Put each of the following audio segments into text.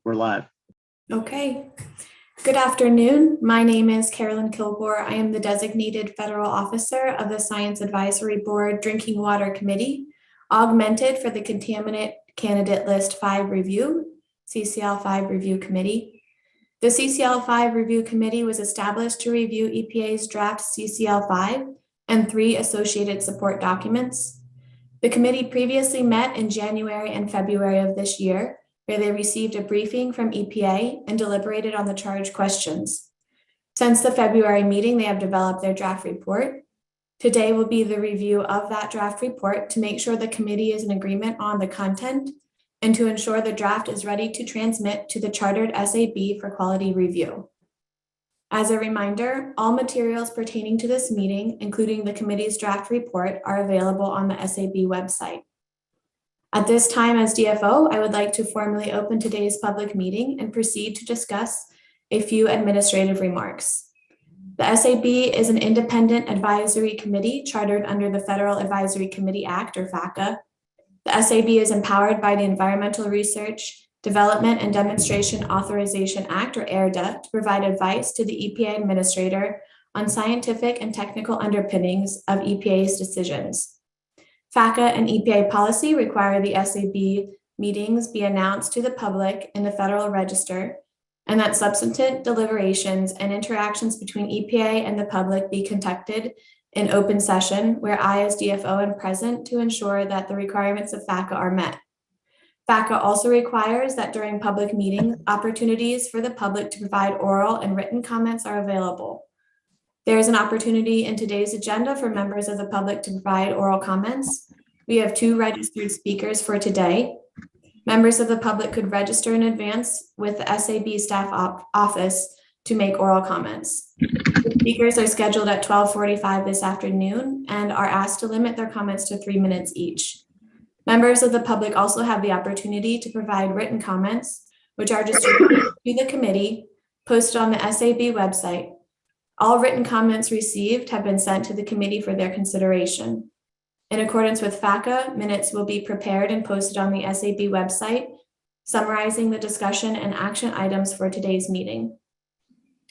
We're live. Okay. Good afternoon. My name is Carolyn Kilgore. I am the designated federal officer of the Science Advisory Board Drinking Water Committee, augmented for the Contaminant Candidate List 5 Review, CCL 5 Review Committee. The CCL 5 Review Committee was established to review EPA's draft CCL 5 and 3 associated support documents. The committee previously met in January and February of this year, where they received a briefing from EPA and deliberated on the charge questions. Since the February meeting, they have developed their draft report. Today will be the review of that draft report to make sure the committee is in agreement on the content and to ensure the draft is ready to transmit to the chartered SAB for quality review. As a reminder, all materials pertaining to this meeting, including the committee's draft report, are available on the SAB website. At this time, as DFO, I would like to formally open today's public meeting and proceed to discuss a few administrative remarks. The SAB is an independent advisory committee chartered under the Federal Advisory Committee Act, or FACA. The SAB is empowered by the Environmental Research, Development and Demonstration Authorization Act, or ERDA, to provide advice to the EPA administrator on scientific and technical underpinnings of EPA's decisions. FACA and EPA policy require the SAB meetings be announced to the public in the Federal Register, and that substantive deliberations and interactions between EPA and the public be conducted in open session, where I, as DFO, am present to ensure that the requirements of FACA are met. FACA also requires that during public meetings, opportunities for the public to provide oral and written comments are available. There is an opportunity in today's agenda for members of the public to provide oral comments. We have 2 registered speakers for today. Members of the public could register in advance with the SAB staff office to make oral comments. The speakers are scheduled at 12:45 this afternoon and are asked to limit their comments to 3 minutes each. Members of the public also have the opportunity to provide written comments, which are distributed to the committee, posted on the SAB website. All written comments received have been sent to the committee for their consideration. In accordance with FACA, minutes will be prepared and posted on the SAB website, summarizing the discussion and action items for today's meeting.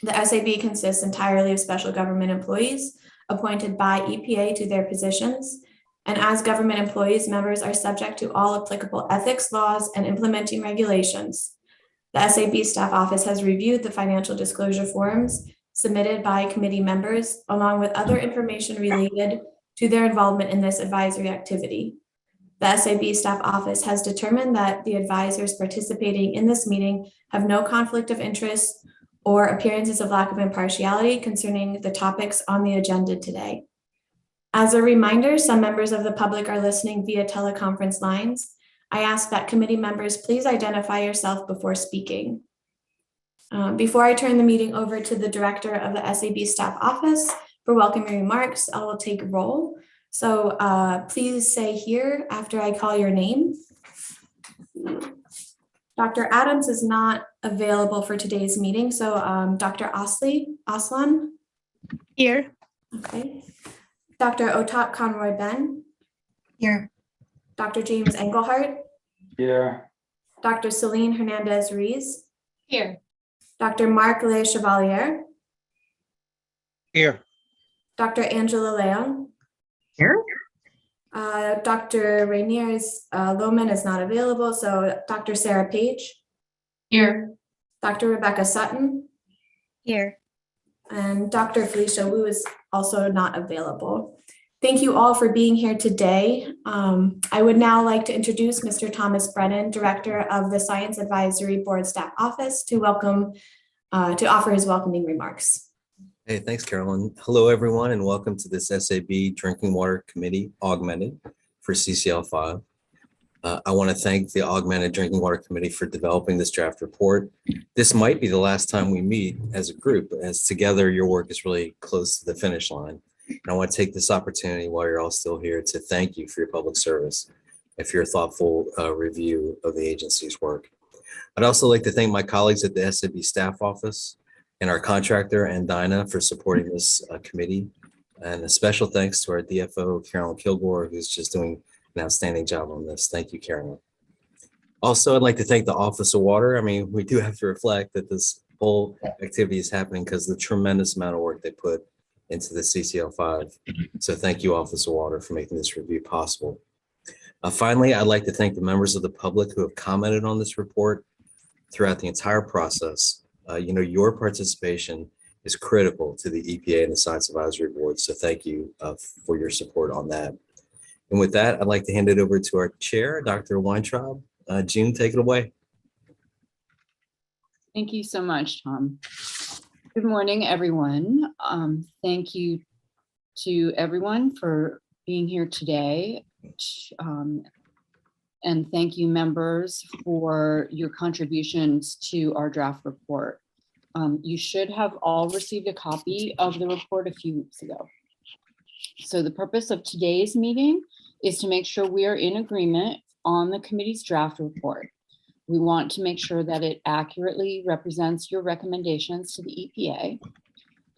The SAB consists entirely of special government employees appointed by EPA to their positions, and as government employees, members are subject to all applicable ethics laws and implementing regulations. The SAB staff office has reviewed the financial disclosure forms submitted by committee members, along with other information related to their involvement in this advisory activity. The SAB staff office has determined that the advisors participating in this meeting have no conflict of interest or appearances of lack of impartiality concerning the topics on the agenda today. As a reminder, some members of the public are listening via teleconference lines. I ask that committee members please identify yourself before speaking. Before I turn the meeting over to the director of the SAB staff office for welcoming remarks, I will take roll. So please say here after I call your name. Dr. Adams is not available for today's meeting. So Dr. Aslan? Here. Okay. Dr. Otak Conroy Ben? Here. Dr. James Engelhardt? Here. Dr. Celine Hernandez Ruiz? Here. Dr. Marc Le Chevalier? Here. Dr. Angela Leon? Here. Dr. Rainier Lohman is not available, so Dr. Sarah Page? Here. Dr. Rebecca Sutton? Here. And Dr. Felicia Wu is also not available. Thank you all for being here today. I would now like to introduce Mr. Thomas Brennan, Director of the Science Advisory Board Staff Office, to offer his welcoming remarks. Hey, thanks, Carolyn. Hello, everyone, and welcome to this SAB Drinking Water Committee Augmented for CCL 5. I want to thank the Augmented Drinking Water Committee for developing this draft report. This might be the last time we meet as a group, as together your work is really close to the finish line. And I want to take this opportunity while you're all still here to thank you for your public service and for your thoughtful review of the agency's work. I'd also like to thank my colleagues at the SAB staff office and our contractor and Dinah for supporting this committee. And a special thanks to our DFO, Carolyn Kilgore, who's just doing an outstanding job on this. Thank you, Carolyn. Also, I'd like to thank the Office of Water. I mean, we do have to reflect that this whole activity is happening because of the tremendous amount of work they put into the CCL5. So thank you, Office of Water, for making this review possible. Finally, I'd like to thank the members of the public who have commented on this report throughout the entire process. Your participation is critical to the EPA and the Science Advisory Board. So thank you for your support on that. And with that, I'd like to hand it over to our chair, Dr. Weintraub. June, take it away. Thank you so much, Tom. Good morning, everyone. Thank you to everyone for being here today. And thank you, members, for your contributions to our draft report. You should have all received a copy of the report a few weeks ago. So the purpose of today's meeting is to make sure we are in agreement on the committee's draft report. We want to make sure that it accurately represents your recommendations to the EPA.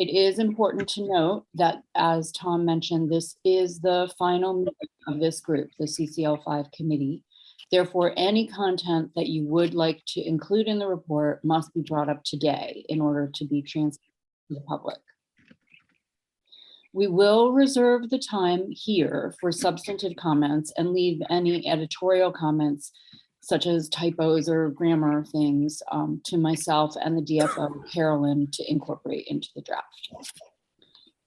It is important to note that, as Tom mentioned, this is the final meeting of this group, the CCL5 committee. Therefore, any content that you would like to include in the report must be brought up today in order to be transparent to the public. We will reserve the time here for substantive comments and leave any editorial comments such as typos or grammar things to myself and the DFO, Carolyn, to incorporate into the draft.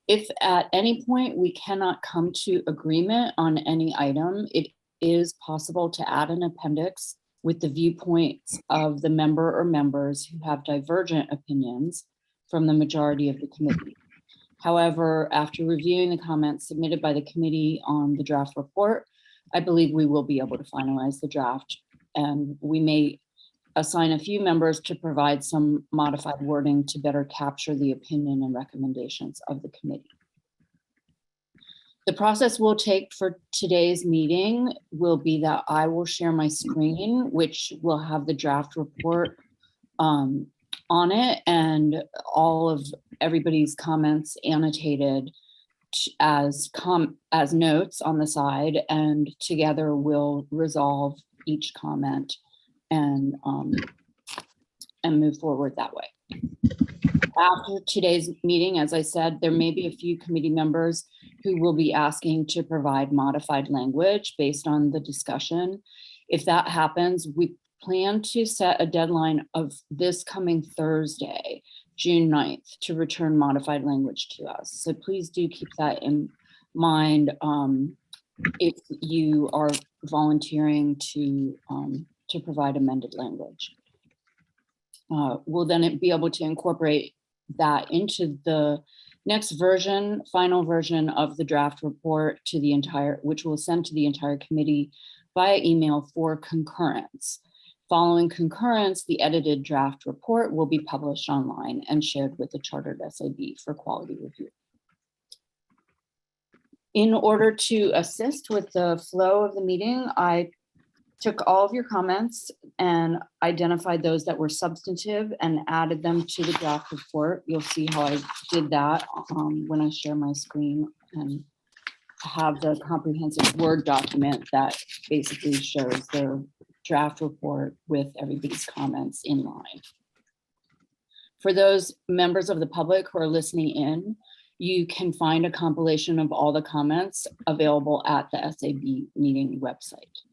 If at any point we cannot come to agreement on any item, it is possible to add an appendix with the viewpoints of the member or members who have divergent opinions from the majority of the committee. However, after reviewing the comments submitted by the committee on the draft report, I believe we will be able to finalize the draft, and we may assign a few members to provide some modified wording to better capture the opinion and recommendations of the committee. The process we'll take for today's meeting will be that I will share my screen, which will have the draft report on it and all of everybody's comments annotated as notes on the side, and together we'll resolve each comment and move forward that way. After today's meeting, as I said, there may be a few committee members who will be asking to provide modified language based on the discussion. If that happens, we plan to set a deadline of this coming Thursday, June 9th, to return modified language to us. So please do keep that in mind if you are volunteering to provide amended language. We'll then be able to incorporate that into the next version, final version of the draft report to the entire, which we'll send to the entire committee via email for concurrence. Following concurrence, the edited draft report will be published online and shared with the chartered SAB for quality review. In order to assist with the flow of the meeting, I took all of your comments and identified those that were substantive and added them to the draft report. You'll see how I did that when I share my screen and have the comprehensive Word document that basically shows the draft report with everybody's comments in line. For those members of the public who are listening in, you can find a compilation of all the comments available at the SAB meeting website.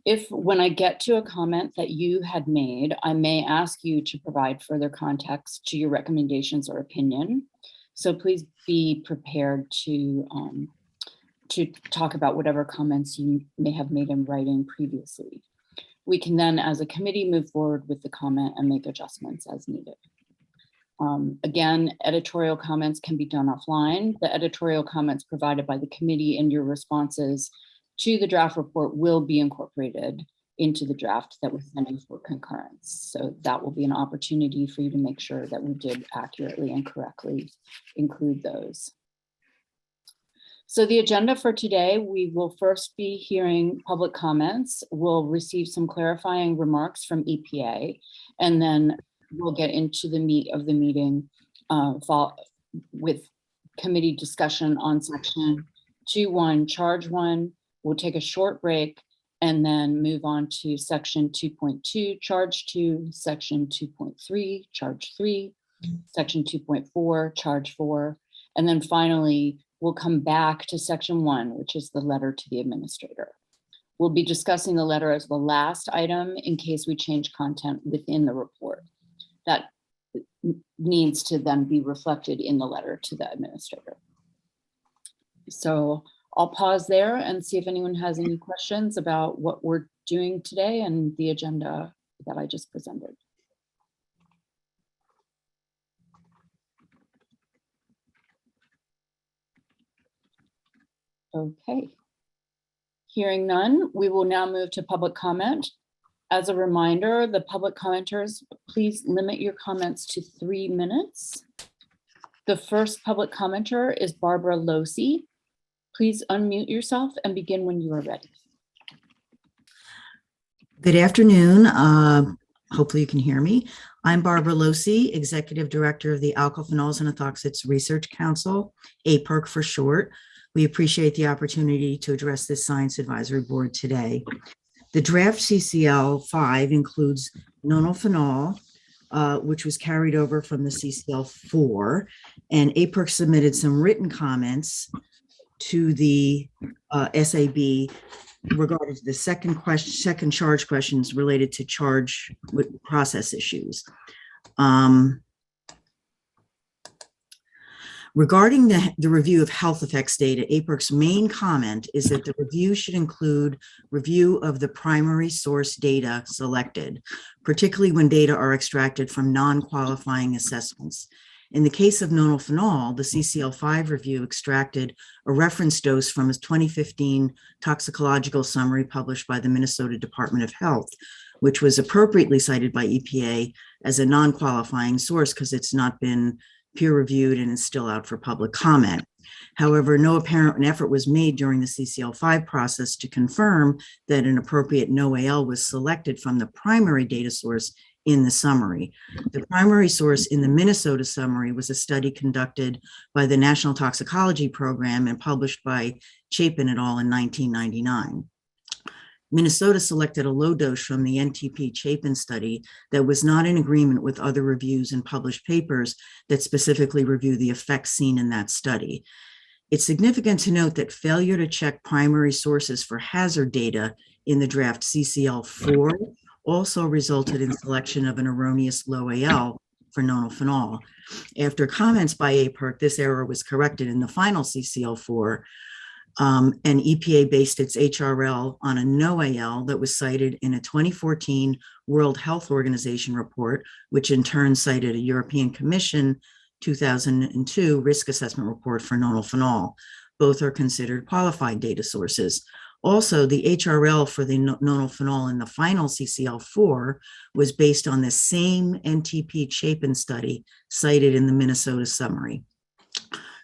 If when I get to a comment that you had made, I may ask you to provide further context to your recommendations or opinion. So please be prepared to talk about whatever comments you may have made in writing previously. We can then, as a committee, move forward with the comment and make adjustments as needed. Again, editorial comments can be done offline. The editorial comments provided by the committee and your responses to the draft report will be incorporated into the draft that we're sending for concurrence. So that will be an opportunity for you to make sure that we did accurately and correctly include those. So the agenda for today, we will first be hearing public comments. We'll receive some clarifying remarks from EPA, and then we'll get into the meat of the meeting with committee discussion on section 2.1, charge 1. We'll take a short break, and then move on to section 2.2, charge 2, section 2.3, charge 3, section 2.4, charge 4, and then finally, we'll come back to section 1, which is the letter to the administrator. We'll be discussing the letter as the last item in case we change content within the report. That needs to then be reflected in the letter to the administrator. So I'll pause there and see if anyone has any questions about what we're doing today and the agenda that I just presented. Okay. Hearing none, we will now move to public comment. As a reminder, the public commenters, please limit your comments to 3 minutes. The first public commenter is Barbara Losi. Please unmute yourself and begin when you are ready. Good afternoon. Hopefully you can hear me. I'm Barbara Losi, Executive Director of the Alkyl Phenols and Ethoxates Research Council, APERC for short. We appreciate the opportunity to address this Science Advisory Board today. The draft CCL 5 includes nonylphenol, which was carried over from the CCL 4, and APERC submitted some written comments to the SAB regarding the second charge questions related to charge with process issues. Regarding the review of health effects data, APERC's main comment is that the review should include review of the primary source data selected, particularly when data are extracted from non-qualifying assessments. In the case of nonylphenol, the CCL5 review extracted a reference dose from a 2015 toxicological summary published by the Minnesota Department of Health, which was appropriately cited by EPA as a non-qualifying source because it's not been peer-reviewed and is still out for public comment. However, no apparent effort was made during the CCL5 process to confirm that an appropriate NOAL was selected from the primary data source in the summary. The primary source in the Minnesota summary was a study conducted by the National Toxicology Program and published by Chapin et al. In 1999. Minnesota selected a low dose from the NTP Chapin study that was not in agreement with other reviews and published papers that specifically review the effects seen in that study. It's significant to note that failure to check primary sources for hazard data in the draft CCL4 also resulted in selection of an erroneous low AL for nonylphenol. After comments by APERC, this error was corrected in the final CCL4, and EPA based its HRL on a NOAL that was cited in a 2014 World Health Organization report, which in turn cited a European Commission 2002 risk assessment report for nonylphenol. Both are considered qualified data sources. Also, the HRL for the nonylphenol in the final CCL4 was based on the same NTP Chapin study cited in the Minnesota summary.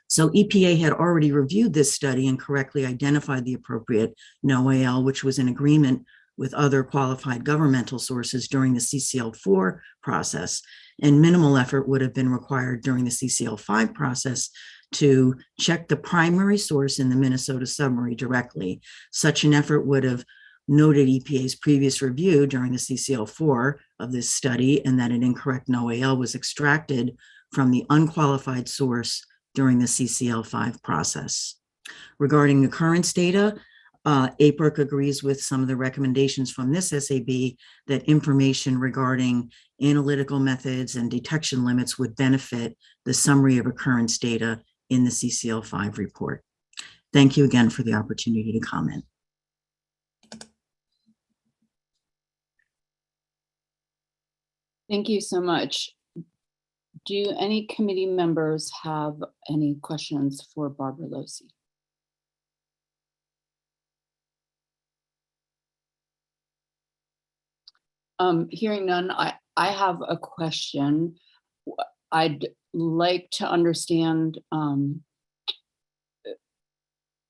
So EPA had already reviewed this study and correctly identified the appropriate NOAL, which was in agreement with other qualified governmental sources during the CCL4 process, and minimal effort would have been required during the CCL5 process to check the primary source in the Minnesota summary directly. Such an effort would have noted EPA's previous review during the CCL4 of this study and that an incorrect NOAL was extracted from the unqualified source during the CCL5 process. Regarding occurrence data, APERC agrees with some of the recommendations from this SAB that information regarding analytical methods and detection limits would benefit the summary of occurrence data in the CCL5 report. Thank you again for the opportunity to comment. Thank you so much. Do any committee members have any questions for Barbara Losi? Hearing none, I have a question. I'd like to understand a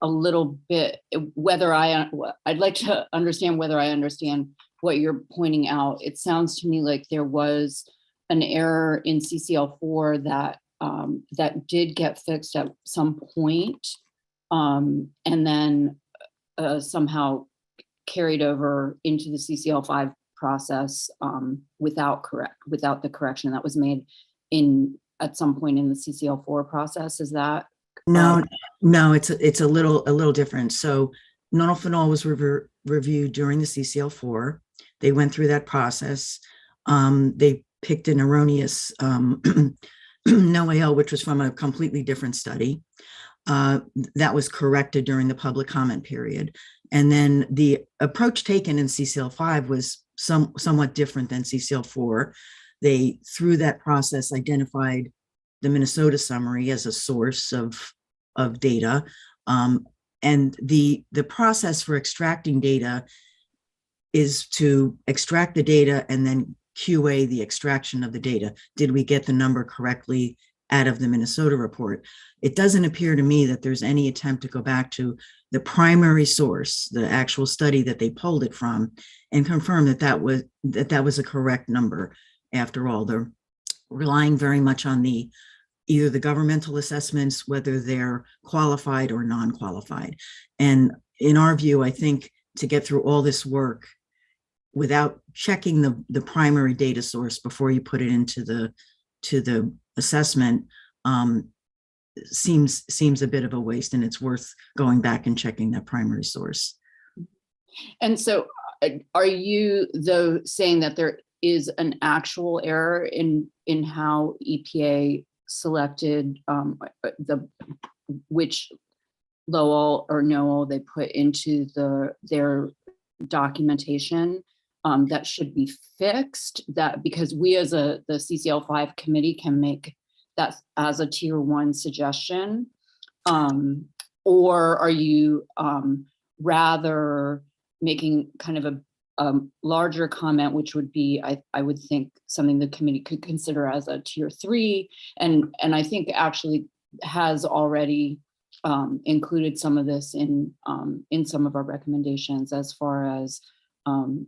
little bit whether I'd like to understand whether I understand what you're pointing out. It sounds to me like there was an error in CCL4 that that did get fixed at some point, and then somehow carried over into the CCL5 process without the correction that was made at some point in the CCL4 process. Is that? No, no, it's a little different. So nonylphenol was reviewed during the CCL4. They went through that process. They picked an erroneous NOAL, which was from a completely different study. That was corrected during the public comment period. And then the approach taken in CCL5 was somewhat different than CCL4. They, through that process, identified the Minnesota summary as a source of data. And the process for extracting data is to extract the data and then QA the extraction of the data. Did we get the number correctly out of the Minnesota report? It doesn't appear to me that there's any attempt to go back to the primary source, the actual study that they pulled it from, and confirm that was a correct number. After all, they're relying very much on either the governmental assessments, whether they're qualified or non-qualified. And in our view, I think to get through all this work without checking the primary data source before you put it into the assessment seems a bit of a waste, and it's worth going back and checking that primary source. And so are you, though, saying that there is an actual error in how EPA selected which Lowell or Noel they put into their documentation that should be fixed? That because we as the CCL5 committee can make that as a tier 1 suggestion, or are you rather making kind of a larger comment, which would be, I would think, something the committee could consider as a tier 3, and I think actually has already included some of this in some of our recommendations, as far as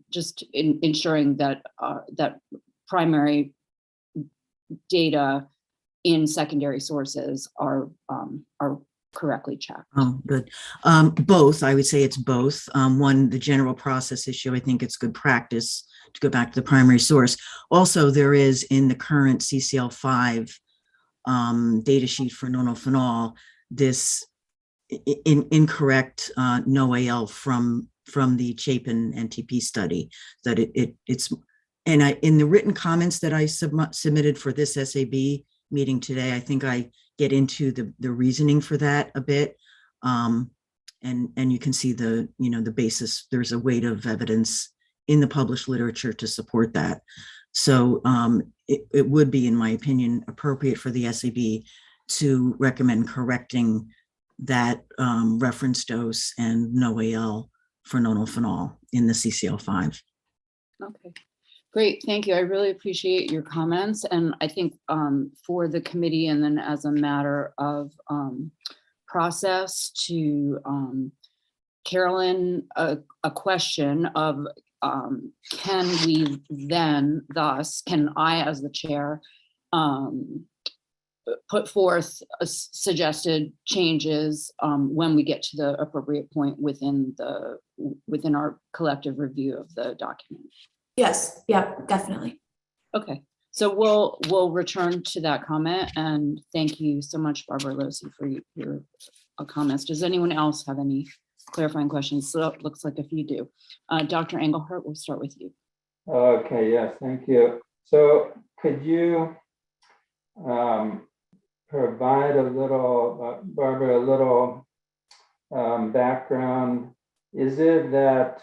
just ensuring that that primary data in secondary sources are correctly checked. Oh, good. Both, I would say it's both. One, the general process issue, I think it's good practice to go back to the primary source. Also, there is in the current CCL5 data sheet for nonylphenol, this incorrect NOAL from the Chapin NTP study, that it's, and in the written comments that I submitted for this SAB meeting today, I think I get into the reasoning for that a bit. And you can see the basis. There's a weight of evidence in the published literature to support that. So it would be, in my opinion, appropriate for the SAB to recommend correcting that reference dose and NOAL for nonylphenol in the CCL5. Okay, great, thank you. I really appreciate your comments, and I think for the committee, and then as a matter of process, to Carolyn, a question of can we then, thus, can I as the chair put forth suggested changes when we get to the appropriate point within our collective review of the document? Yes, yeah, definitely. Okay, so we'll return to that comment, and thank you so much, Barbara Losi, for your comments. Does anyone else have any clarifying questions? So it looks like if you do. Dr. Engelhardt, we'll start with you. Okay, yes, thank you. So could you provide a little, Barbara, a little background? Is it that,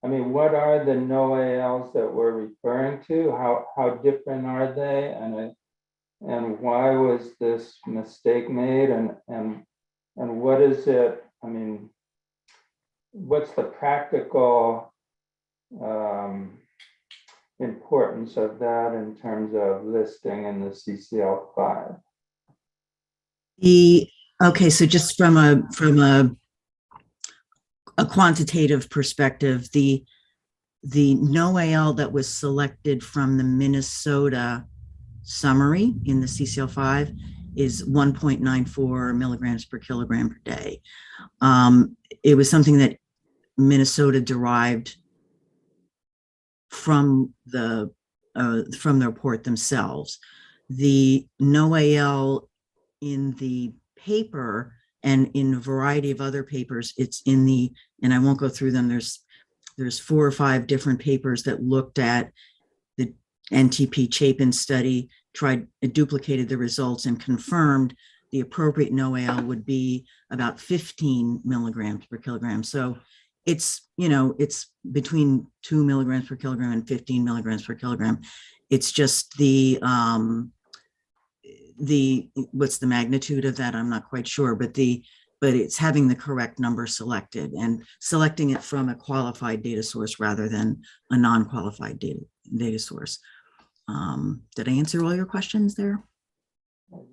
I mean, what are the NOALs that we're referring to? How different are they? And why was this mistake made? And what is it, I mean, what's the practical importance of that in terms of listing in the CCL5? Okay, so just from a quantitative perspective, the NOAL that was selected from the Minnesota summary in the CCL5 is 1.94 milligrams per kilogram per day. It was something that Minnesota derived from the report themselves. The NOAEL in the paper and in a variety of other papers, it's in the, and I won't go through them. There's 4 or 5 different papers that looked at the NTP Chapin study, duplicated the results and confirmed the appropriate NOAEL would be about 15 milligrams per kilogram. So it's, it's between 2 milligrams per kilogram and 15 milligrams per kilogram. It's just what's the magnitude of that? I'm not quite sure, but it's having the correct number selected and selecting it from a qualified data source rather than a non-qualified data source. Did I answer all your questions there?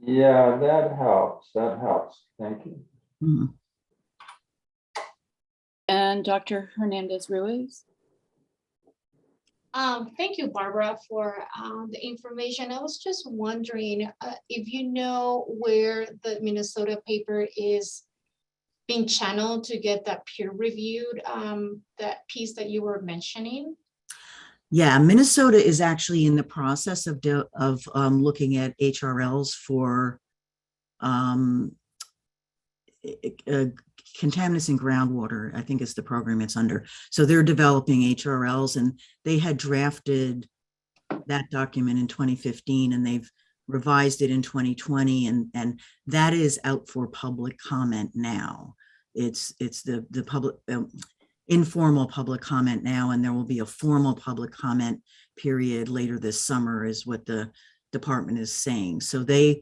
Yeah, that helps. That helps. Thank you. Mm-hmm. And Dr. Hernandez-Ruiz? Thank you, Barbara, for the information. I was just wondering if you know where the Minnesota paper is being channeled to get that peer-reviewed, that piece that you were mentioning. Yeah, Minnesota is actually in the process of looking at HRLs for contaminants in groundwater, I think is the program it's under. So they're developing HRLs, and they had drafted that document in 2015, and they've revised it in 2020, and that is out for public comment now. It's the public informal public comment now, and there will be a formal public comment period later this summer, is what the department is saying. So they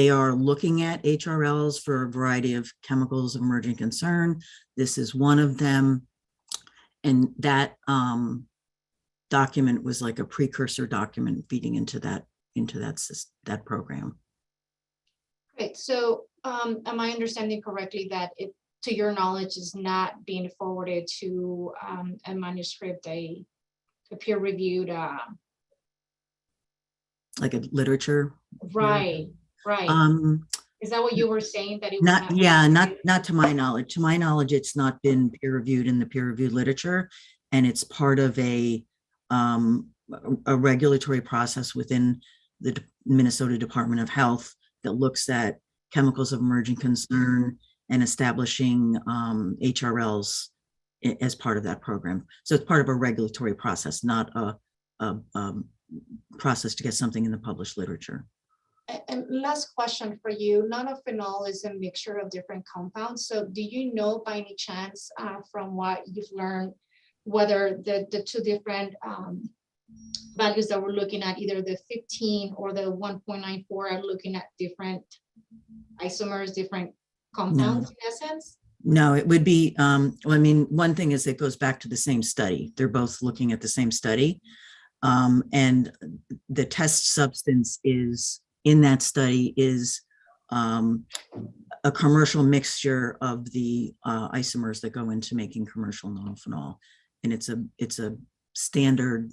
are looking at HRLs for a variety of chemicals of emerging concern. This is one of them. And that document was like a precursor document feeding into that program. Great. So am I understanding correctly that it, to your knowledge, is not being forwarded to a manuscript, a peer-reviewed? Like a literature? Right. Right. Is that what you were saying, that it was Not to my knowledge. To my knowledge, it's not been peer reviewed in the peer reviewed literature, and it's part of a regulatory process within the Minnesota Department of Health that looks at chemicals of emerging concern and establishing HRLs as part of that program. So it's part of a regulatory process, not a process to get something in the published literature. And last question for you. Nonylphenol is a mixture of different compounds. So do you know by any chance from what you've learned whether the 2 different values that we're looking at, either the 15 or the 1.94, are looking at different isomers, different compounds in essence? No, it would be, well, I mean, one thing is it goes back to the same study. They're both looking at the same study. And the test substance is in that study is a commercial mixture of the isomers that go into making commercial nonylphenol. And it's a standard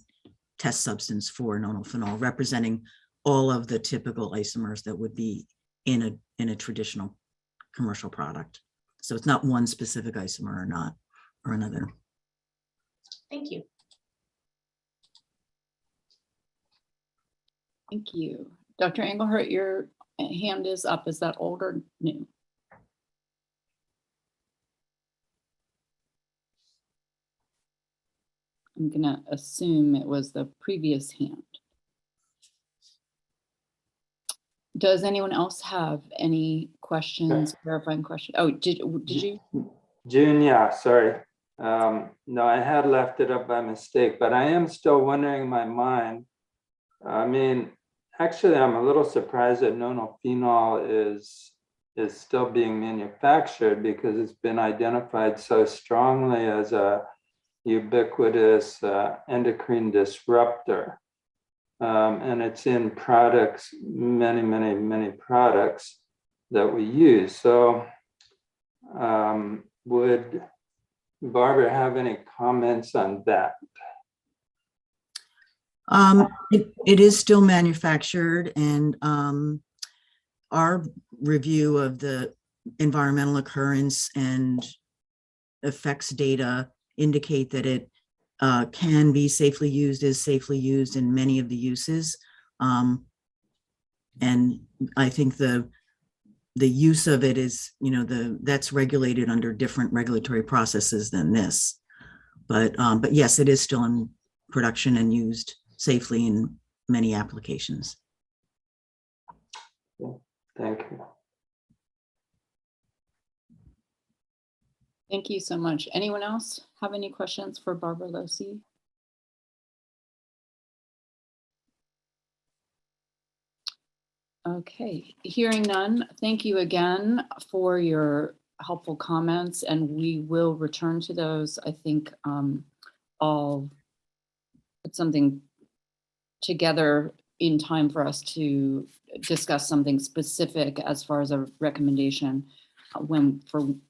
test substance for nonylphenol, representing all of the typical isomers that would be in a traditional commercial product. So it's not one specific isomer or another. Thank you. Thank you. Dr. Engelhardt, your hand is up. Is that old or new? I'm gonna assume it was the previous hand. Does anyone else have any questions, clarifying questions? Oh, did you? June, yeah, sorry. No, I had left it up by mistake, but I am still wondering in my mind. I mean, actually, I'm a little surprised that nonylphenol is still being manufactured, because it's been identified so strongly as a ubiquitous endocrine disruptor. And it's in products, many products that we use. So would Barbara have any comments on that? It is still manufactured, and our review of the environmental occurrence and effects data indicate that it can be safely used, is safely used in many of the uses. And I think the use of it is, that's regulated under different regulatory processes than this. But yes, it is still in production and used safely in many applications. Thank you. Thank you so much. Anyone else have any questions for Barbara Losi? Okay, hearing none, thank you again for your helpful comments, and we will return to those. I think I'll put something together in time for us to discuss something specific as far as a recommendation when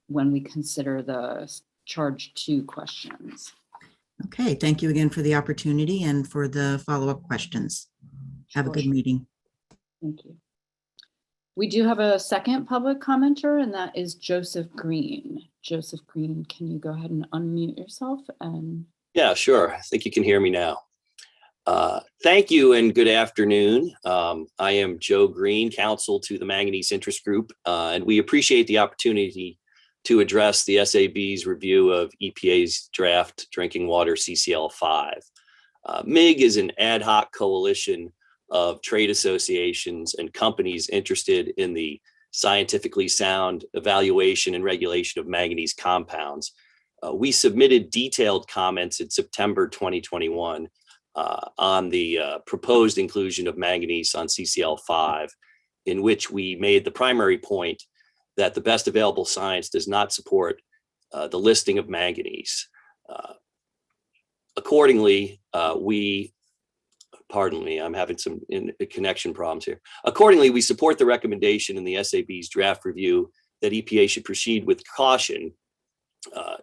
we consider the charge 2 questions. Okay, thank you again for the opportunity and for the follow-up questions. Have a good meeting. Thank you. We do have a second public commenter, and that is Joseph Green. Joseph Green, can you go ahead and unmute yourself? And yeah, sure. I think you can hear me now. Thank you and good afternoon. I am Joe Green, counsel to the Manganese Interest Group, and we appreciate the opportunity to address the SAB's review of EPA's draft drinking water CCL 5. MIG is an ad hoc coalition of trade associations and companies interested in the scientifically sound evaluation and regulation of manganese compounds. We submitted detailed comments in September 2021 on the proposed inclusion of manganese on CCL 5, in which we made the primary point that the best available science does not support the listing of manganese. Accordingly, pardon me, I'm having some connection problems here. Accordingly, we support the recommendation in the SAB's draft review that EPA should proceed with caution,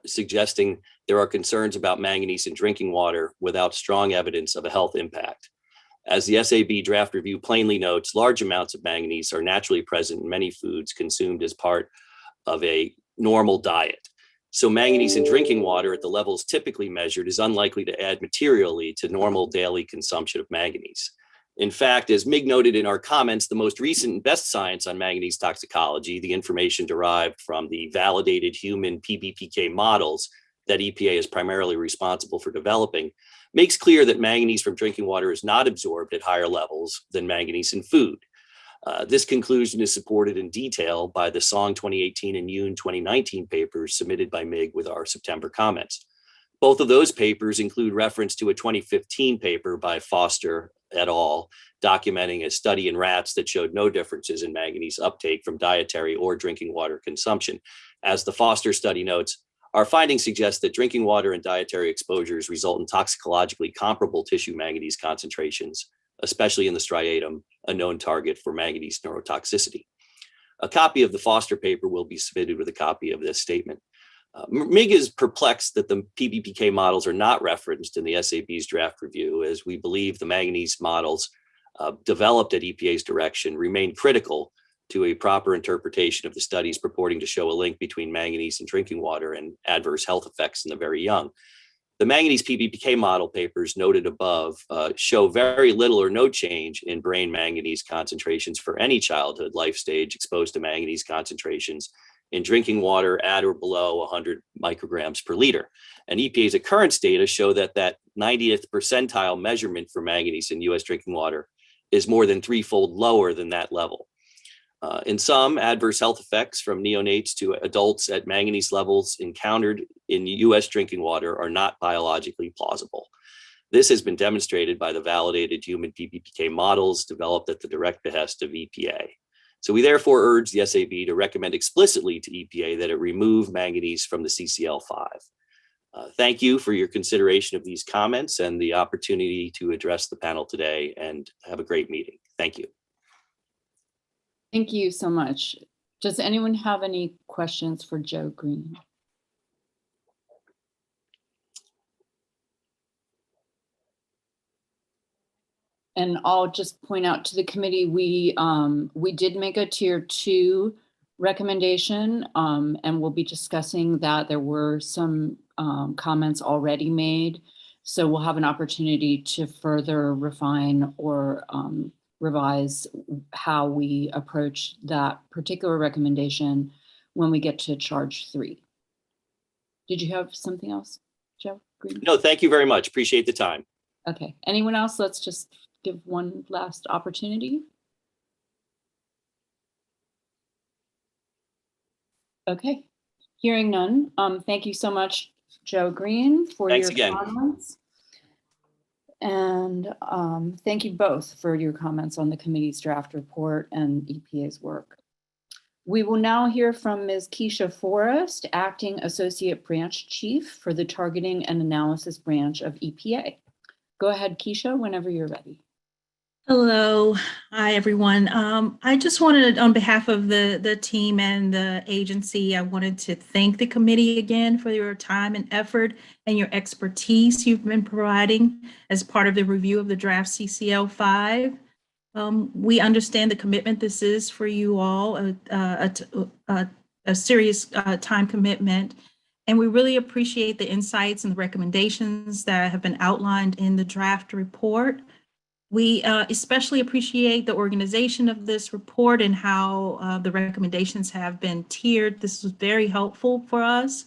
suggesting there are concerns about manganese in drinking water without strong evidence of a health impact. As the SAB draft review plainly notes, large amounts of manganese are naturally present in many foods consumed as part of a normal diet. So manganese in drinking water at the levels typically measured is unlikely to add materially to normal daily consumption of manganese. In fact, as MIG noted in our comments, the most recent and best science on manganese toxicology, the information derived from the validated human PBPK models that EPA is primarily responsible for developing, makes clear that manganese from drinking water is not absorbed at higher levels than manganese in food. This conclusion is supported in detail by the Song 2018 and Yoon 2019 papers submitted by MIG with our September comments. Both of those papers include reference to a 2015 paper by Foster et al. Documenting a study in rats that showed no differences in manganese uptake from dietary or drinking water consumption. As the Foster study notes, our findings suggest that drinking water and dietary exposures result in toxicologically comparable tissue manganese concentrations, especially in the striatum, a known target for manganese neurotoxicity. A copy of the Foster paper will be submitted with a copy of this statement. MIG is perplexed that the PBPK models are not referenced in the SAB's draft review, as we believe the manganese models developed at EPA's direction remain critical to a proper interpretation of the studies purporting to show a link between manganese in drinking water and adverse health effects in the very young. The manganese PBPK model papers noted above show very little or no change in brain manganese concentrations for any childhood life stage exposed to manganese concentrations in drinking water at or below 100 micrograms per liter. And EPA's occurrence data show that 90th percentile measurement for manganese in US drinking water is more than threefold lower than that level. In some, adverse health effects from neonates to adults at manganese levels encountered in US drinking water are not biologically plausible. This has been demonstrated by the validated human PBPK models developed at the direct behest of EPA. So we therefore urge the SAB to recommend explicitly to EPA that it remove manganese from the CCL 5. Thank you for your consideration of these comments and the opportunity to address the panel today, and have a great meeting. Thank you. thank you so much. Does anyone have any questions for Joe Green? And I'll just point out to the committee, we did make a tier 2 recommendation, and we'll be discussing that. There were some comments already made, so we'll have an opportunity to further refine or revise how we approach that particular recommendation when we get to charge 3. Did you have something else, Joe Green? No, thank you very much. Appreciate the time. Okay, anyone else? Let's just give one last opportunity. Okay, hearing none. Thank you so much, Joe Green, for Thanks your again. comments. And thank you both for your comments on the committee's draft report and EPA's work. We will now hear from Ms. Keisha Forrest, Acting Associate Branch Chief for the Targeting and Analysis Branch of EPA. Go ahead, Keisha, whenever you're ready. Hello. Hi, everyone. I just wanted, on behalf of the team and the agency, I wanted to thank the committee again for your time and effort and your expertise you've been providing as part of the review of the draft CCL 5. We understand the commitment this is for you all, a serious time commitment, and we really appreciate the insights and the recommendations that have been outlined in the draft report. We especially appreciate the organization of this report and how the recommendations have been tiered. This was very helpful for us.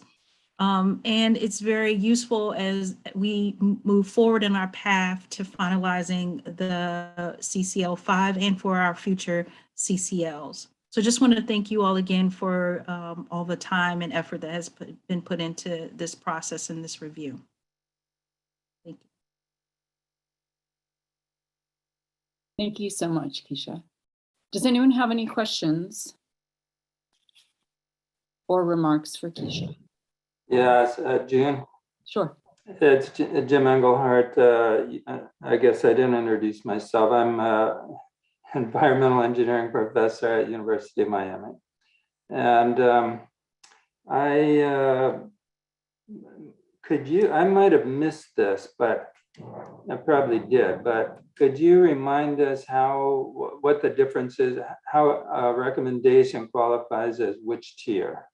And it's very useful as we move forward in our path to finalizing the CCL 5 and for our future CCLs. So just want to thank you all again for all the time and effort that has been put into this process and this review. Thank you. Thank you so much, Keisha. Does anyone have any questions or remarks for Keisha? Yes, June. Sure. It's Jim Engelhardt. I guess I didn't introduce myself. I'm an environmental engineering professor at University of Miami. And I might have missed this, but I probably did, but could you remind us what the difference is, how a recommendation qualifies as which tier?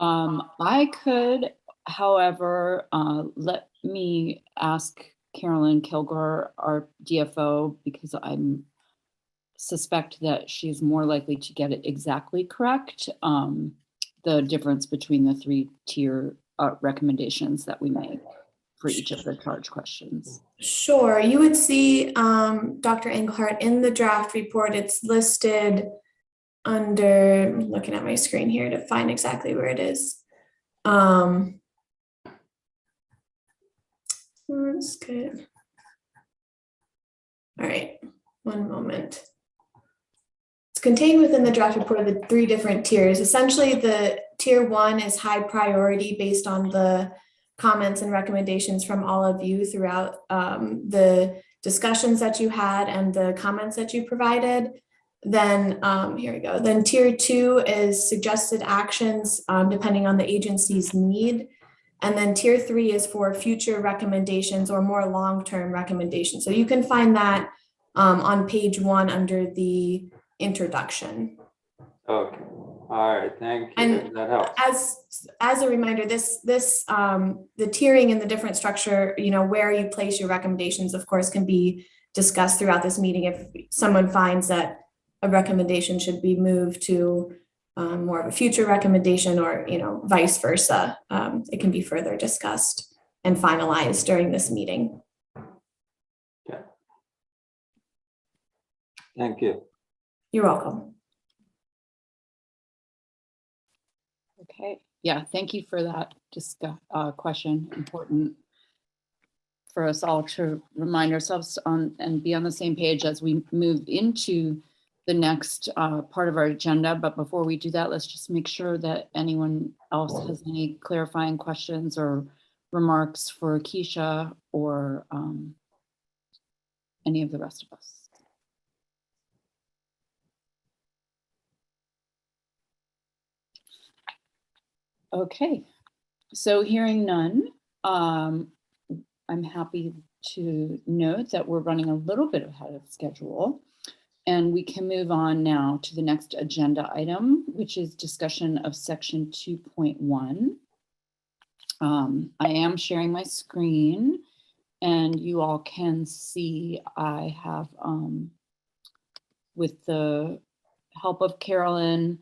I could, however, let me ask Carolyn Kilgore, our DFO, because I suspect that she's more likely to get it exactly correct, the difference between the 3-tier recommendations that we make for each of the charge questions. Sure, you would see, Dr. Engelhardt, in the draft report, it's listed under, I'm looking at my screen here to find exactly where it is. That's good. All right, one moment. It's contained within the draft report the 3 different tiers. Essentially, the tier 1 is high priority based on the comments and recommendations from all of you throughout the discussions that you had and the comments that you provided. Then here we go. Then tier 2 is suggested actions depending on the agency's need. And then tier 3 is for future recommendations or more long-term recommendations. So you can find that on page 1 under the introduction. Okay. All right, thank you. And that helps. As a reminder, the tiering in the different structure, where you place your recommendations, of course, can be discussed throughout this meeting. If someone finds that a recommendation should be moved to more of a future recommendation, or vice versa, it can be further discussed and finalized during this meeting. Okay. Thank you. You're welcome. Okay, yeah, thank you for that question. Important for us all to remind ourselves on and be on the same page as we move into the next part of our agenda. But before we do that, let's just make sure that anyone else has any clarifying questions or remarks for Keisha or any of the rest of us. Okay, so hearing none, I'm happy to note that we're running a little bit ahead of schedule. And we can move on now to the next agenda item, which is discussion of section 2.1. I am sharing my screen and you all can see I have, with the help of Carolyn,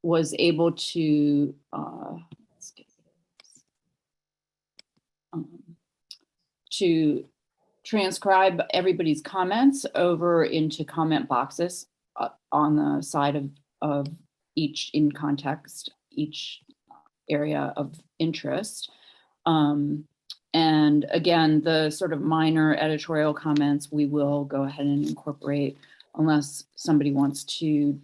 was able to, let's get this, to transcribe everybody's comments over into comment boxes on the side of each in context, each area of interest. And again, the sort of minor editorial comments we will go ahead and incorporate unless somebody wants to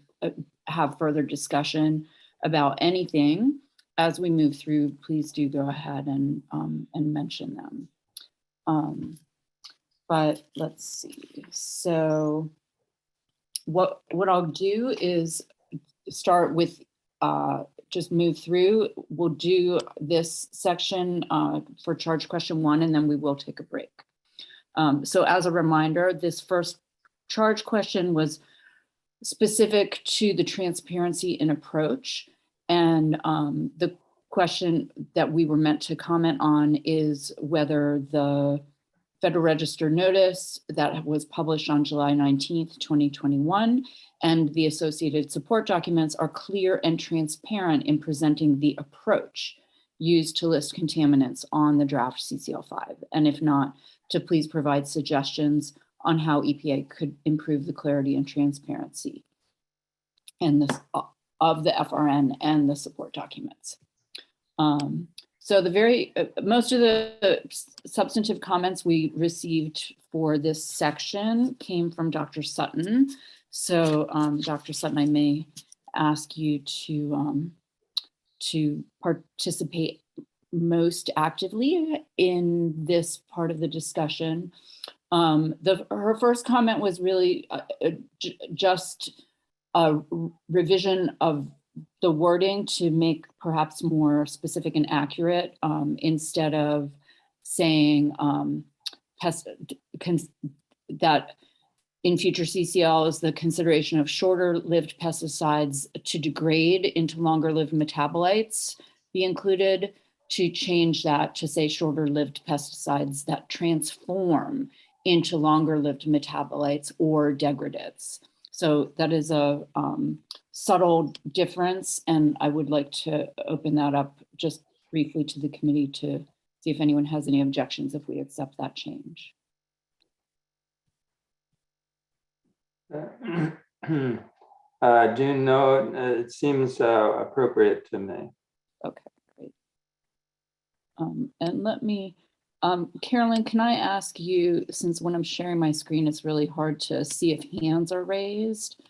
have further discussion about anything. As we move through, please do go ahead and mention them. But let's see. So what I'll do is start with just move through. We'll do this section for charge question 1, and then we will take a break. So as a reminder, this first charge question was specific to the transparency in approach. And the question that we were meant to comment on is whether the Federal Register notice that was published on July 19th, 2021, and the associated support documents are clear and transparent in presenting the approach used to list contaminants on the draft CCL5. And if not, to please provide suggestions on how EPA could improve the clarity and transparency and this, of the FRN and the support documents. So the most of the substantive comments we received for this section came from Dr. Sutton. So Dr. Sutton, I may ask you to participate most actively in this part of the discussion. Her first comment was really just a revision of the wording to make perhaps more specific and accurate, instead of saying that in future CCLs, the consideration of shorter-lived pesticides to degrade into longer-lived metabolites be included, to change that to say shorter-lived pesticides that transform into longer-lived metabolites or degradants. So that is a subtle difference, and I would like to open that up just briefly to the committee to see if anyone has any objections if we accept that change. June, no, it seems appropriate to me. Okay, great. And let me, Carolyn, can I ask you, since when I'm sharing my screen, it's really hard to see if hands are raised.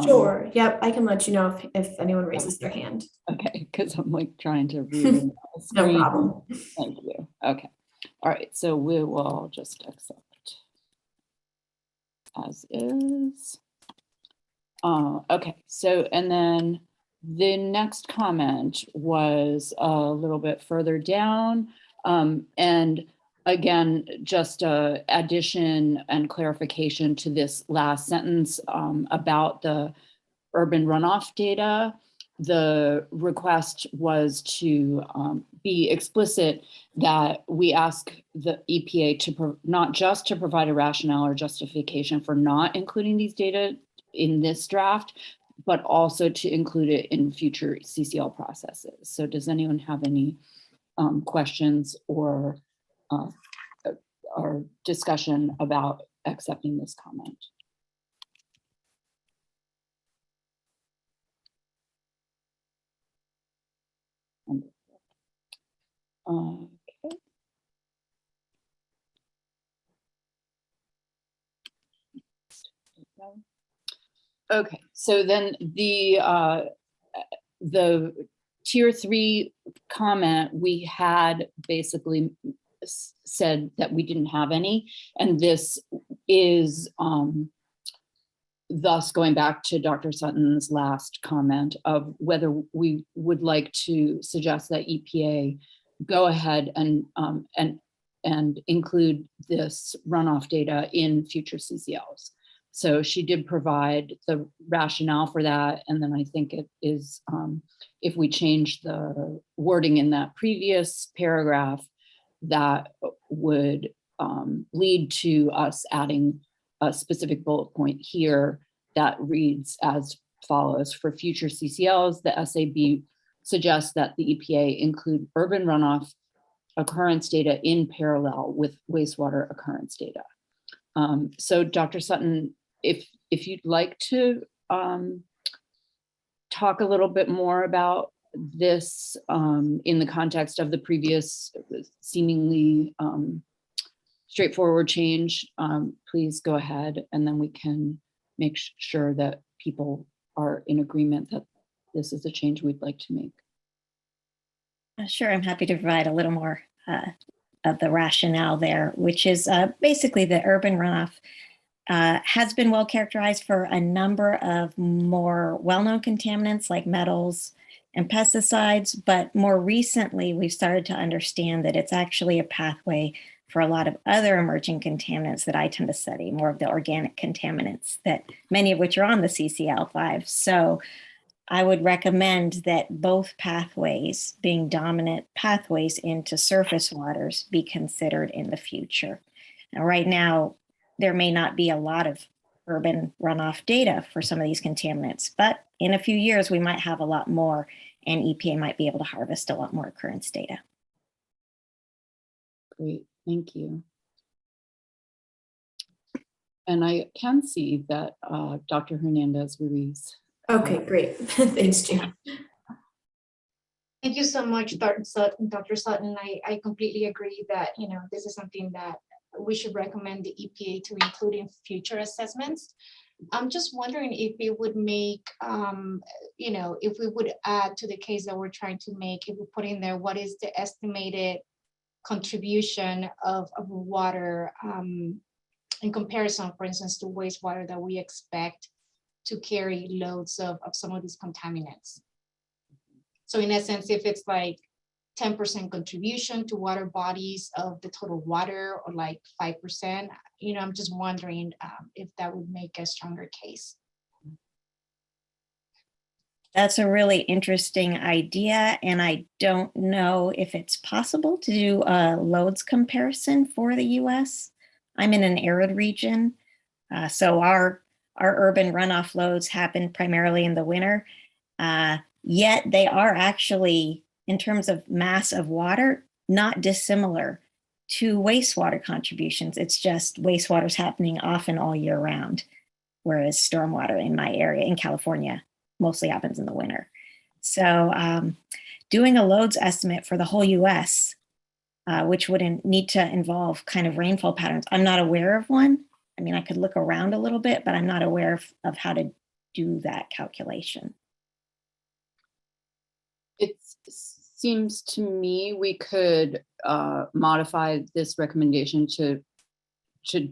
Sure. Yep. I can let you know if anyone raises their hand. Okay, because I'm like trying to read the screen. No problem. Thank you. Okay. All right. So we will just accept as is. Okay. So, and then the next comment was a little bit further down. And again, just a addition and clarification to this last sentence about the urban runoff data. The request was to be explicit that we ask the EPA to not just to provide a rationale or justification for not including these data in this draft, but also to include it in future CCL processes. So does anyone have any questions or discussion about accepting this comment? Okay. Okay, so then the tier 3 comment, we had basically said that we didn't have any, and this is thus going back to Dr. Sutton's last comment of whether we would like to suggest that EPA go ahead and include this runoff data in future CCLs. So she did provide the rationale for that. And then I think it is, if we change the wording in that previous paragraph, that would lead to us adding a specific bullet point here that reads as follows: for future CCLs, the SAB suggests that the EPA include urban runoff occurrence data in parallel with wastewater occurrence data. So Dr. Sutton, if you'd like to talk a little bit more about this in the context of the previous seemingly straightforward change, please go ahead, and then we can make sure that people are in agreement that this is a change we'd like to make. Sure, I'm happy to provide a little more of the rationale there, which is basically the urban runoff has been well characterized for a number of more well-known contaminants like metals and pesticides, but more recently we've started to understand that it's actually a pathway for a lot of other emerging contaminants that I tend to study, more of the organic contaminants, that many of which are on the CCL5. So I would recommend that both pathways, being dominant pathways into surface waters, be considered in the future. Now, right now, there may not be a lot of urban runoff data for some of these contaminants, but in a few years, we might have a lot more, and EPA might be able to harvest a lot more occurrence data. Great, thank you. And I can see that Dr. Hernandez-Ruiz. Okay, great. Thanks, June. Thank you so much, Dr. Sutton. I completely agree that, this is something that we should recommend the EPA to include in future assessments. I'm just wondering if it would make, if we would add to the case that we're trying to make, if we put in there, what is the estimated contribution of water in comparison, for instance, to wastewater that we expect to carry loads of some of these contaminants. So in essence, if it's like 10% contribution to water bodies of the total water, or like 5%, I'm just wondering if that would make a stronger case. That's a really interesting idea, and I don't know if it's possible to do a loads comparison for the US. I'm in an arid region, so our urban runoff loads happen primarily in the winter, yet they are actually, in terms of mass of water, not dissimilar to wastewater contributions. It's just wastewater's happening often all year round, whereas stormwater in my area in California mostly happens in the winter. So doing a loads estimate for the whole US, which would need to involve kind of rainfall patterns, I'm not aware of one. I mean, I could look around a little bit, but I'm not aware of how to do that calculation. It seems to me we could modify this recommendation to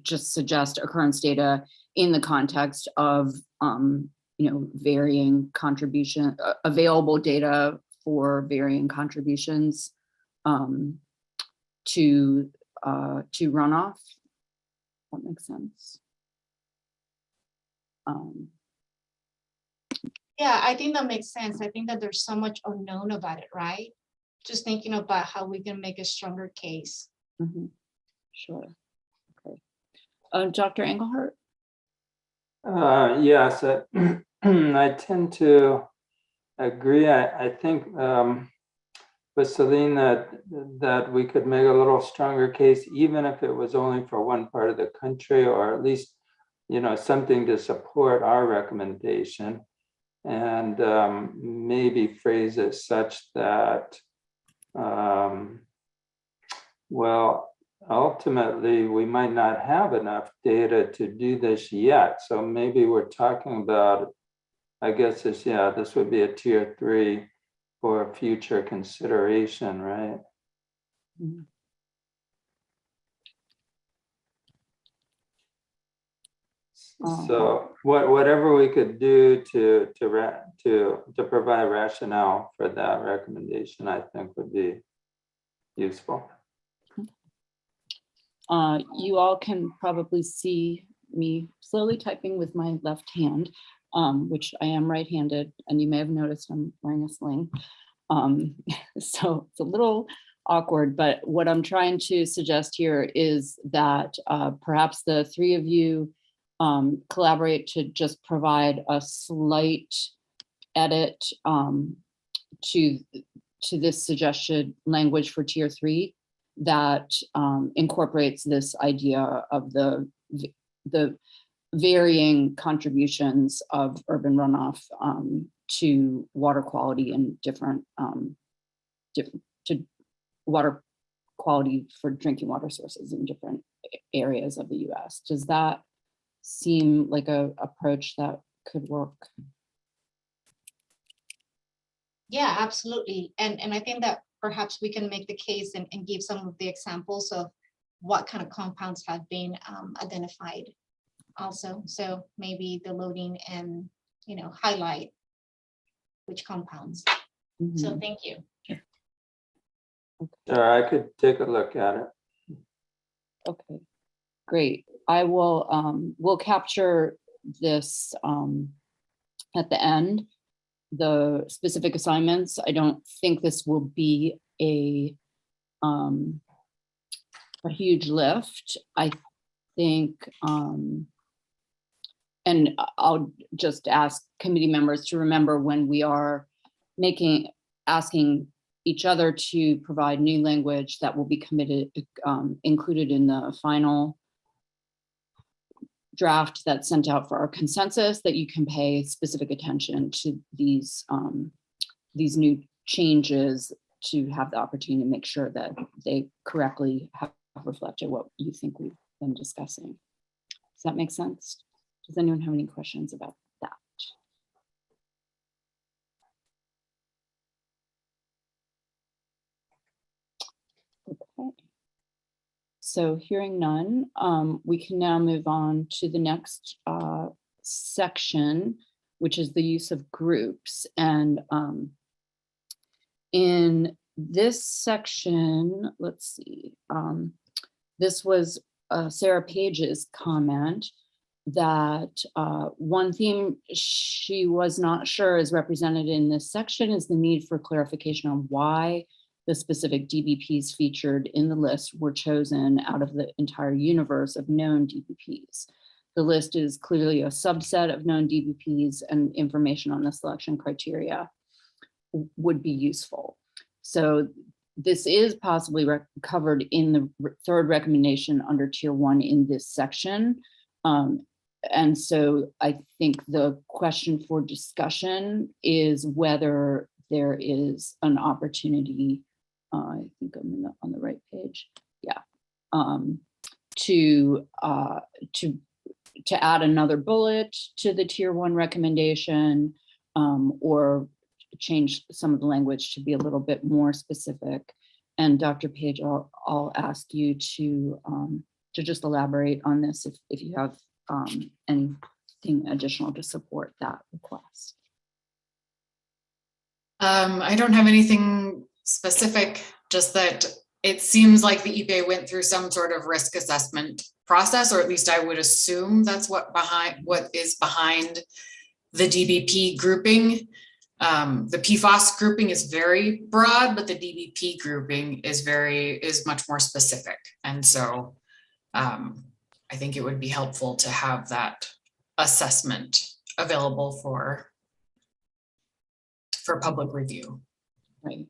just suggest occurrence data in the context of varying contribution, available data for varying contributions to runoff. That makes sense. Yeah, I think that makes sense. I think that there's so much unknown about it, right? Just thinking about how we can make a stronger case. Mm-hmm. Sure. Okay. Dr. Engelhardt? Yes, I tend to agree. I think with Celine that we could make a little stronger case, even if it was only for one part of the country, or at least, something to support our recommendation, and maybe phrase it such that, well, ultimately, we might not have enough data to do this yet. So maybe we're talking about, I guess this would be a tier 3 for future consideration, right? Mm-hmm. So whatever we could do to provide rationale for that recommendation, I think would be useful. You all can probably see me slowly typing with my left hand, which I am right-handed, and you may have noticed I'm wearing a sling. So it's a little awkward, but what I'm trying to suggest here is that perhaps the three of you collaborate to just provide a slight edit to this suggested language for tier 3 that incorporates this idea of the varying contributions of urban runoff to water quality in different to water quality for drinking water sources in different areas of the US. Does that seem like a approach that could work? Yeah, absolutely. And I think that perhaps we can make the case and give some of the examples of what kind of compounds have been identified also. So maybe the loading and, highlight which compounds. So thank you. Sure, I could take a look at it. Okay, great. I will, we'll capture this at the end, the specific assignments. I don't think this will be a huge lift. I think, and I'll just ask committee members to remember when we are asking each other to provide new language that will be included in the final draft that's sent out for our consensus, that you can pay specific attention to these new changes to have the opportunity to make sure that they correctly have reflected what you think we've been discussing. Does that make sense? Does anyone have any questions about that? Okay. So hearing none, we can now move on to the next section, which is the use of groups. And in this section, let's see, this was Sarah Page's comment that one theme she was not sure is represented in this section is the need for clarification on why the specific DBPs featured in the list were chosen out of the entire universe of known DBPs. The list is clearly a subset of known DBPs, and information on the selection criteria would be useful. So this is possibly covered in the third recommendation under tier 1 in this section. And so I think the question for discussion is whether there is an opportunity, I think I'm on the right page, yeah, to add another bullet to the tier 1 recommendation, or change some of the language to be a little bit more specific. And Dr. Page, I'll ask you to just elaborate on this if you have anything additional to support that request. I don't have anything specific, just that it seems like the EPA went through some sort of risk assessment process, or at least I would assume that's what is behind the DBP grouping. The PFAS grouping is very broad, but the DBP grouping is much more specific. And so I think it would be helpful to have that assessment available for public review. Right.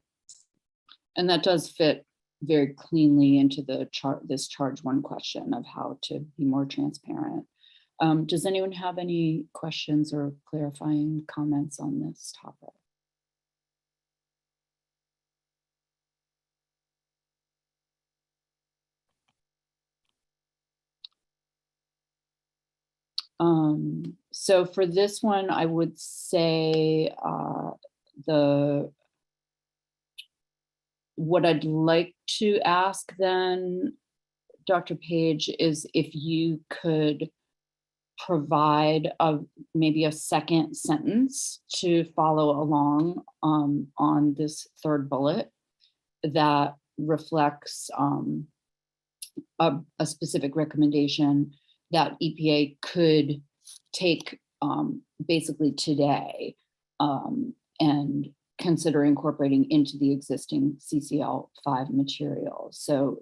And that does fit very cleanly into the this charge 1 question of how to be more transparent. Does anyone have any questions or clarifying comments on this topic? So for this one, I would say what I'd like to ask then, Dr. Page, is if you could provide maybe a second sentence to follow along on this third bullet that reflects a specific recommendation that EPA could take basically today and consider incorporating into the existing CCL 5 material. So,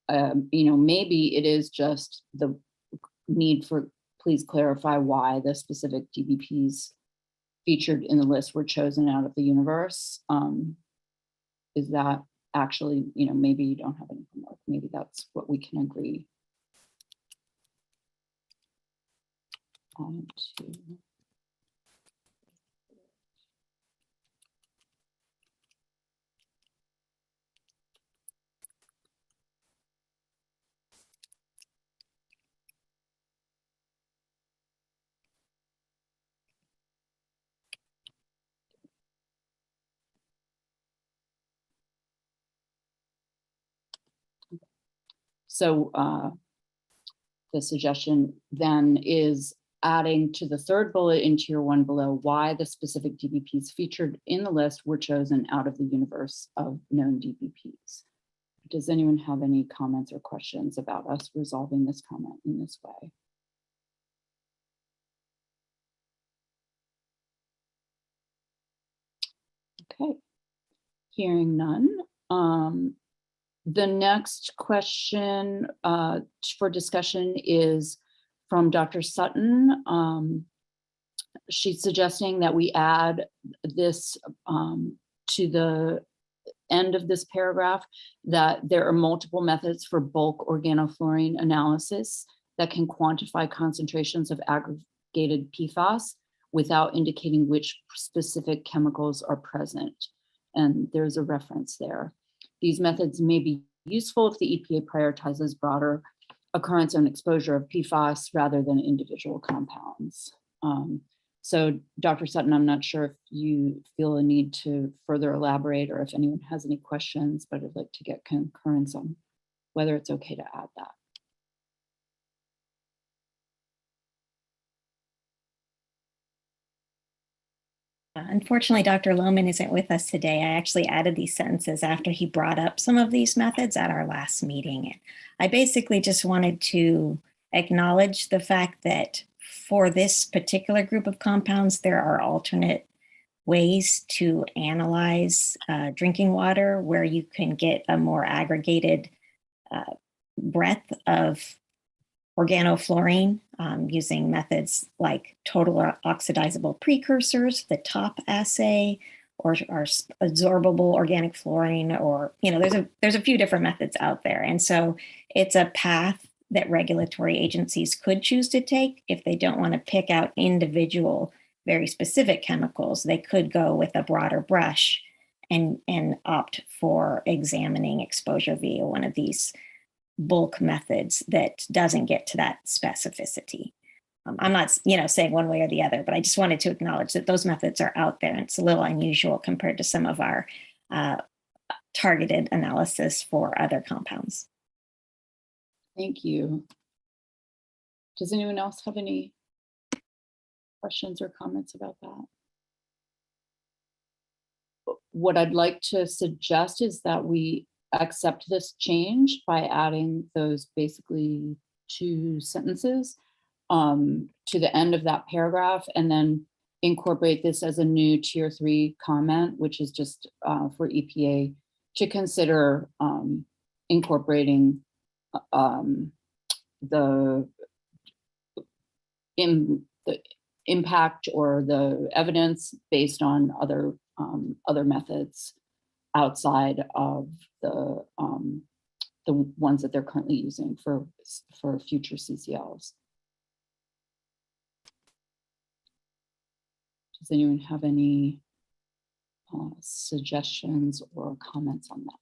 maybe it is just the need for, please clarify why the specific DBPs featured in the list were chosen out of the universe. Is that actually, maybe you don't have any homework. Maybe that's what we can agree on to. So the suggestion then is adding to the third bullet in tier 1 below why the specific DBPs featured in the list were chosen out of the universe of known DBPs. Does anyone have any comments or questions about us resolving this comment in this way? Okay, hearing none. The next question for discussion is from Dr. Sutton. She's suggesting that we add this to the end of this paragraph, that there are multiple methods for bulk organofluorine analysis that can quantify concentrations of aggregated PFAS without indicating which specific chemicals are present. And there's a reference there. These methods may be useful if the EPA prioritizes broader occurrence and exposure of PFAS rather than individual compounds. So Dr. Sutton, I'm not sure if you feel a need to further elaborate or if anyone has any questions, but I'd like to get concurrence on whether it's okay to add that. Unfortunately, Dr. Lohman isn't with us today. I actually added these sentences after he brought up some of these methods at our last meeting. I basically just wanted to acknowledge the fact that for this particular group of compounds, there are alternate ways to analyze drinking water where you can get a more aggregated breadth of organofluorine using methods like total oxidizable precursors, the TOP assay, or absorbable organic fluorine, or there's a few different methods out there. And so it's a path that regulatory agencies could choose to take. If they don't want to pick out individual, very specific chemicals, they could go with a broader brush and opt for examining exposure via one of these bulk methods that doesn't get to that specificity. I'm not, saying one way or the other, but I just wanted to acknowledge that those methods are out there, and it's a little unusual compared to some of our targeted analysis for other compounds. Thank you. Does anyone else have any questions or comments about that? What I'd like to suggest is that we accept this change by adding those basically 2 sentences to the end of that paragraph, and then incorporate this as a new tier 3 comment, which is just for EPA to consider incorporating the impact or the evidence based on other methods outside of the ones that they're currently using for future CCLs. Does anyone have any suggestions or comments on that?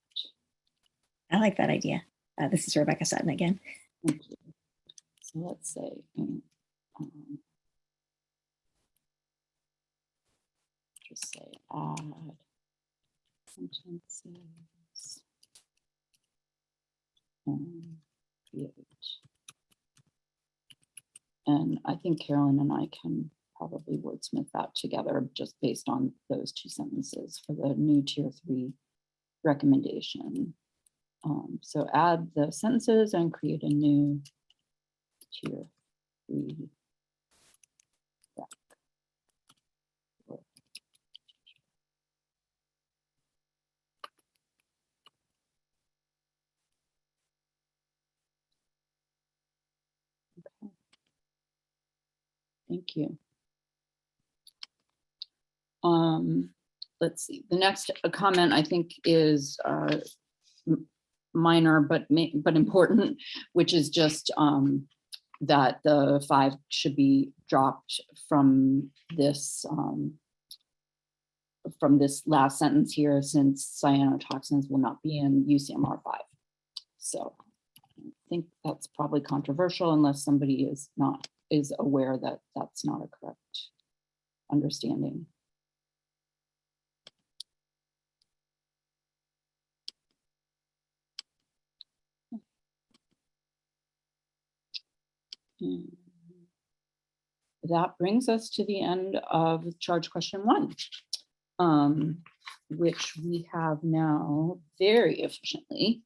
I like that idea. This is Rebecca Sutton again. Thank you. So let's say, just say add sentences and create. And I think Carolyn and I can probably wordsmith that together just based on those 2 sentences for the new tier 3 recommendation. So add the sentences and create a new tier 3. Okay. Thank you. Let's see. The next comment I think is minor but important, which is just that the 5 should be dropped from this last sentence here, since cyanotoxins will not be in UCMR 5. So I think that's probably controversial unless somebody is aware that that's not a correct understanding. And that brings us to the end of charge question 1, which we have now very efficiently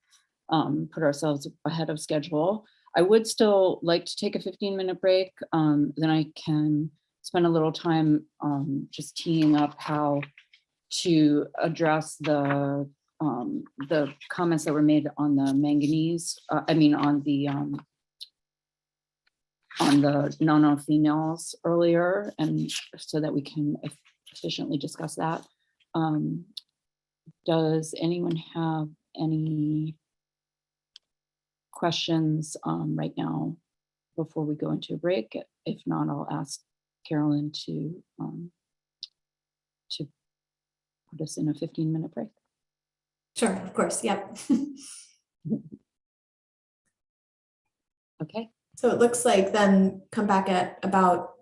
put ourselves ahead of schedule. I would still like to take a 15-minute break. Then I can spend a little time just teeing up how to address the comments that were made on the manganese, on the non-phenols earlier, and so that we can efficiently discuss that. Does anyone have any questions right now before we go into a break? If not, I'll ask Carolyn to put us in a 15-minute break. Sure, of course, yep. Okay. So it looks like then come back at about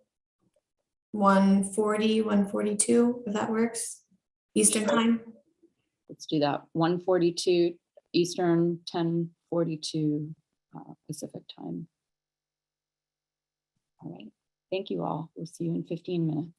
1:40, 1:42, if that works, Eastern time. Let's do that. 1:42 Eastern, 10:42 Pacific time. All right. Thank you all. We'll see you in 15 minutes.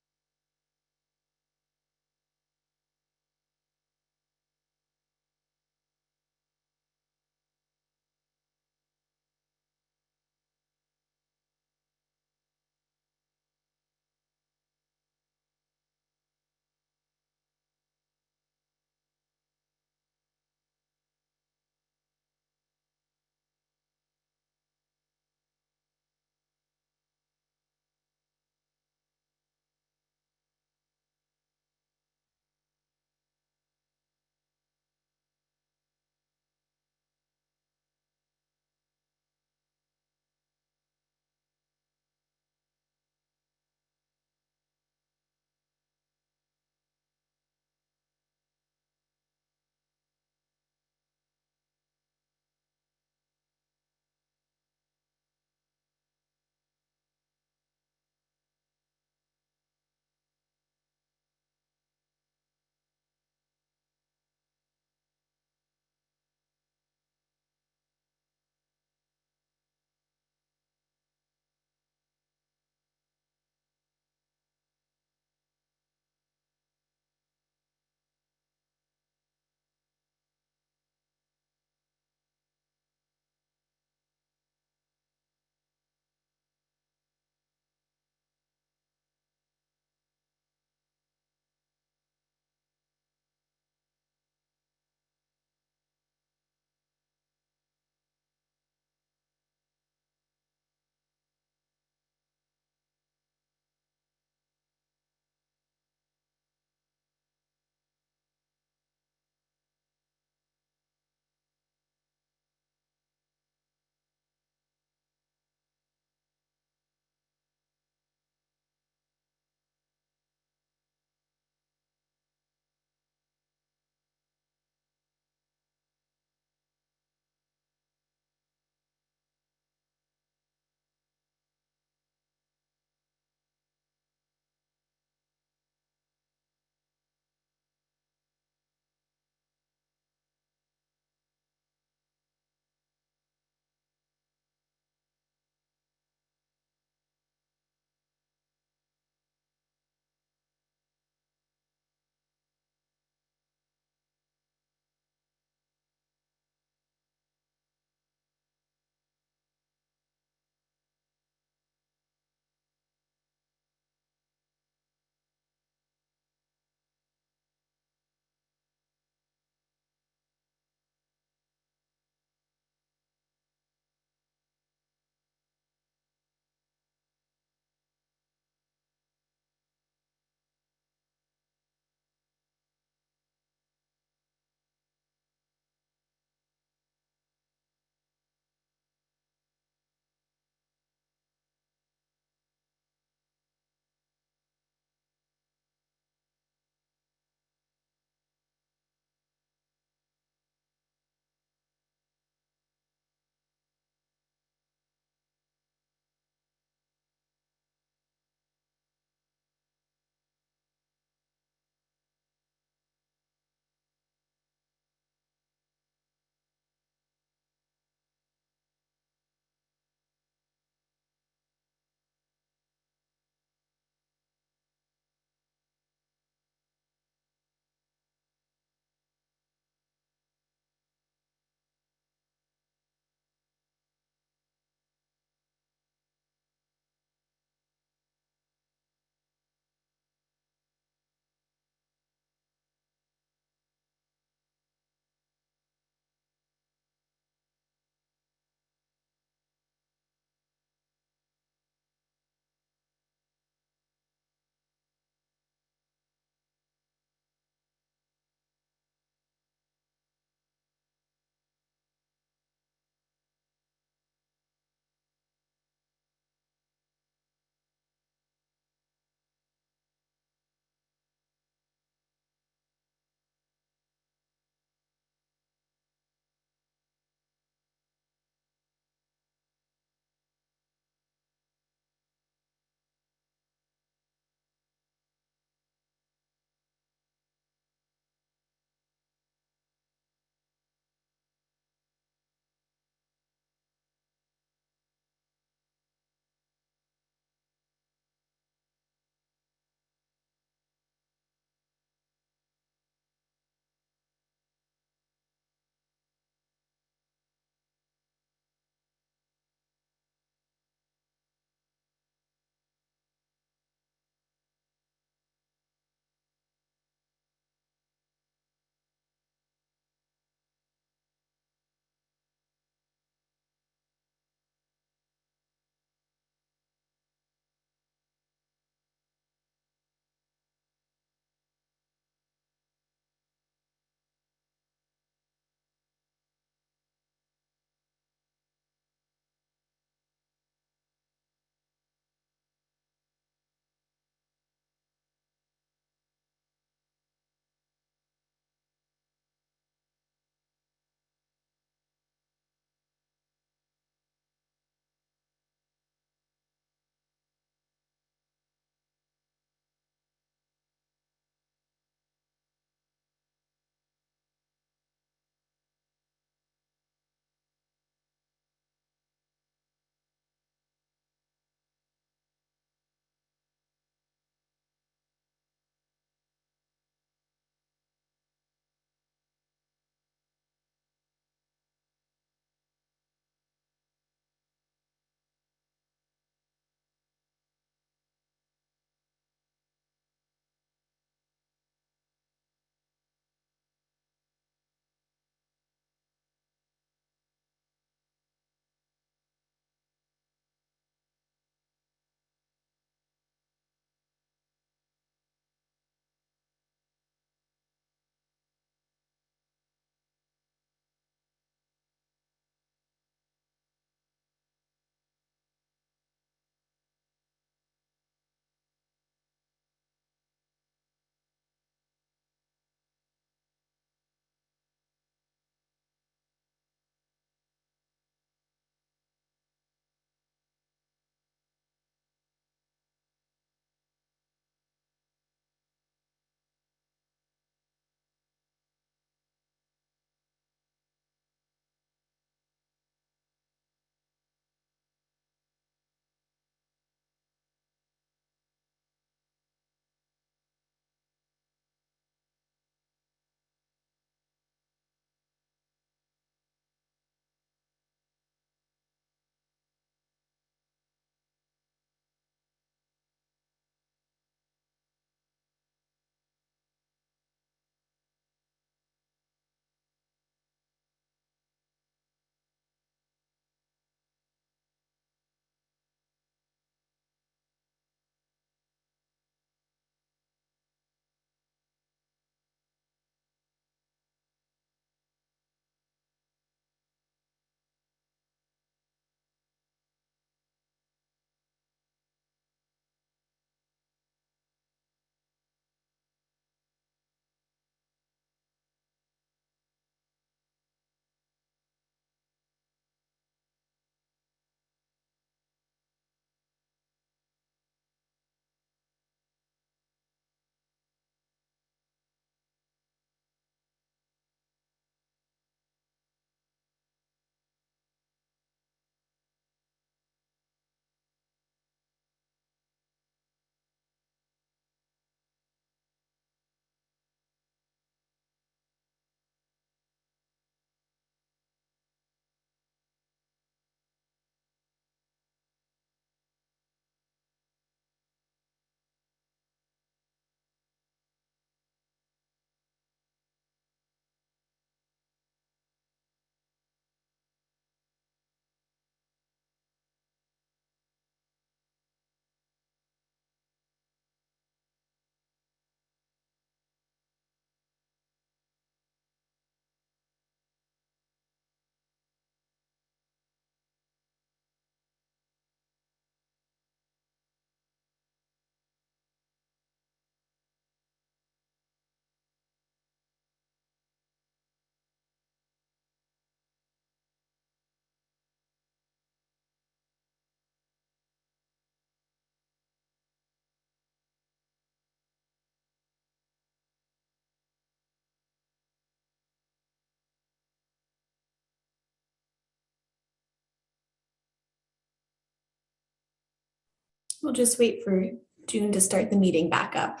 We'll just wait for June to start the meeting back up.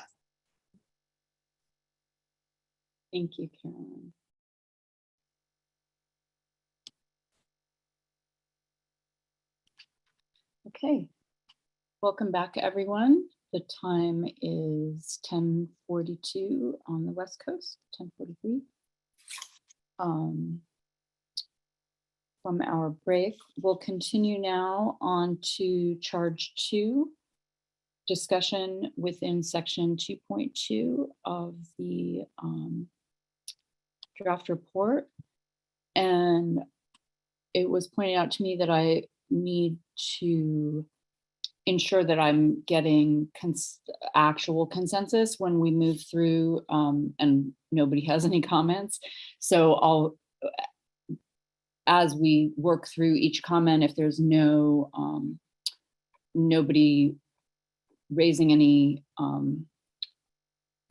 Thank you, Carolyn. Okay, welcome back, everyone. The time is 10:42 on the West Coast, 10:43. From our break, we'll continue now on to charge 2, discussion within section 2.2 of the draft report. And it was pointed out to me that I need to ensure that I'm getting actual consensus when we move through and nobody has any comments. So I'll, as we work through each comment, if there's no nobody raising any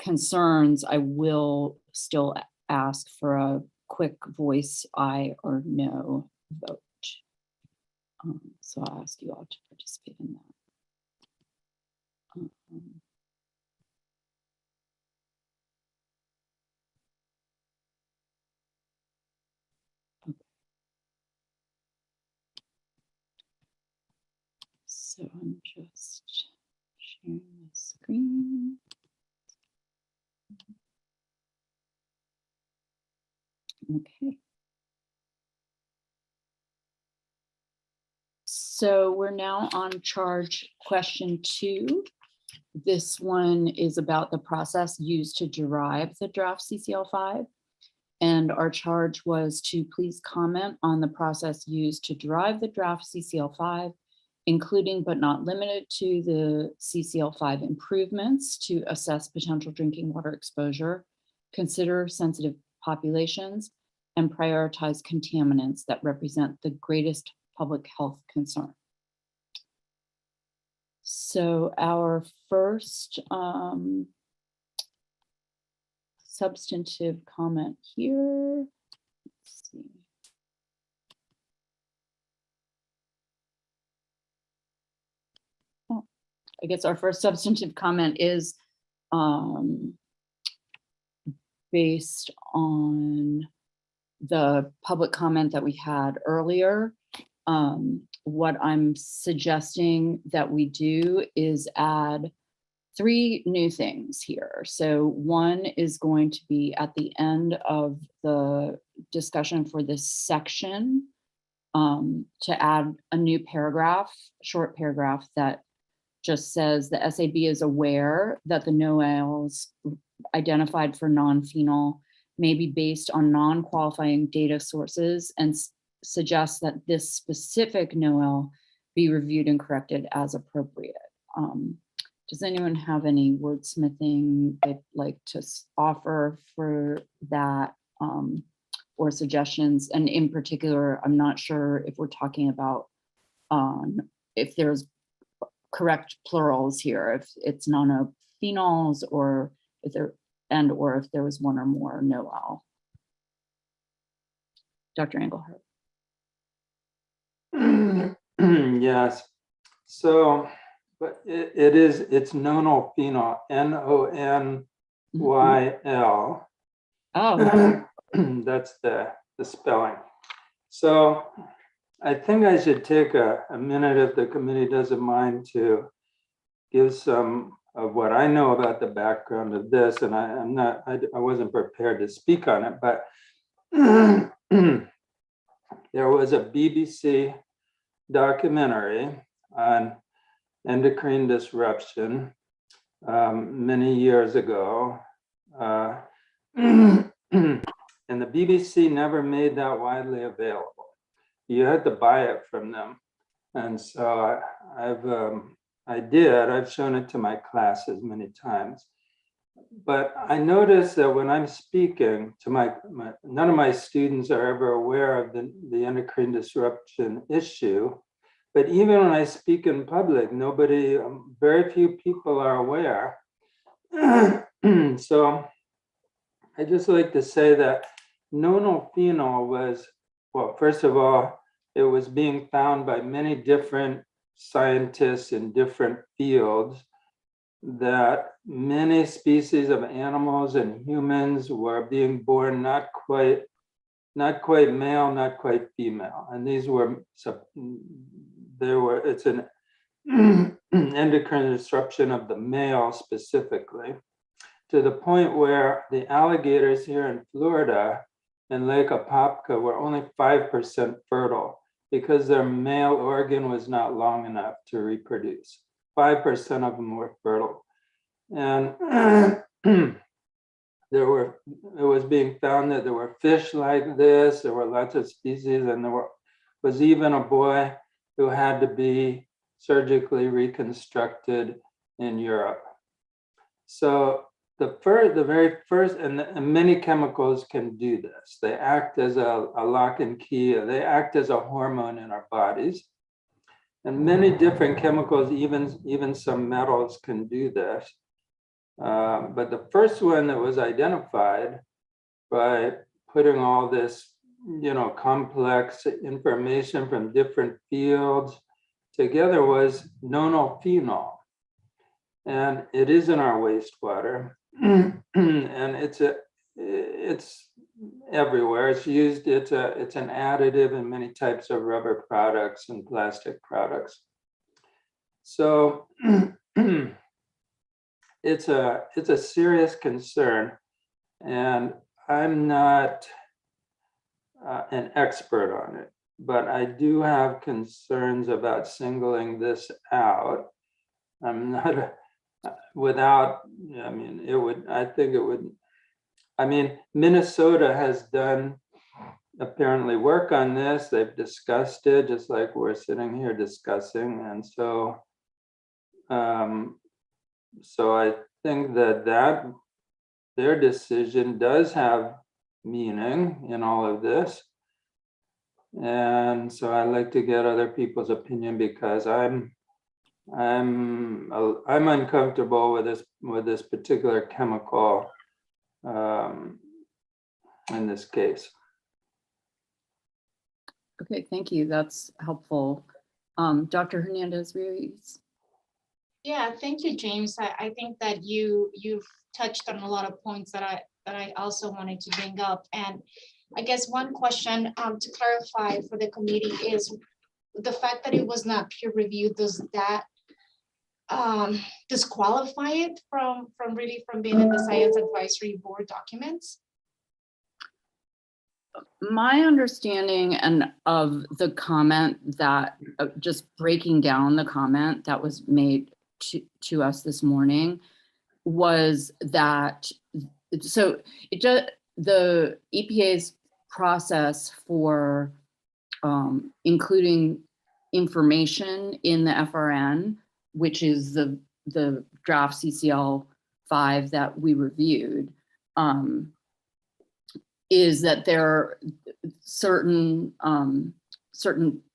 concerns, I will still ask for a quick voice aye or no vote. So I'll ask you all to participate in that. Okay. So I'm just sharing the screen. Okay. So we're now on charge question 2. This one is about the process used to derive the draft CCL5. And our charge was to please comment on the process used to derive the draft CCL5, including but not limited to the CCL5 improvements to assess potential drinking water exposure, consider sensitive populations, and prioritize contaminants that represent the greatest public health concern. So our first substantive comment here, let's see. Oh, I guess our first substantive comment is based on the public comment that we had earlier. What I'm suggesting that we do is add 3 new things here. So one is going to be at the end of the discussion for this section, to add a new paragraph, short paragraph that just says the SAB is aware that the NOAELs identified for non-phenol may be based on non-qualifying data sources and suggests that this specific NOAEL be reviewed and corrected as appropriate. Does anyone have any wordsmithing they'd like to offer for that, or suggestions? And in particular, I'm not sure if we're talking about if there's correct plurals here, if it's non-phenols, or if there or if there was one or more NOAEL. Dr. Engelhardt. Yes. So, but it's nonylphenol, N-O-N-Y-L. Oh. That's the spelling. So I think I should take a minute, if the committee doesn't mind, to give some of what I know about the background of this. And I wasn't prepared to speak on it, but there was a BBC documentary on endocrine disruption many years ago. And the BBC never made that widely available. You had to buy it from them. And so I've shown it to my classes many times. But I noticed that when I'm speaking to none of my students are ever aware of the endocrine disruption issue. But even when I speak in public, very few people are aware. So I just like to say that nonylphenol was, well, first of all, it was being found by many different scientists in different fields that many species of animals and humans were being born not quite male, not quite female. And these were, it's an endocrine disruption of the male specifically, to the point where the alligators here in Florida in Lake Apopka were only 5% fertile because their male organ was not long enough to reproduce. 5% of them were fertile. And it was being found that there were fish like this, there were lots of species, and there was even a boy who had to be surgically reconstructed in Europe. So the very first, and many chemicals can do this. They act as a lock and key, they act as a hormone in our bodies. And many different chemicals, even some metals can do this. But the first one that was identified by putting all this, complex information from different fields together was nonylphenol. And it is in our wastewater. And it's everywhere. It's used, it's an additive in many types of rubber products and plastic products. So it's a serious concern, and I'm not an expert on it, but I do have concerns about singling this out. I'm not Minnesota has done apparently work on this. They've discussed it just like we're sitting here discussing. And so I think that their decision does have meaning in all of this. And so I'd like to get other people's opinion, because I'm uncomfortable with this particular chemical in this case. Okay, thank you. That's helpful. Dr. Hernandez-Ruiz. Yeah, thank you, James. I think that you've touched on a lot of points that I also wanted to bring up. And I guess one question to clarify for the committee is the fact that it was not peer reviewed, does that disqualify it from being in the Science Advisory Board documents? My understanding of the comment that, just breaking down the comment that was made to us this morning, was that, so the EPA's process for including information in the FRN, which is the draft CCL 5 that we reviewed, is that there are certain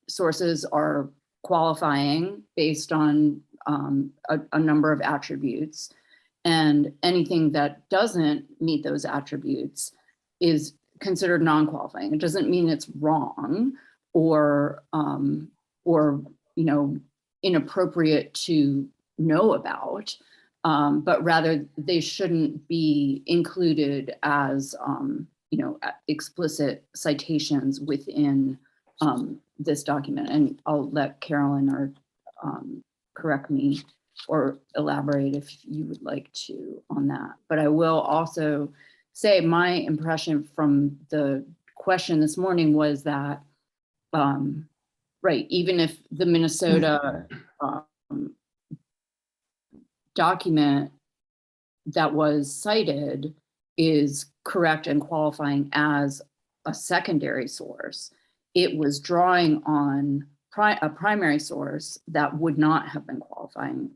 sources are qualifying based on a number of attributes, and anything that doesn't meet those attributes is considered non-qualifying. It doesn't mean it's wrong or inappropriate to know about, but rather they shouldn't be included as explicit citations within this document. And I'll let Carolyn correct me or elaborate if you would like to on that. But I will also say my impression from the question this morning was that, right, even if the Minnesota document that was cited is correct and qualifying as a secondary source, it was drawing on a primary source that would not have been qualifying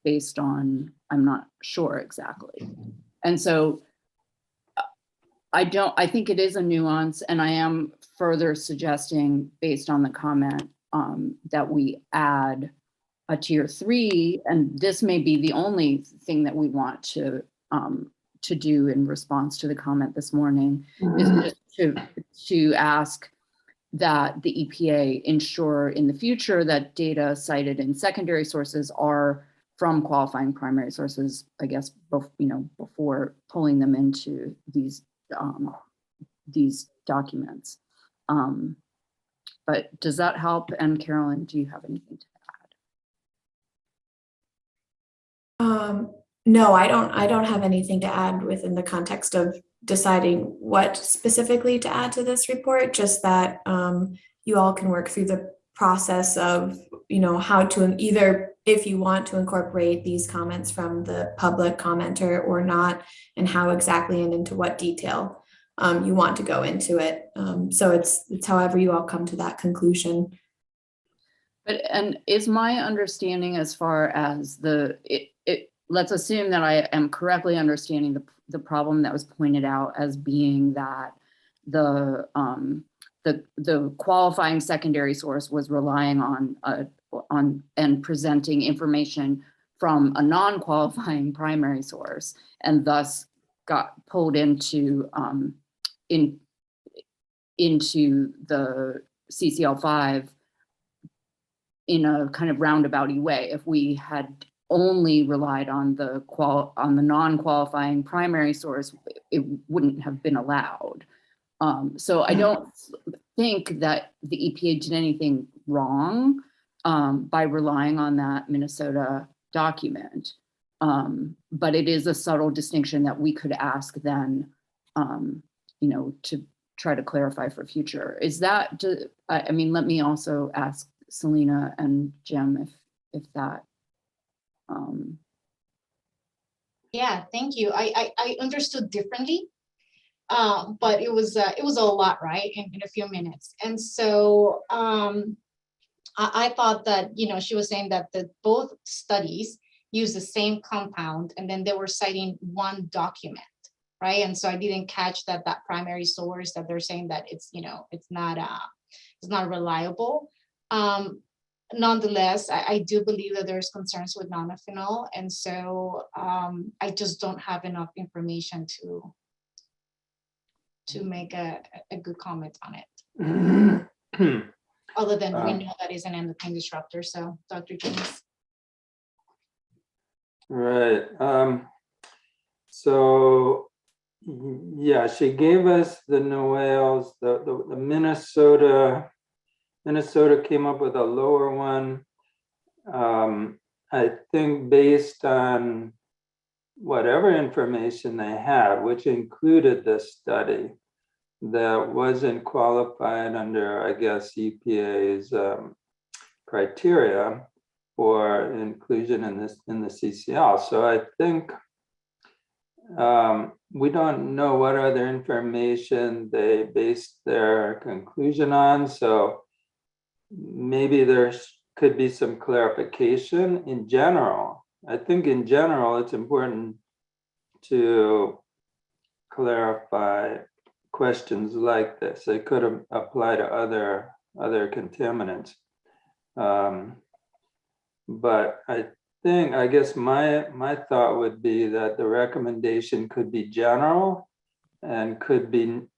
based on, I'm not sure exactly. And so I think it is a nuance, and I am further suggesting, based on the comment, that we add a tier 3, and this may be the only thing that we want to do in response to the comment this morning, is just to ask that the EPA ensure in the future that data cited in secondary sources are from qualifying primary sources, I guess, before pulling them into these documents. But does that help? And Carolyn, do you have anything to add? No, I don't have anything to add within the context of deciding what specifically to add to this report, just that you all can work through the process of, how to either, if you want to incorporate these comments from the public commenter or not, and how exactly and into what detail you want to go into it. So it's however you all come to that conclusion. And is my understanding as far as let's assume that I am correctly understanding the problem that was pointed out as being that the qualifying secondary source was relying on and presenting information from a non-qualifying primary source, and thus got pulled into the CCL5 in a kind of roundabout-y way. If we had only relied on the non-qualifying primary source, it wouldn't have been allowed. So I don't think that the EPA did anything wrong by relying on that Minnesota document. But it is a subtle distinction that we could ask then, to try to clarify for future. Is that, let me also ask Selena and Jim if that. Yeah, thank you. I understood differently, but it was a lot, right, in a few minutes. And so I thought that, she was saying that both studies use the same compound, and then they were citing one document, right? And so I didn't catch that primary source that they're saying that it's not reliable. Nonetheless, I do believe that there's concerns with nonylphenol, and so I just don't have enough information to make a good comment on it. Other than we know that is an endocrine disruptor. So, Dr. James. Right. So, yeah, she gave us the NOAELs, the Minnesota came up with a lower one. I think based on whatever information they had, which included this study that wasn't qualified under, I guess, EPA's criteria for inclusion in the CCL. So I think we don't know what other information they based their conclusion on. So maybe there could be some clarification in general. I think in general, it's important to clarify questions like this. They could apply to other contaminants. But I guess my thought would be that the recommendation could be general, and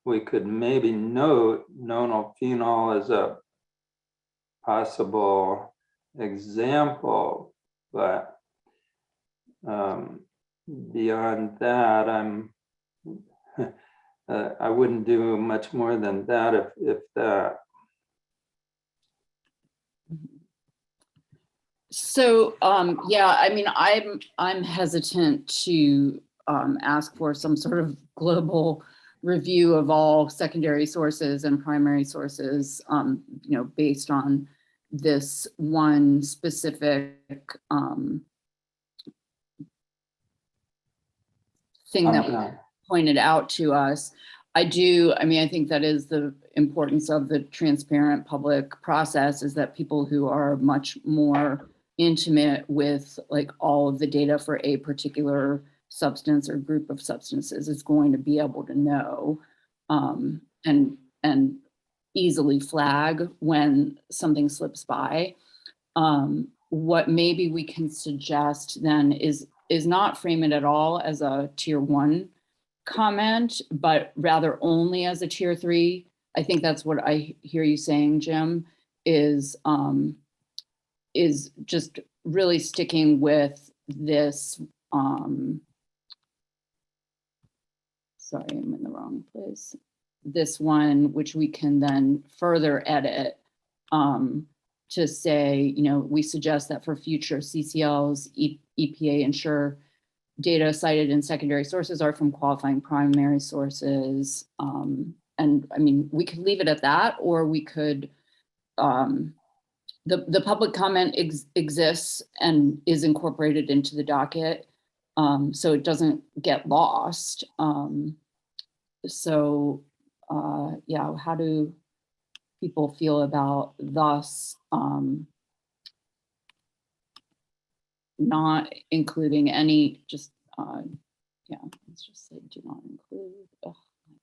we could maybe note nonylphenol as a possible example, but beyond that, I wouldn't do much more than that, if that. So I'm hesitant to ask for some sort of global review of all secondary sources and primary sources, based on this one specific thing that was pointed out to us. I think that is the importance of the transparent public process, is that people who are much more intimate with like all of the data for a particular substance or group of substances is going to be able to know and easily flag when something slips by. What maybe we can suggest then is not frame it at all as a tier 1 comment, but rather only as a tier 3. I think that's what I hear you saying, Jim, is just really sticking with this, sorry, I'm in the wrong place. This one, which we can then further edit to say, we suggest that for future CCLs, EPA ensure data cited in secondary sources are from qualifying primary sources. And I mean, we could leave it at that, or we could, the public comment exists and is incorporated into the docket, so it doesn't get lost. Yeah, how do people feel about thus not including any, just, yeah, let's just say do not include. Oh my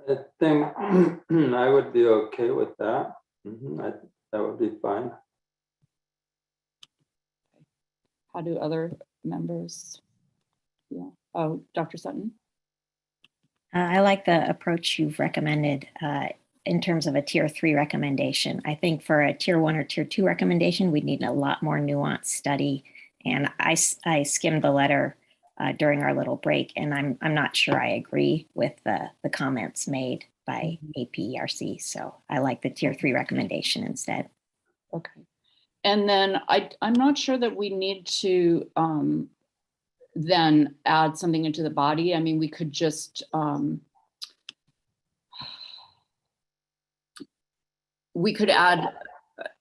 gosh. I think I would be okay with that. That would be fine. How do other members? Yeah. Oh, Dr. Sutton. I like the approach you've recommended in terms of a tier 3 recommendation. I think for a tier 1 or tier 2 recommendation, we'd need a lot more nuanced study. And I skimmed the letter during our little break, and I'm not sure I agree with the comments made by APERC. So I like the tier 3 recommendation instead. Okay. And then I'm not sure that we need to then add something into the body. I mean, we could just, we could add,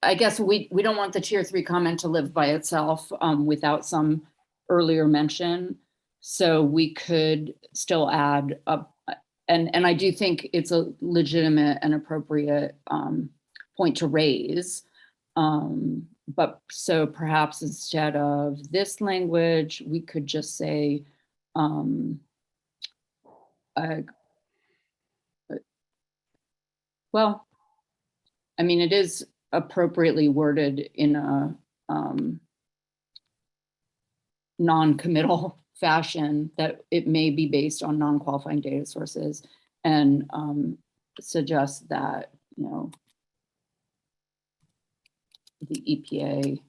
I guess we don't want the tier 3 comment to live by itself without some earlier mention. So we could still add up, and I do think it's a legitimate and appropriate point to raise. But so perhaps instead of this language, we could just say, well, I mean, it is appropriately worded in a non-committal fashion that it may be based on non-qualifying data sources, and suggest that, the EPA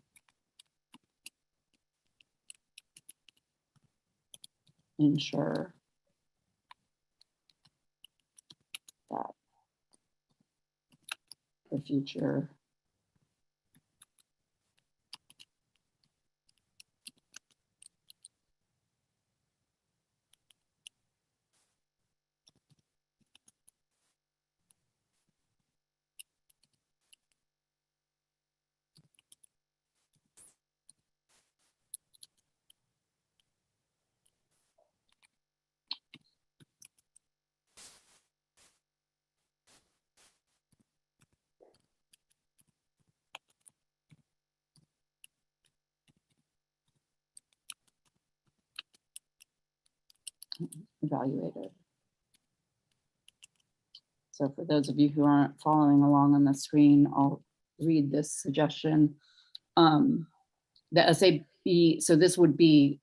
ensure that the future evaluated. So for those of you who aren't following along on the screen, I'll read this suggestion. The SAB, so this would be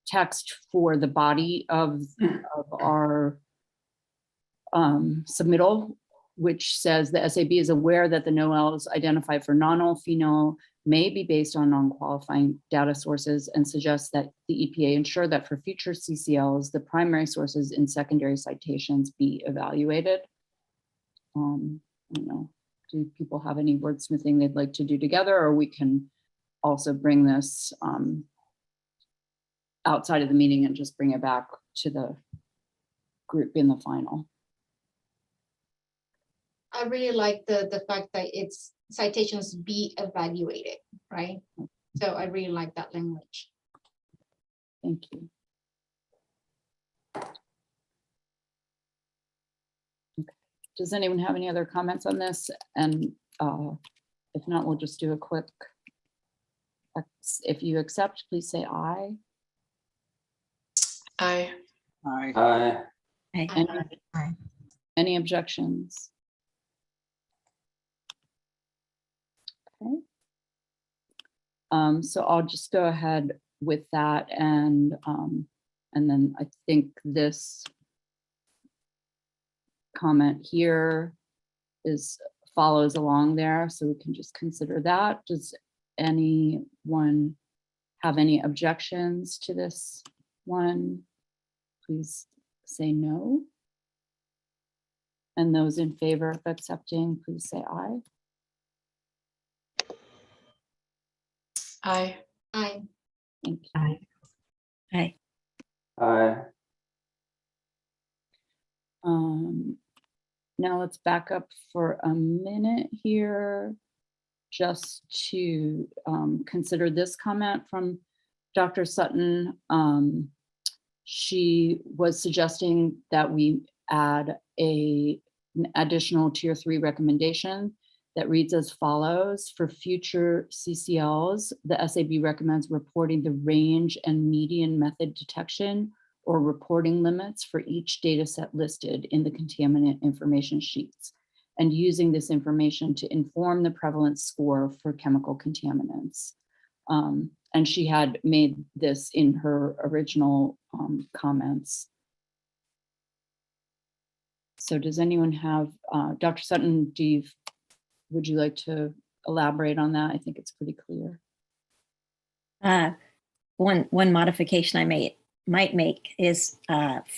text for the body of our submittal, which says the SAB is aware that the NOELs identified for non-phenol may be based on non-qualifying data sources, and suggests that the EPA ensure that for future CCLs, the primary sources in secondary citations be evaluated. I don't know, do people have any wordsmithing they'd like to do together, or we can also bring this outside of the meeting and just bring it back to the group in the final? I really like the fact that it's citations be evaluated, right? So I really like that language. Thank you. Okay. Does anyone have any other comments on this? And if not, we'll just do a quick, if you accept, please say aye. Aye. Aye. Any objections? Okay. So I'll just go ahead with that and And then I think this comment here follows along there, so we can just consider that. Does anyone have any objections to this one? Please say no. And those in favor of accepting, please say aye. Aye. Aye. Thank you. Aye. Aye. Aye. Now let's back up for a minute here just to consider this comment from Dr. Sutton. She was suggesting that we add an additional tier 3 recommendation that reads as follows: for future CCLs, the SAB recommends reporting the range and median method detection or reporting limits for each data set listed in the contaminant information sheets, and using this information to inform the prevalence score for chemical contaminants. And she had made this in her original comments. So does anyone have, Dr. Sutton, would you like to elaborate on that? I think it's pretty clear. One modification I might make is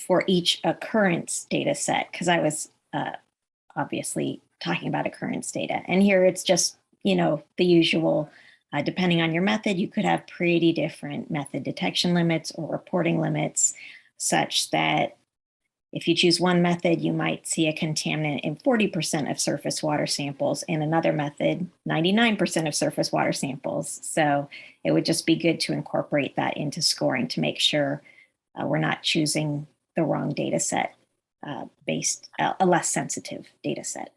for each occurrence data set, because I was obviously talking about occurrence data. And here it's just, the usual, depending on your method, you could have pretty different method detection limits or reporting limits, such that if you choose one method, you might see a contaminant in 40% of surface water samples, and another method, 99% of surface water samples. So it would just be good to incorporate that into scoring to make sure we're not choosing the wrong data set based a less sensitive data set.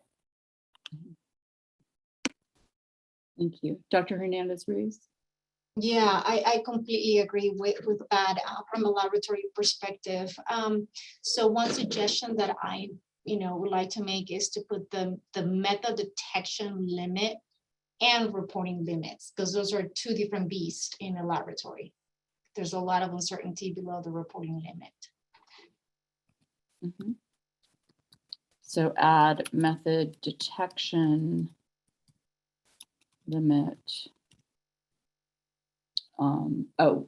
Thank you. Dr. Hernandez-Ruiz? Yeah, I completely agree with that from a laboratory perspective. So one suggestion that I would like to make is to put the method detection limit and reporting limits, because those are two different beasts in a laboratory. There's a lot of uncertainty below the reporting limit. Mm-hmm. So add method detection limit.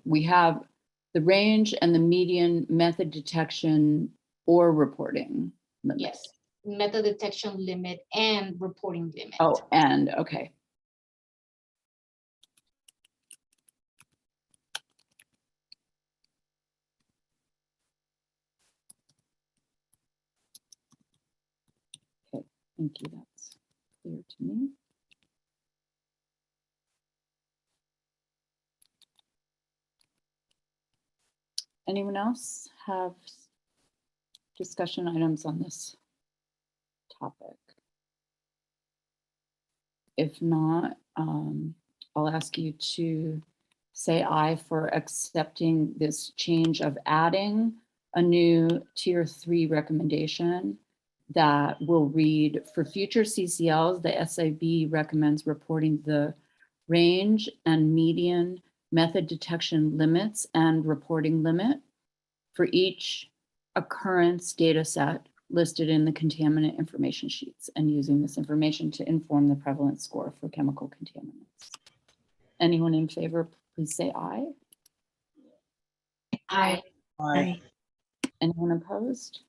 We have the range and the median method detection or reporting limit. Yes, method detection limit and reporting limit. Oh, and okay. Okay, thank you. That's clear to me. Anyone else have discussion items on this topic? If not, I'll ask you to say aye for accepting this change of adding a new tier 3 recommendation that will read: for future CCLs, the SAB recommends reporting the range and median method detection limits and reporting limit for each occurrence data set listed in the contaminant information sheets, and using this information to inform the prevalence score for chemical contaminants. Anyone in favor, please say aye. Aye. Aye. Anyone opposed?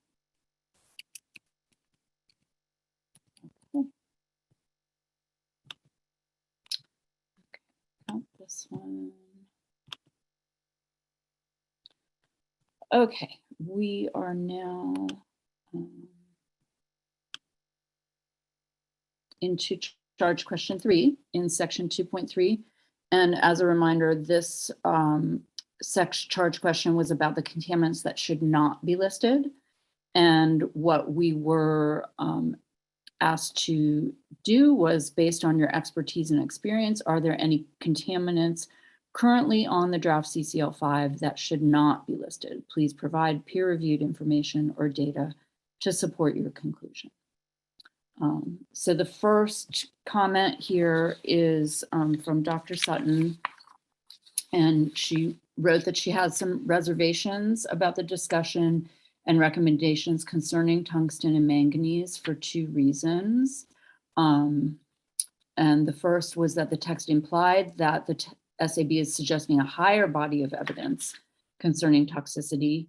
Okay. Count this one. Okay, we are now into charge question 3 in section 2.3. And as a reminder, this charge question was about the contaminants that should not be listed. And what we were asked to do was, based on your expertise and experience, are there any contaminants currently on the draft CCL5 that should not be listed? Please provide peer-reviewed information or data to support your conclusion. So the first comment here is from Dr. Sutton, and she wrote that she has some reservations about the discussion and recommendations concerning tungsten and manganese for 2 reasons. And the first was that the text implied that the SAB is suggesting a higher body of evidence concerning toxicity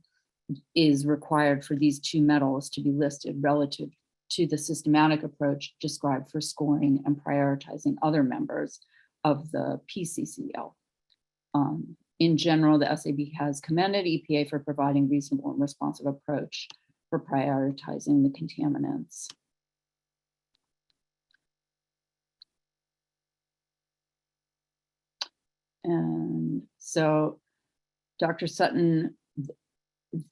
is required for these 2 metals to be listed relative to the systematic approach described for scoring and prioritizing other members of the PCCL. In general, the SAB has commended EPA for providing reasonable and responsive approach for prioritizing the contaminants. And so Dr. Sutton,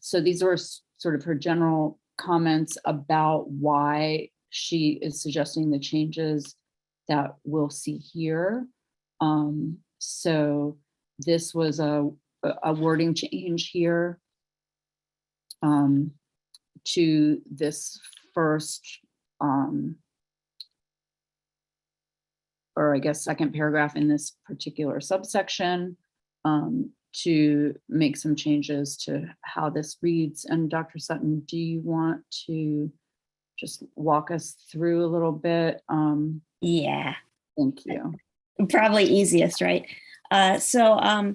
so these are sort of her general comments about why she is suggesting the changes that we'll see here. So this was a wording change here to this first, or I guess second paragraph in this particular subsection, to make some changes to how this reads. And Dr. Sutton, do you want to just walk us through a little bit? Yeah. Thank you. Probably easiest, right? So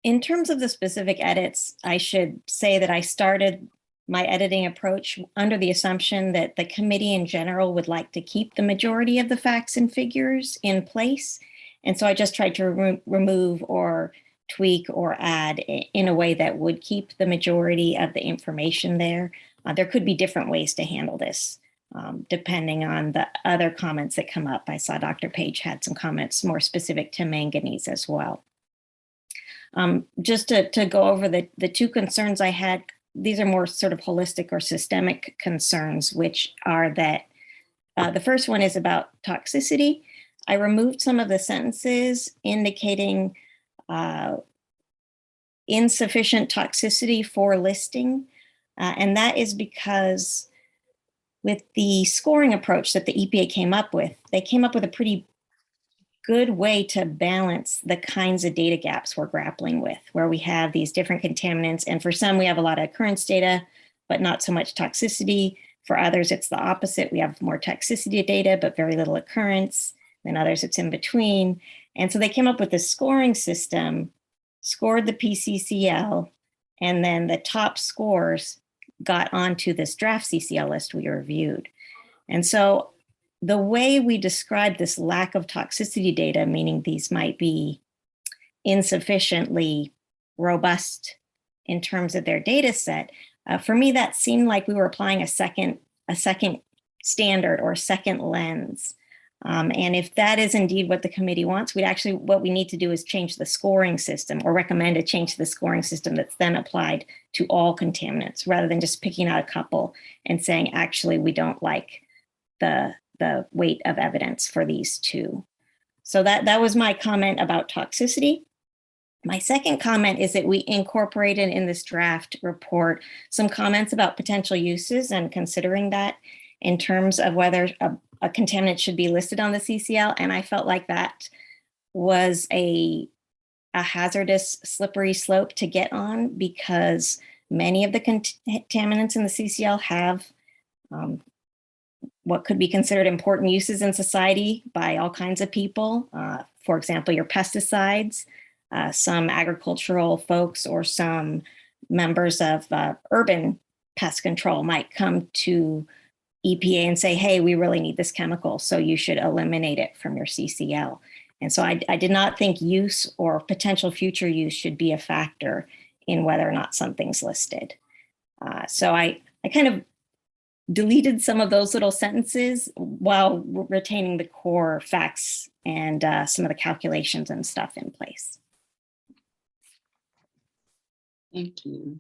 in terms of the specific edits, I should say that I started my editing approach under the assumption that the committee in general would like to keep the majority of the facts and figures in place. And so I just tried to remove or tweak or add in a way that would keep the majority of the information there. There could be different ways to handle this, depending on the other comments that come up. I saw Dr. Page had some comments more specific to manganese as well. Just to go over the 2 concerns I had, these are more sort of holistic or systemic concerns, which are that the first one is about toxicity. I removed some of the sentences indicating insufficient toxicity for listing. And that is because with the scoring approach that the EPA came up with, they came up with a pretty good way to balance the kinds of data gaps we're grappling with, where we have these different contaminants. And for some, we have a lot of occurrence data, but not so much toxicity. For others, it's the opposite. We have more toxicity data, but very little occurrence. Then others, it's in between. And so they came up with this scoring system, scored the PCCL, and then the top scores got onto this draft CCL list we reviewed. And so the way we describe this lack of toxicity data, meaning these might be insufficiently robust in terms of their data set, for me, that seemed like we were applying a second standard or a second lens. And if that is indeed what the committee wants, what we need to do is change the scoring system, or recommend a change to the scoring system that's then applied to all contaminants, rather than just picking out a couple and saying, actually, we don't like the weight of evidence for these 2. So that was my comment about toxicity. My second comment is that we incorporated in this draft report some comments about potential uses and considering that in terms of whether a contaminant should be listed on the CCL. And I felt like that was a hazardous slippery slope to get on, because many of the contaminants in the CCL have what could be considered important uses in society by all kinds of people. For example, your pesticides, some agricultural folks or some members of urban pest control might come to EPA and say, hey, we really need this chemical, so you should eliminate it from your CCL. And so I did not think use or potential future use should be a factor in whether or not something's listed. So I kind of deleted some of those little sentences while retaining the core facts and some of the calculations and stuff in place. Thank you.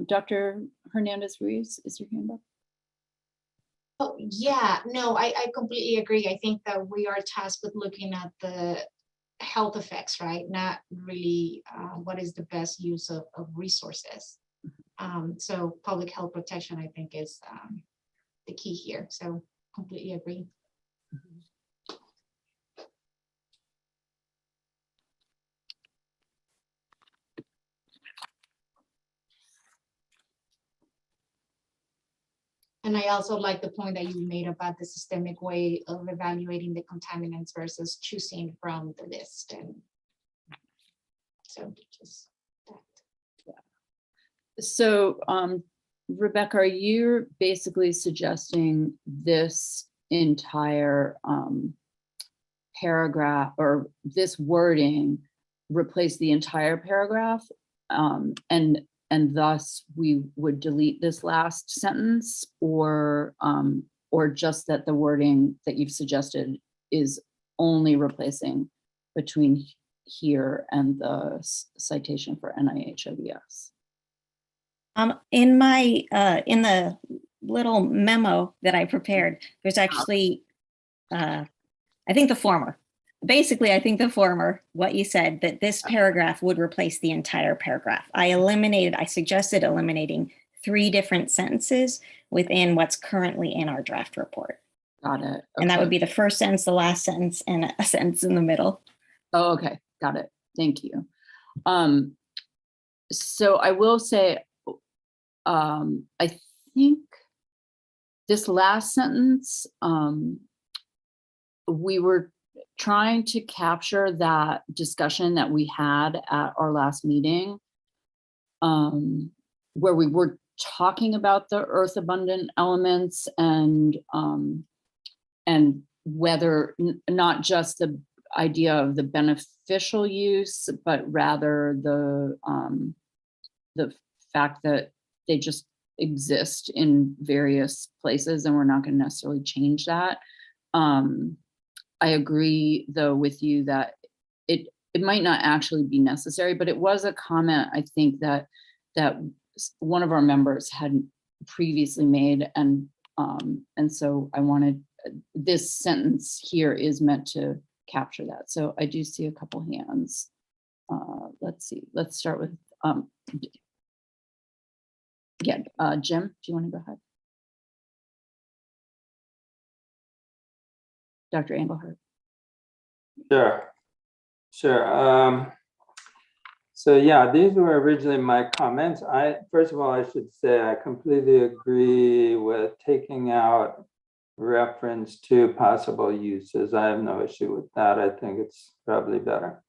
Dr. Hernandez-Ruiz, is your hand up? Oh, yeah, no, I completely agree. I think that we are tasked with looking at the health effects, right? Not really what is the best use of resources. So public health protection, I think, is the key here. So completely agree. And I also like the point that you made about the systemic way of evaluating the contaminants versus choosing from the list. And so just that. So Rebecca, are you basically suggesting this entire paragraph or this wording replace the entire paragraph, and thus we would delete this last sentence, or just that the wording that you've suggested is only replacing between here and the citation for NIH OBS? In my in the little memo that I prepared, there's actually I think the former. Basically, I think the former, what you said, that this paragraph would replace the entire paragraph. I suggested eliminating 3 different sentences within what's currently in our draft report. Got it. Okay. And that would be the first sentence, the last sentence, and a sentence in the middle. Oh, okay. Got it. Thank you. So I will say, I think this last sentence, we were trying to capture that discussion that we had at our last meeting, where we were talking about the earth abundant elements and whether not just the idea of the beneficial use, but rather the fact that they just exist in various places and we're not going to necessarily change that. I agree though with you that it might not actually be necessary, but it was a comment I think that one of our members had previously made, and so I wanted, this sentence here is meant to capture that. So I do see a couple hands. Let's see, let's start with Jim, do you want to go ahead? Dr. Engelhardt. Sure. So yeah, these were originally my comments. First of all, I should say I completely agree with taking out reference to possible uses. I have no issue with that. I think it's probably better.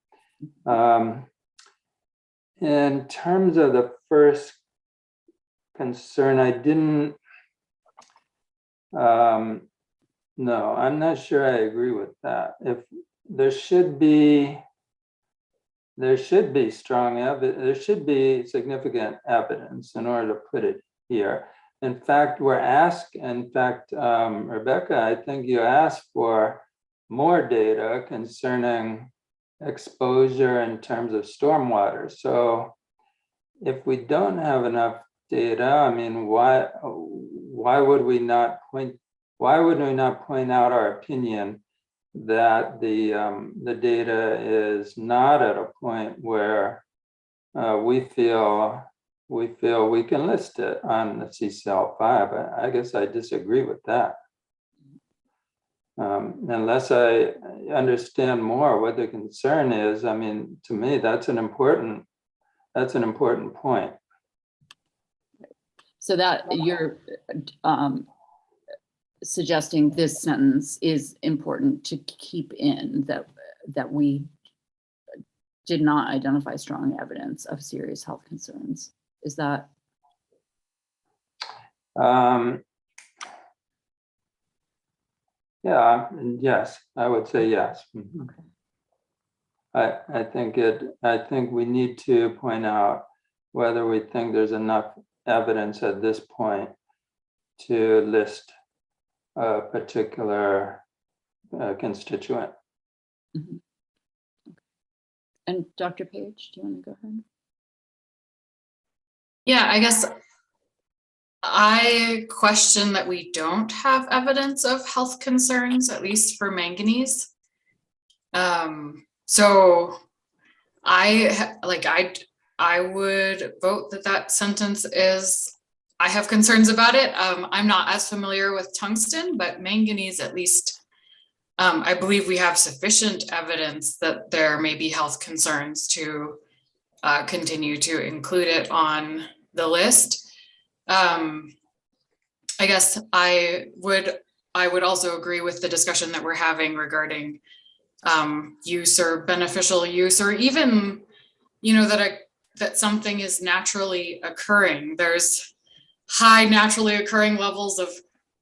In terms of the first concern, I didn't, no, I'm not sure I agree with that. If there should be strong evidence, there should be significant evidence in order to put it here. In fact, Rebecca, I think you asked for more data concerning exposure in terms of stormwater. So if we don't have enough data, I mean, why would we not point out our opinion that the data is not at a point where we feel we can list it on the CCL 5. I guess I disagree with that. Unless I understand more what the concern is, I mean, to me, that's an important point. So that you're suggesting this sentence is important to keep in, that we did not identify strong evidence of serious health concerns. Is that? Yeah, yes, I would say yes. Okay. I think we need to point out whether we think there's enough evidence at this point to list a particular constituent. Mm-hmm. And Dr. Page, do you want to go ahead? Yeah, I guess I question that we don't have evidence of health concerns, at least for manganese. So I would vote that sentence is, I have concerns about it. I'm not as familiar with tungsten, but manganese, at least, I believe we have sufficient evidence that there may be health concerns to continue to include it on the list. I guess I would also agree with the discussion that we're having regarding use or beneficial use, or even, you know, that something is naturally occurring. There's high naturally occurring levels of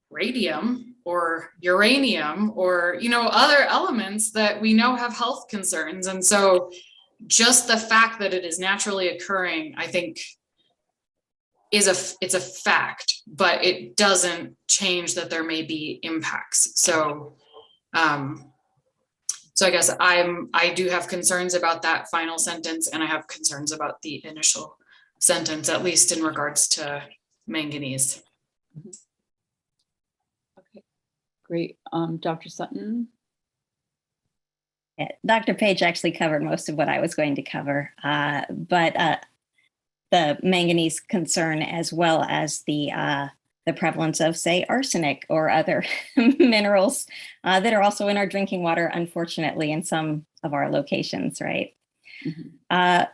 radium or uranium or, you know, other elements that we know have health concerns. And so just the fact that it is naturally occurring, I think, it's a fact, but it doesn't change that there may be impacts. So so I guess I do have concerns about that final sentence, and I have concerns about the initial sentence, at least in regards to manganese. Okay, great. Dr. Sutton? Yeah, Dr. Page actually covered most of what I was going to cover, but the manganese concern, as well as the prevalence of, say, arsenic or other minerals that are also in our drinking water, unfortunately, in some of our locations, right? Mm-hmm.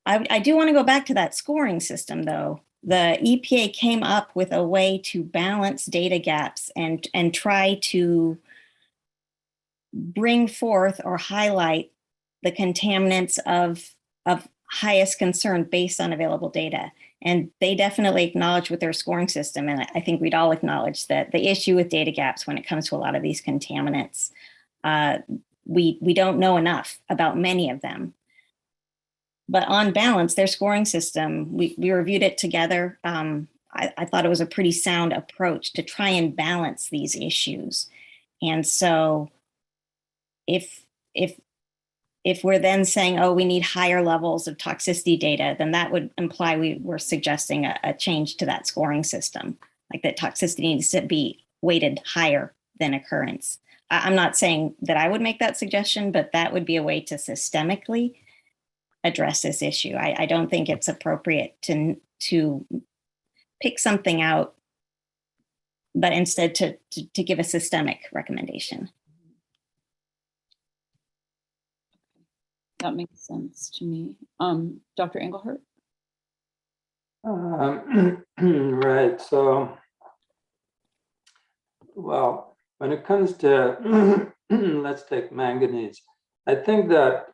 I do want to go back to that scoring system, though. The EPA came up with a way to balance data gaps and try to bring forth or highlight the contaminants of highest concern based on available data. And they definitely acknowledge with their scoring system, and I think we'd all acknowledge that the issue with data gaps when it comes to a lot of these contaminants, we don't know enough about many of them. But on balance, their scoring system, we reviewed it together. I thought it was a pretty sound approach to try and balance these issues. And so if we're then saying, oh, we need higher levels of toxicity data, then that would imply we were suggesting a change to that scoring system, like that toxicity needs to be weighted higher than occurrence. I'm not saying that I would make that suggestion, but that would be a way to systemically address this issue. I don't think it's appropriate to pick something out, but instead to give a systemic recommendation. That makes sense to me. Dr. Engelhardt? Right, so, well, when it comes to, let's take manganese, I think that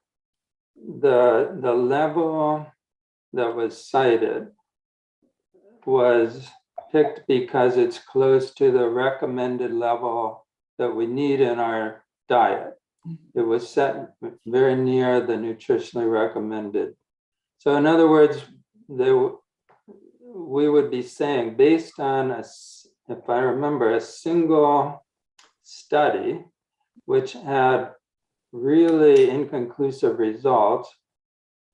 the level that was cited was picked because it's close to the recommended level that we need in our diet. It was set very near the nutritionally recommended. So in other words, we would be saying, based on, if I remember, a single study, which had really inconclusive results,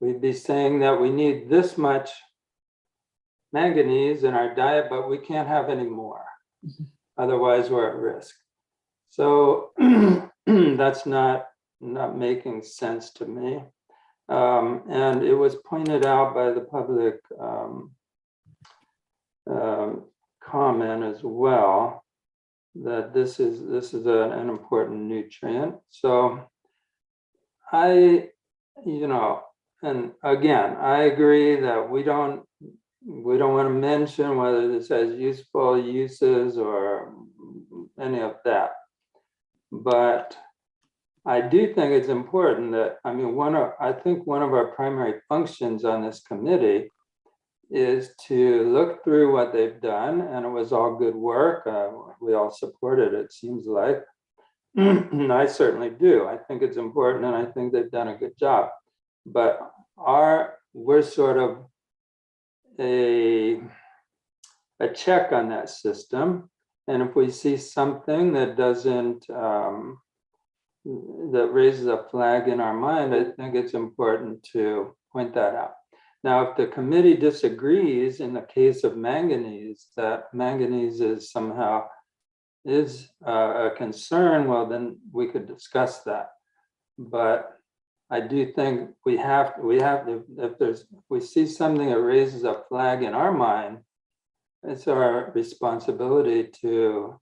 we'd be saying that we need this much manganese in our diet, but we can't have any more. Mm-hmm. Otherwise, we're at risk. So that's not making sense to me. And it was pointed out by the public comment as well that this is an important nutrient. So and again, I agree that we don't want to mention whether this has useful uses or any of that. But I do think it's important that, I think one of our primary functions on this committee is to look through what they've done, and it was all good work. We all supported it, seems like. I certainly do. I think it's important, and I think they've done a good job. But we're sort of a check on that system, and if we see something that doesn't that raises a flag in our mind, I think it's important to point that out. Now, if the committee disagrees in the case of manganese, that manganese is somehow a concern, well, then we could discuss that. But I do think we have to, if we see something that raises a flag in our mind, it's our responsibility to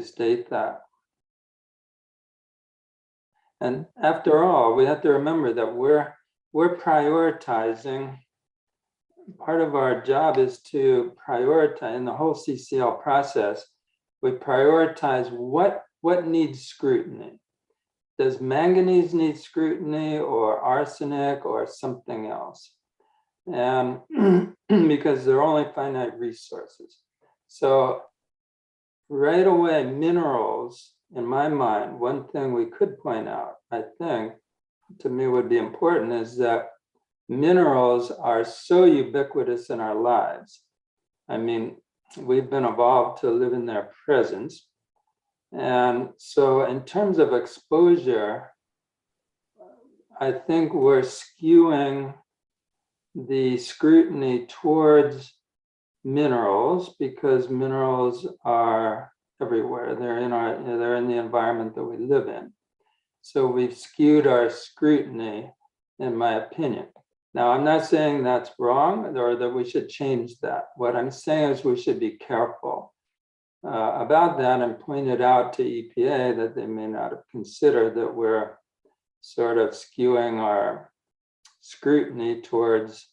state that. And after all, we have to remember that we're prioritizing part of our job is to prioritize in the whole CCL process. We prioritize what needs scrutiny. Does manganese need scrutiny, or arsenic, or something else? And because they're only finite resources. So right away, minerals, in my mind, one thing we could point out, I think, to me would be important, is that minerals are so ubiquitous in our lives. I mean, we've been evolved to live in their presence. And so in terms of exposure, I think we're skewing the scrutiny towards minerals because minerals are everywhere. They're in the environment that we live in. So we've skewed our scrutiny, in my opinion. Now, I'm not saying that's wrong or that we should change that. What I'm saying is we should be careful about that and point it out to EPA that they may not have considered that we're sort of skewing our scrutiny towards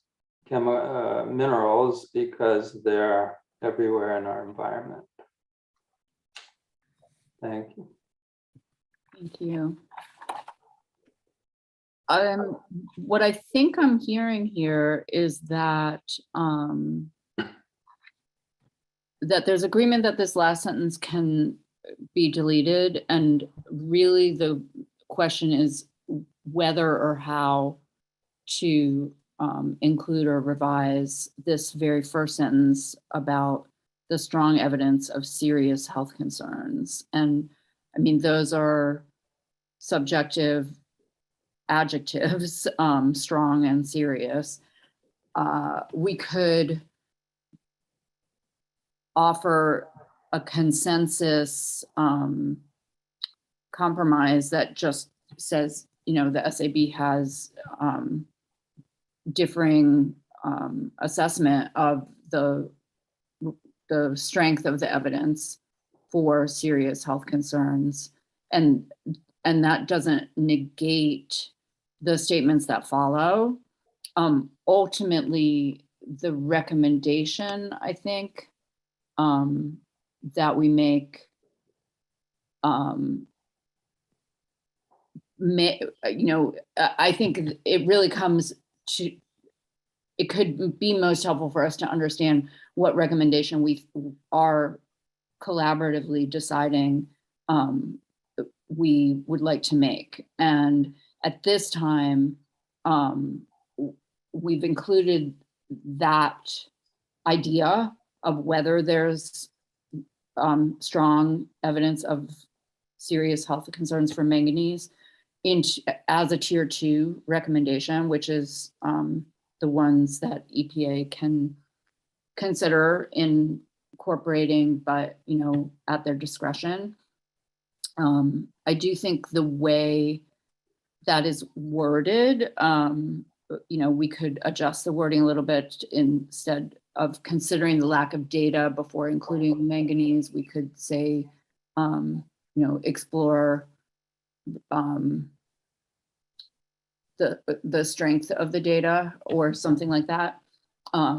minerals because they're everywhere in our environment. Thank you. Thank you. What I think I'm hearing here is that that there's agreement that this last sentence can be deleted, and really the question is whether or how to include or revise this very first sentence about the strong evidence of serious health concerns. And I mean, those are subjective adjectives, strong and serious. We could offer a consensus compromise that just says, you know, the SAB has differing assessment of the strength of the evidence for serious health concerns, and that doesn't negate the statements that follow. Ultimately, the recommendation, I think, that we make, I think it really comes to, it could be most helpful for us to understand what recommendation we are collaboratively deciding we would like to make. And at this time, we've included that idea of whether there's strong evidence of serious health concerns for manganese as a tier 2 recommendation, which is the ones that EPA can consider incorporating, but at their discretion. I do think the way that is worded, we could adjust the wording a little bit. Instead of considering the lack of data before including manganese, we could say, explore the strength of the data or something like that. I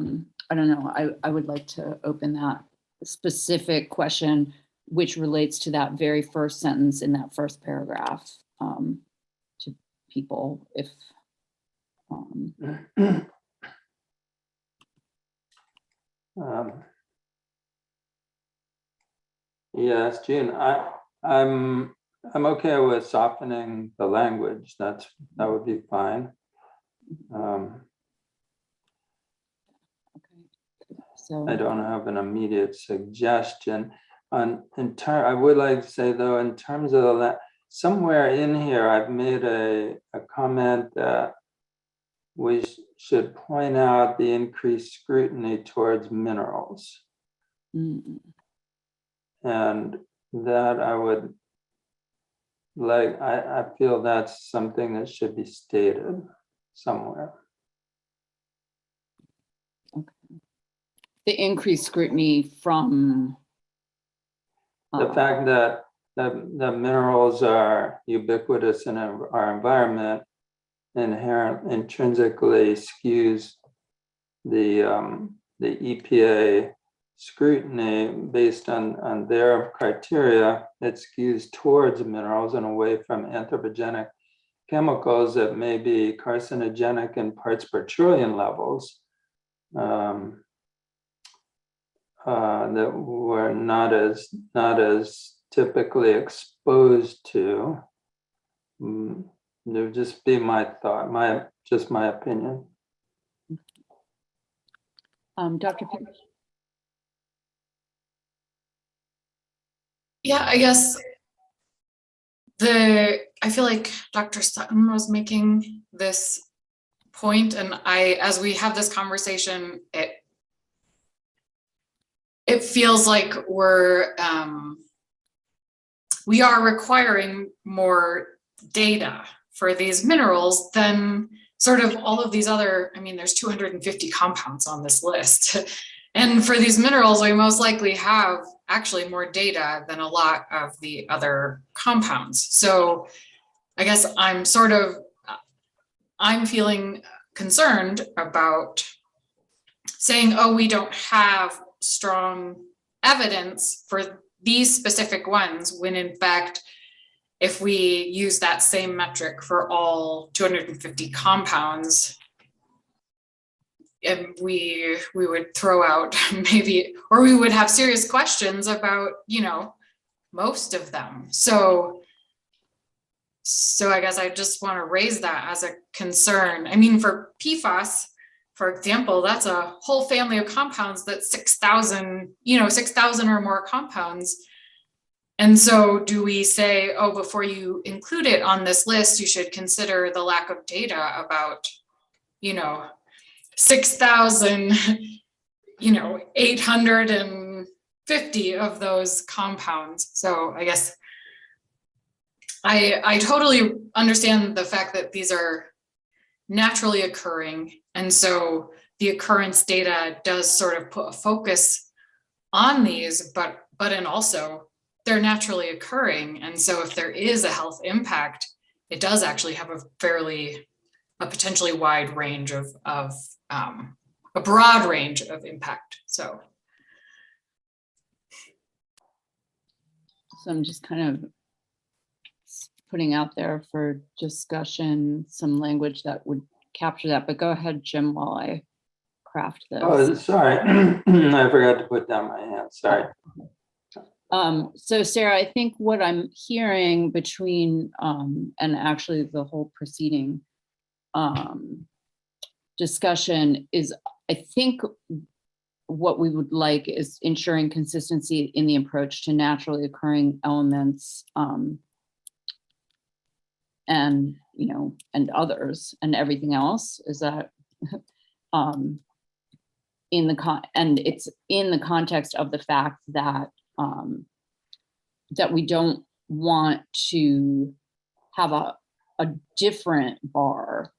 don't know. I would like to open that specific question, which relates to that very first sentence in that first paragraph, to people if. Yes, Jean, I'm okay with softening the language. That would be fine. So I don't have an immediate suggestion. I would like to say though, in terms of somewhere in here, I've made a comment that we should point out the increased scrutiny towards minerals. mm, And that I would like, I feel that's something that should be stated somewhere. the increased scrutiny from The fact that the minerals are ubiquitous in our environment intrinsically skews the EPA scrutiny based on their criteria, it skews towards minerals and away from anthropogenic chemicals that may be carcinogenic in parts per trillion levels that we're not as typically exposed to. It would just be my thought, my opinion. Dr. Pierce? Yeah, I guess I feel like Dr. Sutton was making this point, and as we have this conversation, it feels like we are requiring more data for these minerals than sort of all of these other, I mean, there's 250 compounds on this list. And for these minerals, we most likely have actually more data than a lot of the other compounds. So I guess I'm feeling concerned about saying, oh, we don't have strong evidence for these specific ones, when in fact, if we use that same metric for all 250 compounds, and we would throw out maybe, or we would have serious questions about, most of them. So I guess I just want to raise that as a concern. I mean, for PFAS, for example, that's a whole family of compounds that's 6,000 or more compounds. And so do we say, oh, before you include it on this list, you should consider the lack of data about, 6,850 of those compounds. So I guess I totally understand the fact that these are naturally occurring. And so the occurrence data does sort of put a focus on these, but and also they're naturally occurring. And so if there is a health impact, it does actually have a potentially wide range of a broad range of impact. So I'm just kind of putting out there for discussion some language that would capture that, but go ahead, Jim, while I craft this. Oh, sorry. I forgot to put down my hand. Sorry. So Sarah, I think what I'm hearing between, and actually the whole preceding discussion is, I think what we would like is ensuring consistency in the approach to naturally occurring elements, and others and everything else. Is that and it's in the context of the fact that that we don't want to have a different bar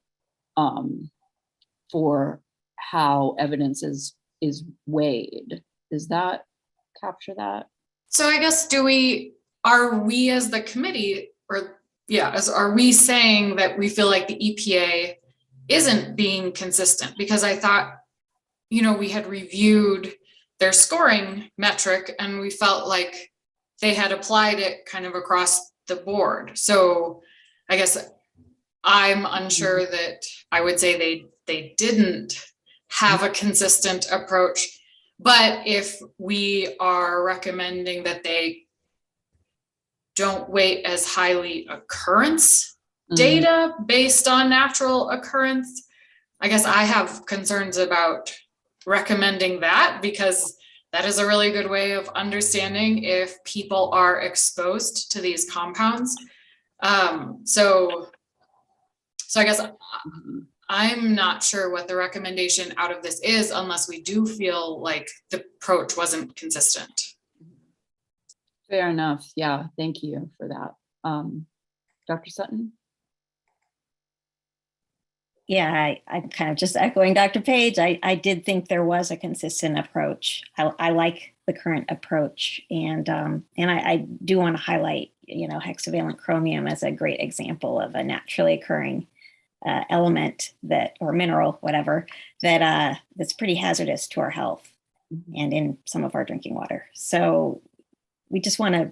for how evidence is weighed. Does that capture that? So I guess are we as the committee, are we saying that we feel like the EPA isn't being consistent? Because I thought, we had reviewed their scoring metric and we felt like they had applied it kind of across the board. So I guess I'm unsure that I would say they didn't have a consistent approach. But if we are recommending that they don't weight as highly occurrence data based on natural occurrence, I guess I have concerns about recommending that, because that is a really good way of understanding if people are exposed to these compounds. So I guess I'm not sure what the recommendation out of this is, unless we do feel like the approach wasn't consistent. Fair enough. Yeah, thank you for that. Dr. Sutton? Yeah, I'm kind of just echoing Dr. Page. I did think there was a consistent approach. I like the current approach, and I do want to highlight, hexavalent chromium as a great example of a naturally occurring element that, or mineral, whatever, that that's pretty hazardous to our health and in some of our drinking water. So we just want to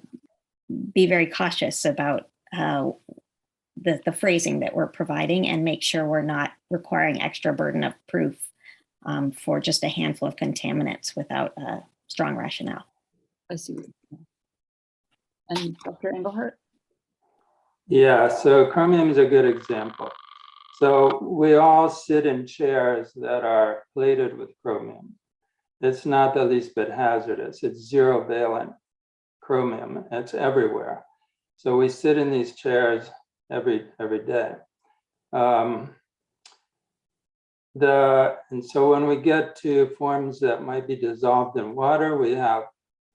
be very cautious about the phrasing that we're providing and make sure we're not requiring extra burden of proof for just a handful of contaminants without a strong rationale. I see. And Dr. Engelhardt? Yeah, so chromium is a good example. So we all sit in chairs that are plated with chromium. It's not the least bit hazardous. It's zero valent chromium. It's everywhere. So we sit in these chairs every day. And so when we get to forms that might be dissolved in water, we have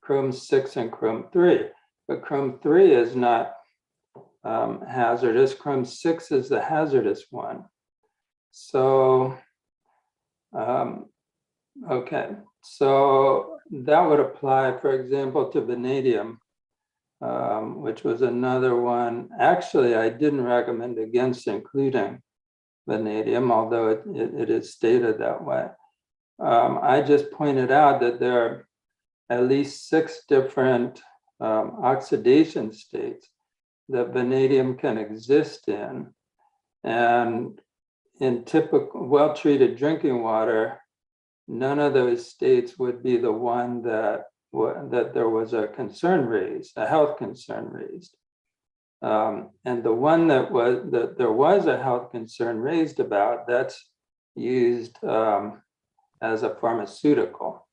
chrome 6 and chrome 3. But chrome 3 is not hazardous. Chrome 6 is the hazardous one. So, okay. So that would apply, for example, to vanadium, which was another one. Actually, I didn't recommend against including vanadium, although it is stated that way. I just pointed out that there are at least 6 different oxidation states that vanadium can exist in. And in typical well-treated drinking water, none of those states would be the one that there was a concern raised, a health concern raised. And the one that there was a health concern raised about, that's used as a pharmaceutical.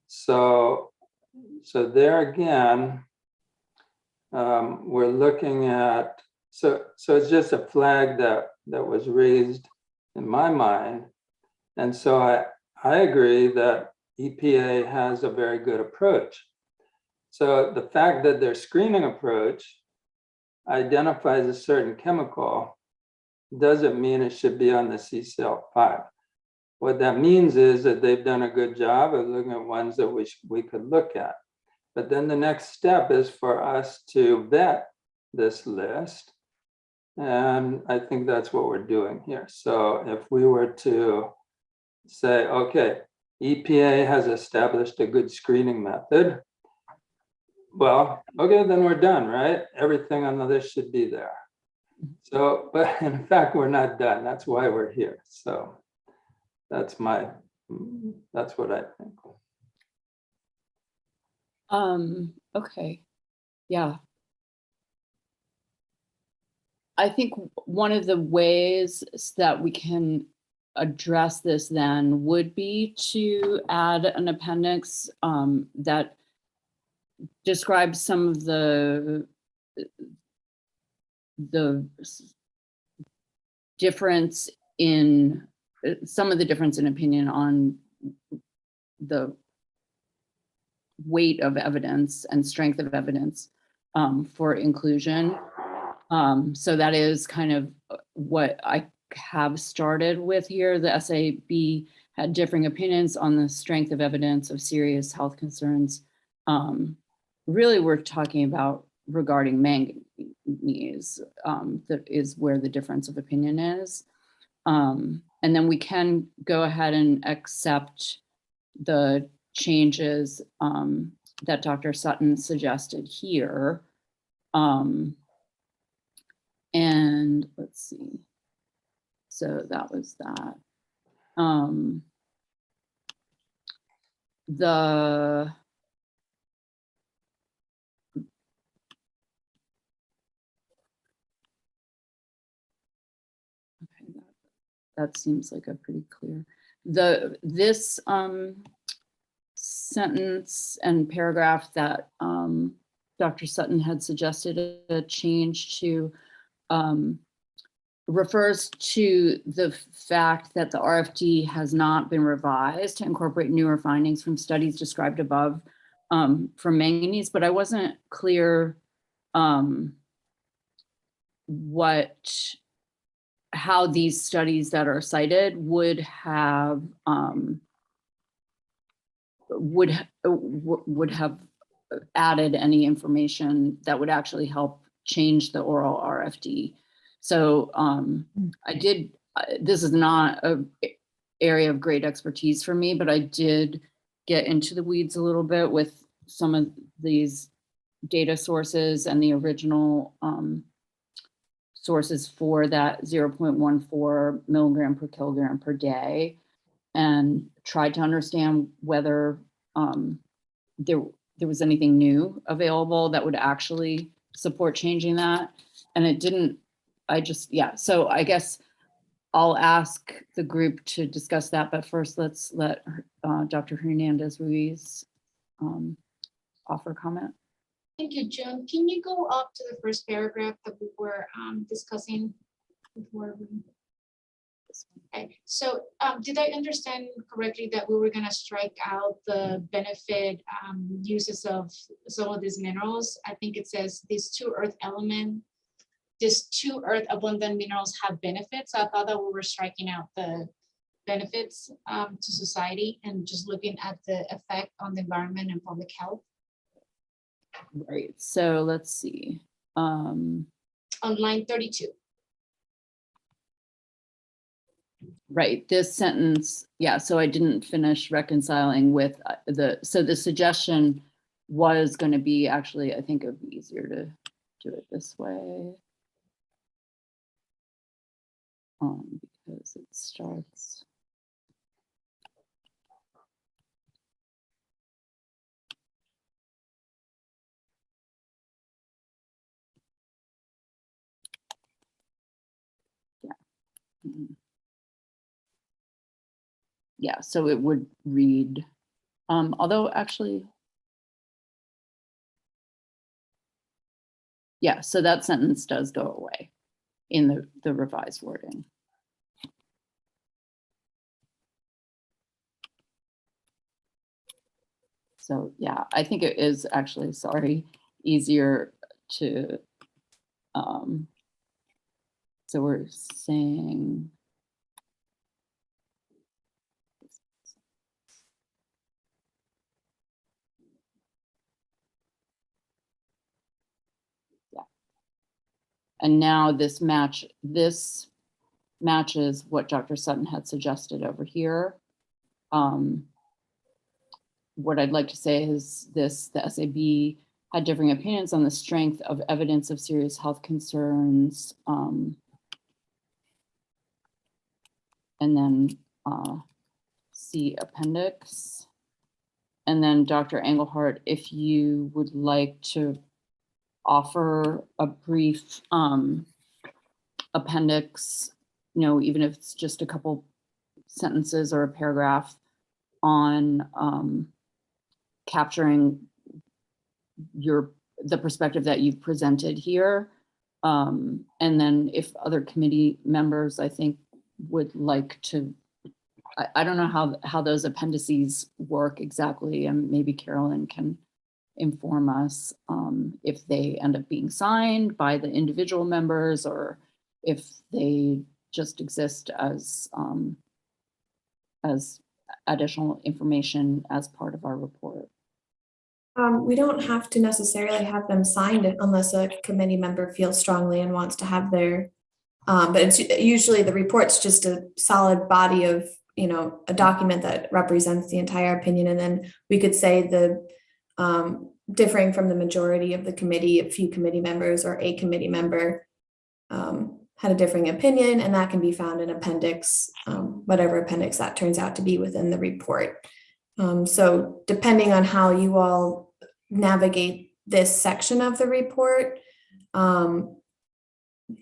So there again, we're looking at, so it's just a flag that was raised in my mind. And so I agree that EPA has a very good approach. So the fact that their screening approach identifies a certain chemical doesn't mean it should be on the CCL 5. What that means is that they've done a good job of looking at ones that we could look at. But then the next step is for us to vet this list. And I think that's what we're doing here. So if we were to say, okay, EPA has established a good screening method, well, okay, then we're done, right? Everything on the list should be there. So, but in fact, we're not done. That's why we're here. So that's what I think. Okay, yeah. I think one of the ways that we can address this then would be to add an appendix that describes some of the difference in opinion on the weight of evidence and strength of evidence for inclusion. So that is kind of what I have started with here. The SAB had differing opinions on the strength of evidence of serious health concerns. Really, we're talking about regarding manganese, that is where the difference of opinion is. And then we can go ahead and accept the changes that Dr. Sutton suggested here. And let's see. So that was that. That seems like a pretty clear. This sentence and paragraph that Dr. Sutton had suggested a change to refers to the fact that the RFD has not been revised to incorporate newer findings from studies described above for manganese, but I wasn't clear how these studies that are cited would have added any information that would actually help change the oral RFD. So this is not an area of great expertise for me, but I did get into the weeds a little bit with some of these data sources and the original sources for that 0.14 milligram per kilogram per day, and tried to understand whether there was anything new available that would actually support changing that. And it didn't. So I guess I'll ask the group to discuss that, but first let's let Dr. Hernandez-Ruiz offer comment. Thank you, June. Can you go up to the first paragraph that we were discussing before? Okay, so did I understand correctly that we were going to strike out the benefit uses of some of these minerals? I think it says these two earth abundant minerals have benefits. So I thought that we were striking out the benefits to society and just looking at the effect on the environment and public health. Right, so let's see. On line 32. Right, this sentence, yeah, so I didn't finish reconciling with so the suggestion was going to be, actually, I think it would be easier to do it this way. Because it starts. Yeah. Yeah, so it would read, although actually, yeah, so that sentence does go away in the revised wording. So yeah, I think it is actually, easier to, so we're saying, yeah. And now this matches what Dr. Sutton had suggested over here. What I'd like to say is the SAB had differing opinions on the strength of evidence of serious health concerns. And then see appendix. And then Dr. Engelhardt, if you would like to offer a brief appendix, even if it's just a couple sentences or a paragraph on capturing the perspective that you've presented here. And then if other committee members, I think, would like to, I don't know how those appendices work exactly, and maybe Carolyn can inform us if they end up being signed by the individual members or if they just exist as additional information as part of our report. We don't have to necessarily have them signed unless a committee member feels strongly and wants to have their, but it's usually the report's just a solid body of, a document that represents the entire opinion. And then we could say the differing from the majority of the committee, a few committee members or a committee member had a differing opinion, and that can be found in appendix, whatever appendix that turns out to be within the report. So depending on how you all navigate this section of the report,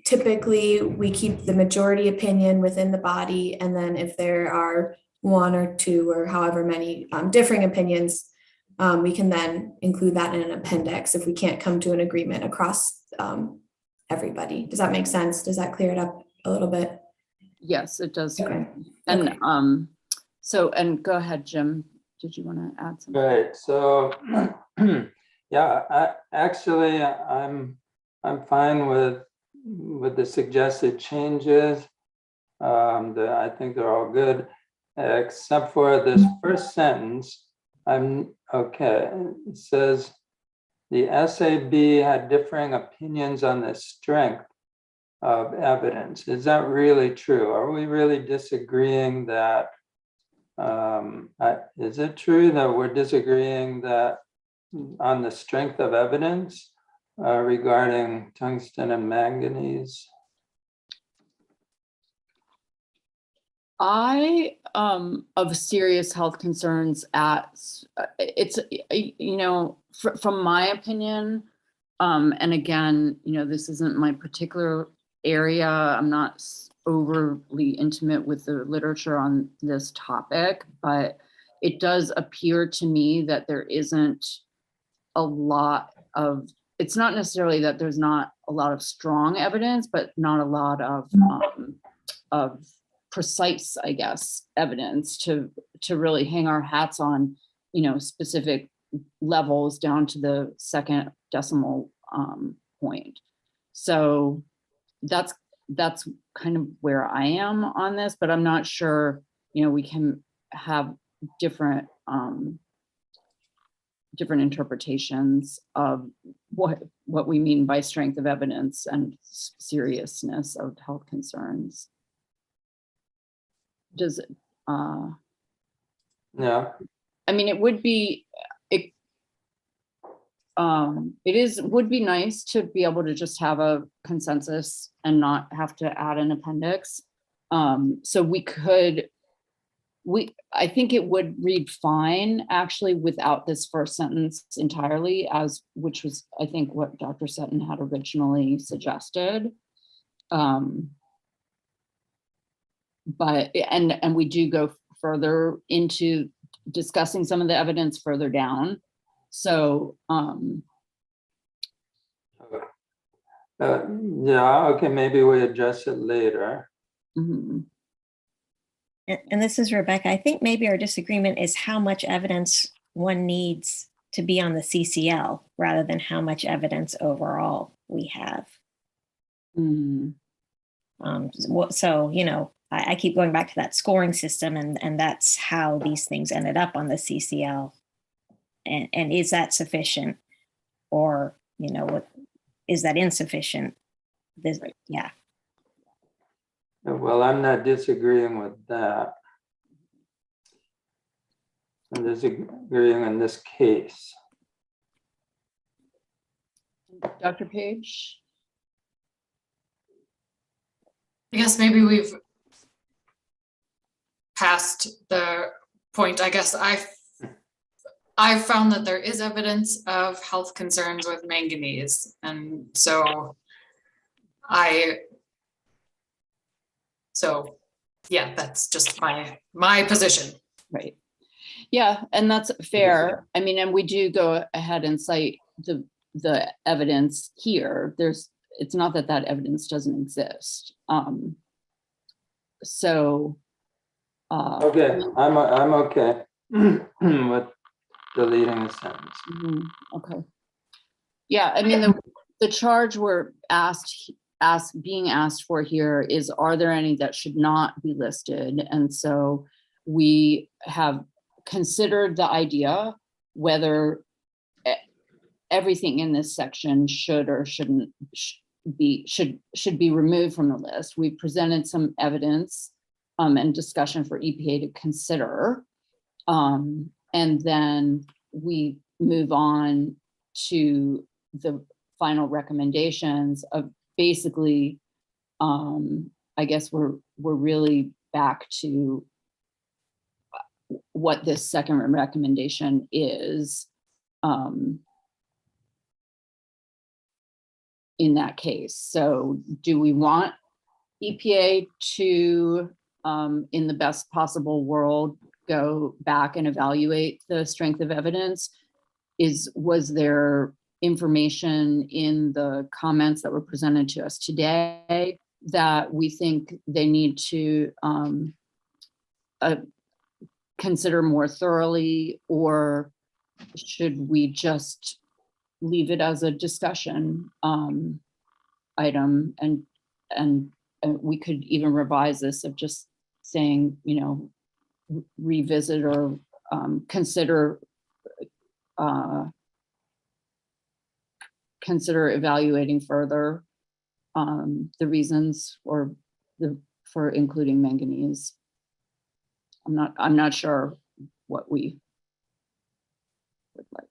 typically we keep the majority opinion within the body, and then if there are one or two or however many differing opinions, we can then include that in an appendix if we can't come to an agreement across everybody. Does that make sense? Does that clear it up a little bit? Yes, it does. Okay. And okay. And go ahead, Jim. Did you want to add something? Right. So yeah, I'm fine with the suggested changes. I think they're all good, except for this first sentence. I'm okay. It says the SAB had differing opinions on the strength of evidence. Is that really true? Are we really disagreeing that, is it true that we're disagreeing that on the strength of evidence regarding tungsten and manganese? Of serious health concerns it's, from my opinion, and again, this isn't my particular area. I'm not overly intimate with the literature on this topic, but it does appear to me that there isn't a lot of, it's not necessarily that there's not a lot of strong evidence, but not a lot of precise, I guess, evidence to really hang our hats on, specific levels down to the second decimal point. So that's kind of where I am on this, but I'm not sure, we can have different interpretations of what we mean by strength of evidence and seriousness of health concerns. Does it, Yeah. I mean, it would be, would be nice to be able to just have a consensus and not have to add an appendix. So I think it would read fine actually without this first sentence entirely, which was, I think, what Dr. Sutton had originally suggested. But we do go further into discussing some of the evidence further down. So yeah, okay, maybe we address it later. Mm-hmm. And this is Rebecca. I think maybe our disagreement is how much evidence one needs to be on the CCL rather than how much evidence overall we have. Mm-hmm. So, I keep going back to that scoring system, and that's how these things ended up on the CCL. And is that sufficient, or what is that insufficient? Yeah. Well, I'm not disagreeing with that. I'm disagreeing in this case. Dr. Page? I guess maybe we've passed the point. I guess I've found that there is evidence of health concerns with manganese. And so yeah, that's just my position. Right. Yeah, and that's fair. I mean, and we do go ahead and cite the evidence here. It's not that evidence doesn't exist. So. Okay, I'm okay with deleting the sentence. Okay. Yeah, I mean, the charge we're being asked for here is, are there any that should not be listed? And so we have considered the idea whether everything in this section should or shouldn't should be removed from the list. We presented some evidence and discussion for EPA to consider. And then we move on to the final recommendations of basically, I guess we're really back to what this second recommendation is in that case. So do we want EPA to, in the best possible world, go back and evaluate the strength of evidence? Was there information in the comments that were presented to us today that we think they need to consider more thoroughly, or should we just leave it as a discussion item and we could even revise this of just saying, revisit or consider evaluating further. the reasons for including manganese. I'm not sure what we would like.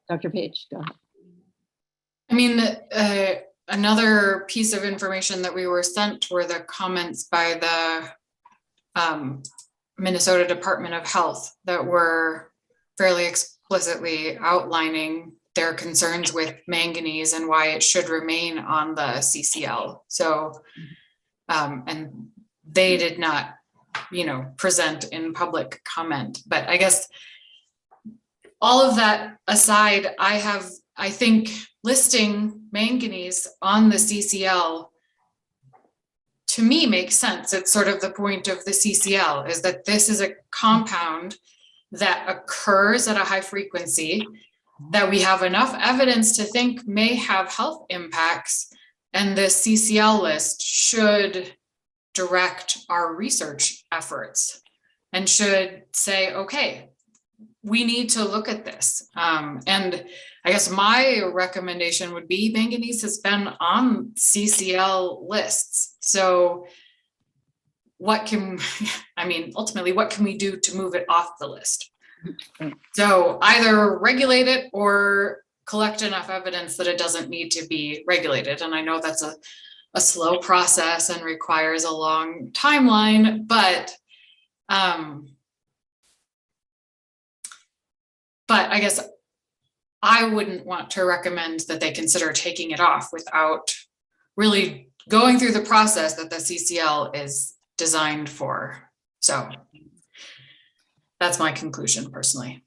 Dr. Page, go ahead. I mean, another piece of information that we were sent were the comments by the Minnesota Department of Health that were fairly explicitly outlining their concerns with manganese and why it should remain on the CCL. So, and they did not, present in public comment, but I guess all of that aside, I think listing manganese on the CCL to me makes sense. It's sort of the point of the CCL is that this is a compound that occurs at a high frequency that we have enough evidence to think may have health impacts, and the CCL list should direct our research efforts and should say, okay, we need to look at this. And I guess my recommendation would be manganese has been on CCL lists. So ultimately, what can we do to move it off the list? So either regulate it or collect enough evidence that it doesn't need to be regulated. And I know that's a slow process and requires a long timeline, but I guess I wouldn't want to recommend that they consider taking it off without really going through the process that the CCL is designed for. So that's my conclusion personally.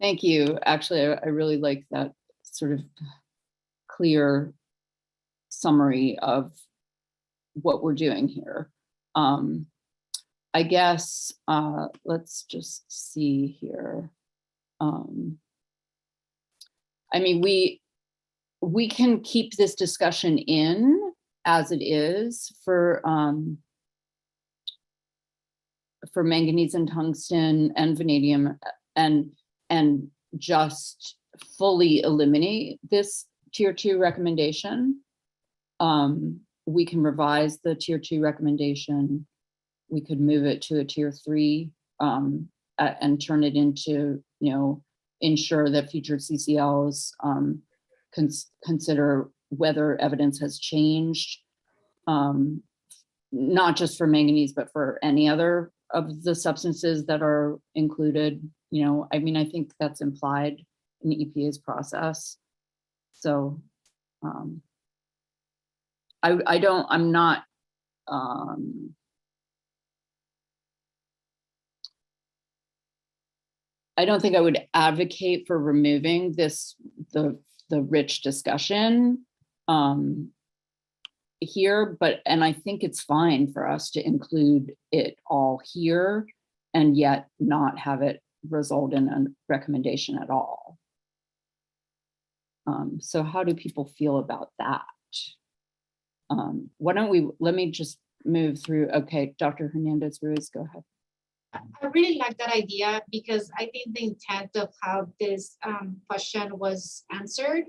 Thank you. Actually, I really like that sort of clear summary of what we're doing here. I guess, let's just see here. I mean, we can keep this discussion in as it is for manganese and tungsten and vanadium, and just fully eliminate this tier 2 recommendation. We can revise the tier 2 recommendation. We could move it to a tier 3 and turn it into, ensure that future CCLs consider whether evidence has changed, not just for manganese, but for any other of the substances that are included. I think that's implied in the EPA's process. So I don't think I would advocate for removing the rich discussion here, and I think it's fine for us to include it all here and yet not have it result in a recommendation at all. So how do people feel about that? Let me just move through. Okay, Dr. Hernandez-Ruiz, go ahead. I really like that idea because I think the intent of how this question was answered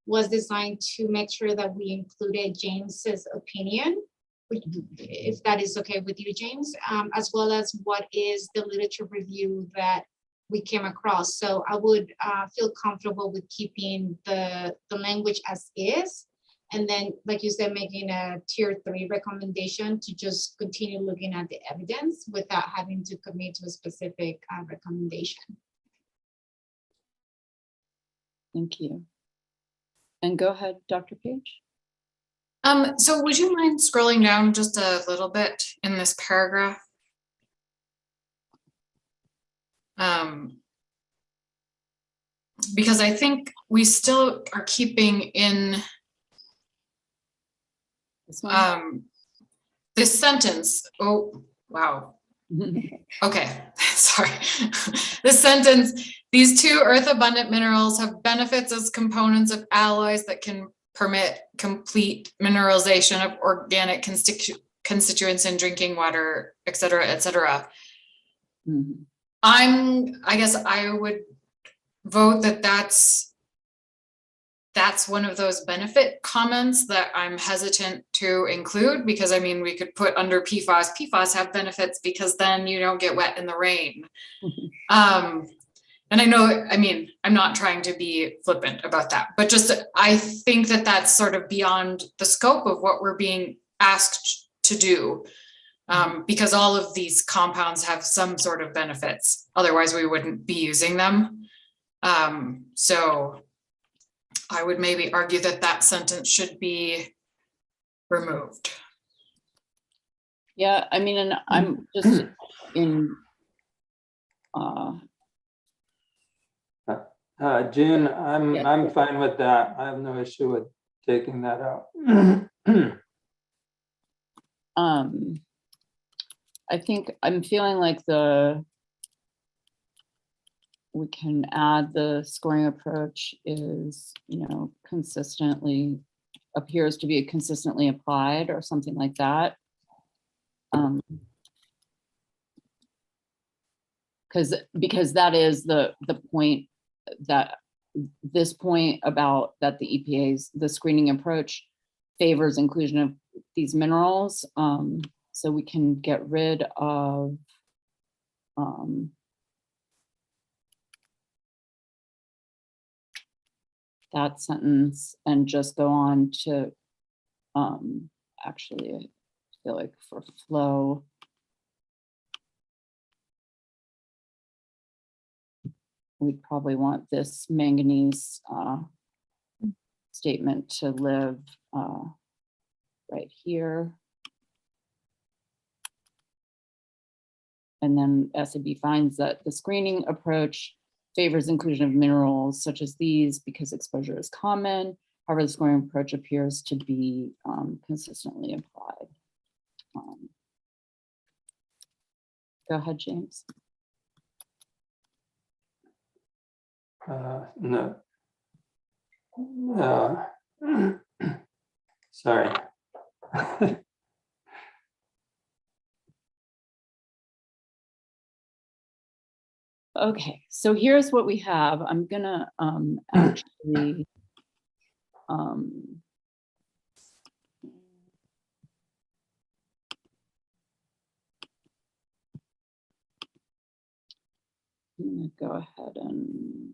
was designed to make sure that we included James's opinion, which, if that is okay with you, James, as well as what is the literature review that we came across. So I would feel comfortable with keeping the language as is. And then, like you said, making a tier 3 recommendation to just continue looking at the evidence without having to commit to a specific recommendation. Thank you. And go ahead, Dr. Page. So would you mind scrolling down just a little bit in this paragraph? Because I think we still are keeping in this sentence. Oh, wow. Okay, sorry. This sentence, these 2 earth-abundant minerals have benefits as components of alloys that can permit complete mineralization of organic constituents in drinking water, et cetera, et cetera. I guess I would vote that that's one of those benefit comments that I'm hesitant to include, because I mean, we could put under PFAS have benefits because then you don't get wet in the rain. And I know, I mean, I'm not trying to be flippant about that, but just, I think that that's sort of beyond the scope of what we're being asked to do. Because all of these compounds have some sort of benefits, otherwise we wouldn't be using them. So I would maybe argue that that sentence should be removed. Yeah, I mean, and I'm just in, June, Yes. I'm fine with that. I have no issue with taking that out. I think I'm feeling like we can add the scoring approach is, consistently appears to be consistently applied or something like that. Because that is the point, that this point about that the screening approach favors inclusion of these minerals. So we can get rid of that sentence and just go on to actually, I feel like for flow, we'd probably want this manganese statement to live right here. And then SAB finds that the screening approach favors inclusion of minerals such as these because exposure is common. However, the scoring approach appears to be consistently applied. Go ahead, James. No. Sorry. Okay, so here's what we have. I'm gonna actually I'm gonna go ahead and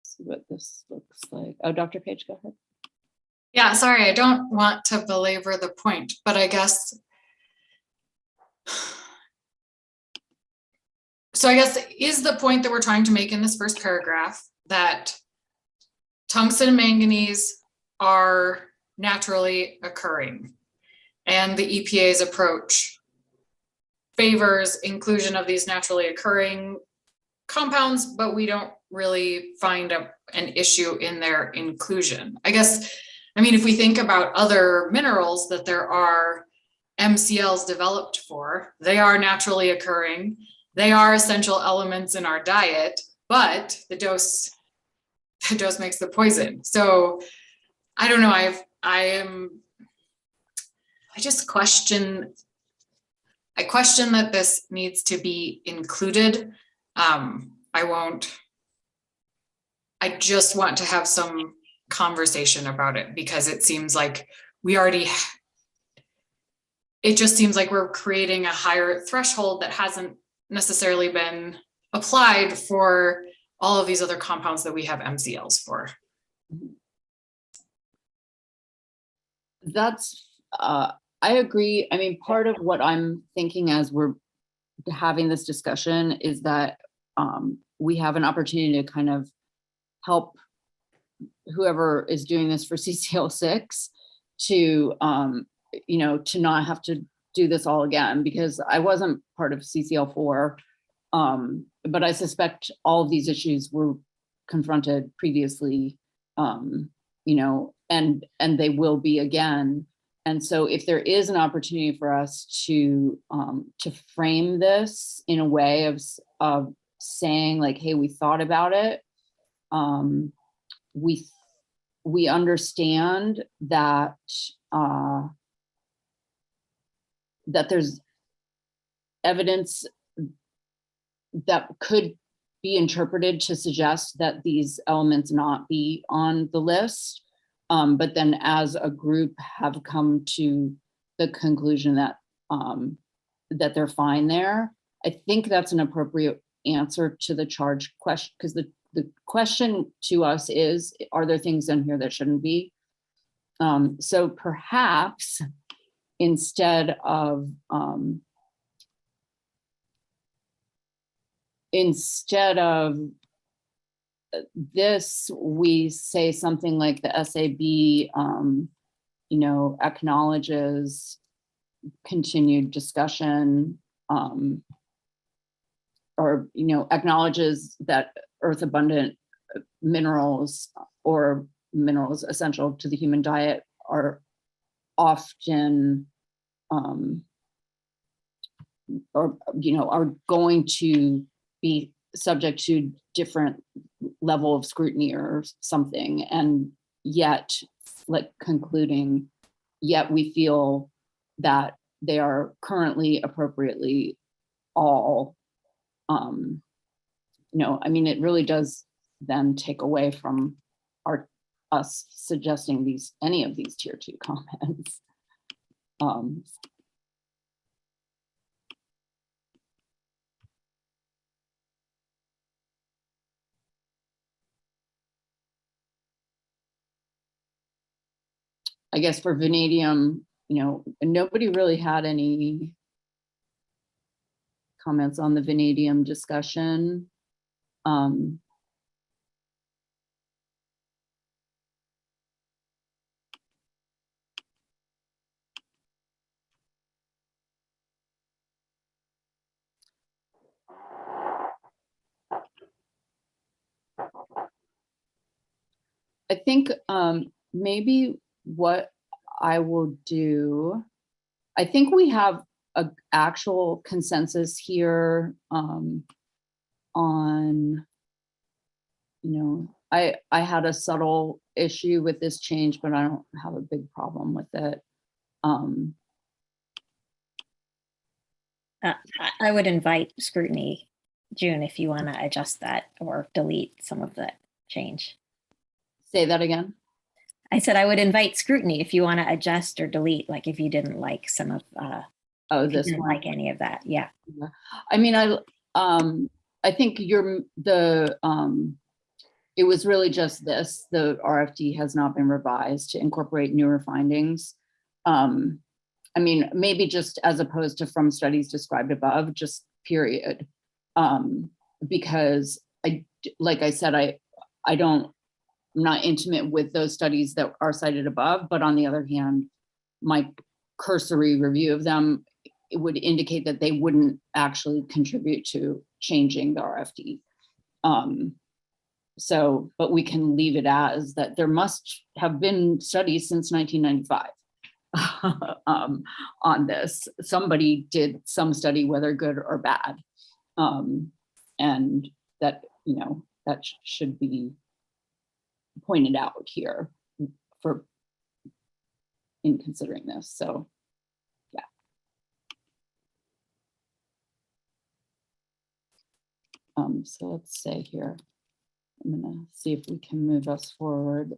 see what this looks like. Oh, Dr. Page, go ahead. Yeah, sorry, I don't want to belabor the point, but I guess, so I guess is the point that we're trying to make in this first paragraph that tungsten and manganese are naturally occurring, and the EPA's approach favors inclusion of these naturally occurring compounds, but we don't really find an issue in their inclusion. I guess, I mean, if we think about other minerals that there are MCLs developed for, they are naturally occurring. They are essential elements in our diet, but the dose makes the poison. So I don't know, I question that this needs to be included. I just want to have some conversation about it because it seems like it just seems like we're creating a higher threshold that hasn't necessarily been applied for all of these other compounds that we have MCLs for. That's, I agree. I mean, part of what I'm thinking as we're having this discussion is that we have an opportunity to kind of help whoever is doing this for CCL 6 to, to not have to do this all again, because I wasn't part of CCL 4, but I suspect all of these issues were confronted previously, and they will be again. And so if there is an opportunity for us to frame this in a way of saying like, hey, we thought about it. We understand that that there's evidence that could be interpreted to suggest that these elements not be on the list. But then as a group have come to the conclusion that that they're fine there. I think that's an appropriate answer to the charge question, because the question to us is, are there things in here that shouldn't be? So perhaps instead of this, we say something like the SAB, you know, acknowledges continued discussion, or, you know, acknowledges that earth abundant minerals or minerals essential to the human diet are often, or, you know, are going to be subject to different level of scrutiny or something. And yet, like concluding, yet we feel that they are currently appropriately all, you know, I mean, it really does then take away from us suggesting any of these tier 2 comments. I guess for vanadium, you know, nobody really had any comments on the vanadium discussion. I think maybe what I will do, I think we have an actual consensus here on, you know, I had a subtle issue with this change, but I don't have a big problem with it. I would invite scrutiny, June, if you want to adjust that or delete some of that change. Say that again. I said I would invite scrutiny if you want to adjust or delete, like if you didn't like some of, Oh, if you this didn't one. like any of that. Yeah. I mean, I think it was really just this, the RFD has not been revised to incorporate newer findings. I mean, maybe just as opposed to from studies described above, just period. Because like I said, I'm not intimate with those studies that are cited above, but on the other hand, my cursory review of them, it would indicate that they wouldn't actually contribute to changing the RFD. So, but we can leave it as that there must have been studies since 1995 on this. Somebody did some study, whether good or bad. And that, you know, that should be pointed out here in considering this. So yeah. So let's say here, I'm gonna see if we can move us forward.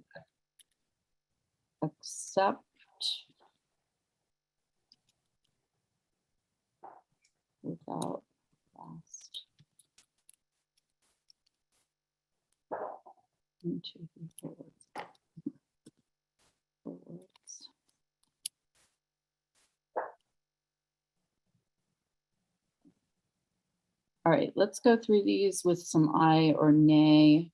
Accept. Without last. 1, 2, 3, 4 words. 4 words. All right, let's go through these with some aye or nay.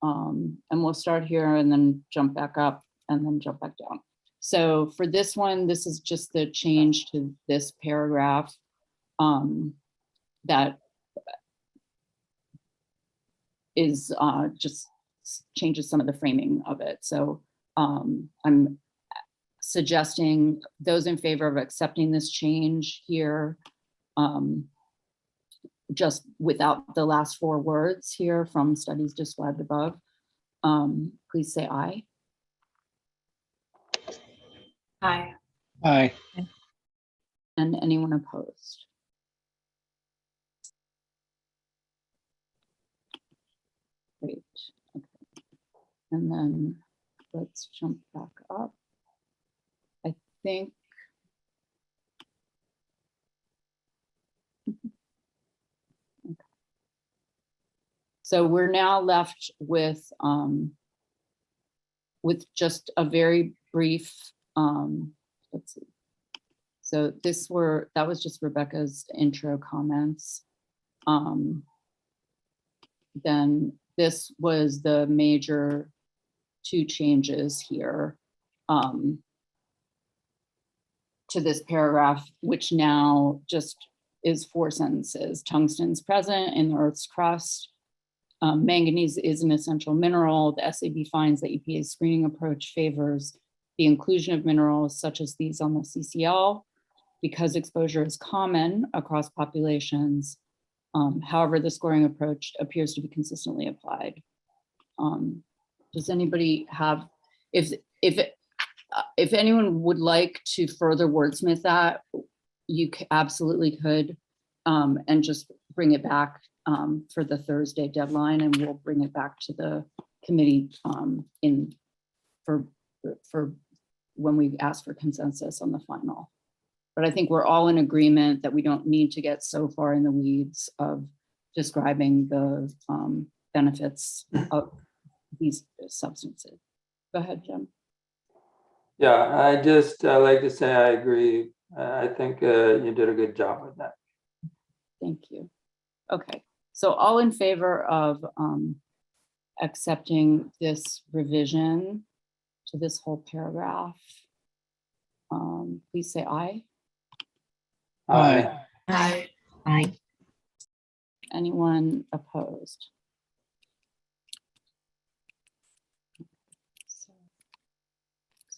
And we'll start here and then jump back up and then jump back down. So for this one, this is just the change to this paragraph that is just changes some of the framing of it. So I'm suggesting those in favor of accepting this change here, just without the last 4 words here from studies described above, please say aye. Aye. Aye. And anyone opposed? And then let's jump back up. I think. Okay. So we're now left with just a very brief, let's see. So that was just Rebecca's intro comments. Then this was the major 2 changes here to this paragraph, which now just is 4 sentences. Tungsten's present in the Earth's crust. Manganese is an essential mineral. The SAB finds that EPA's screening approach favors the inclusion of minerals such as these on the CCL because exposure is common across populations. However, the scoring approach appears to be consistently applied. Does anybody have, if anyone would like to further wordsmith that, you absolutely could, and just bring it back for the Thursday deadline, and we'll bring it back to the committee for when we ask for consensus on the final. But I think we're all in agreement that we don't need to get so far in the weeds of describing the benefits of these substances. Go ahead, Jim. Yeah, I like to say I agree. I think you did a good job with that. Thank you. Okay, so all in favor of accepting this revision to this whole paragraph, please say aye. Aye. Aye. Aye. Anyone opposed? So,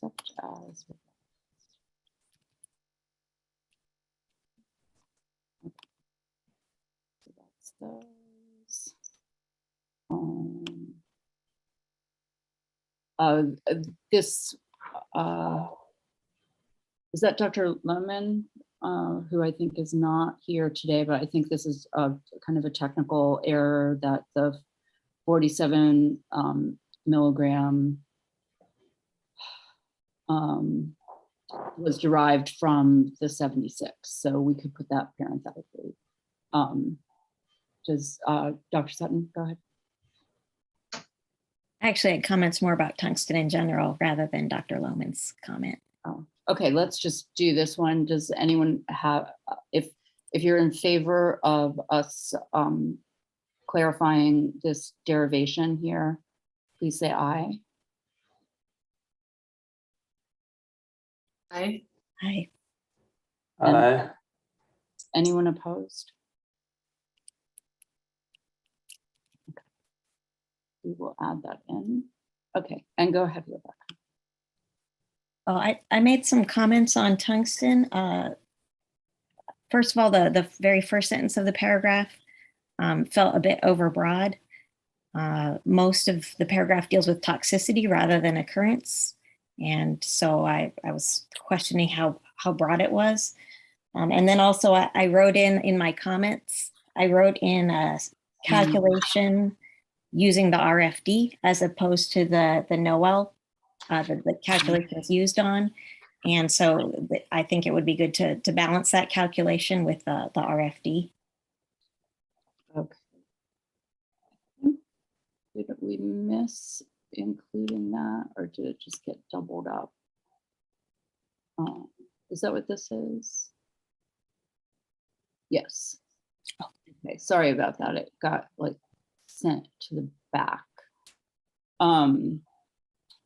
accept as. Okay. So that's those. This is that Dr. Lohman, who I think is not here today, but I think this is a kind of a technical error that the 47 milligram was derived from the 76. So we could put that parenthetically. Does Dr. Sutton, go ahead. Actually, it comments more about tungsten in general rather than Dr. Lohman's comment. Oh, okay, let's just do this one. Does anyone have, if you're in favor of us clarifying this derivation here, please say aye. Aye. Aye. Aye. Anyone opposed? Okay. We will add that in. Okay, and go ahead, Rebecca. Oh, I made some comments on tungsten. First of all, the very first sentence of the paragraph felt a bit overbroad. Most of the paragraph deals with toxicity rather than occurrence. And so I was questioning how broad it was. And then also I wrote in my comments, I wrote in a calculation using the RFD as opposed to the NOEL the calculations used on. And so I think it would be good to balance that calculation with the RFD. Okay. Did we miss including that, or did it just get doubled up? Is that what this is? Yes. Oh, okay, sorry about that. It got like sent to the back.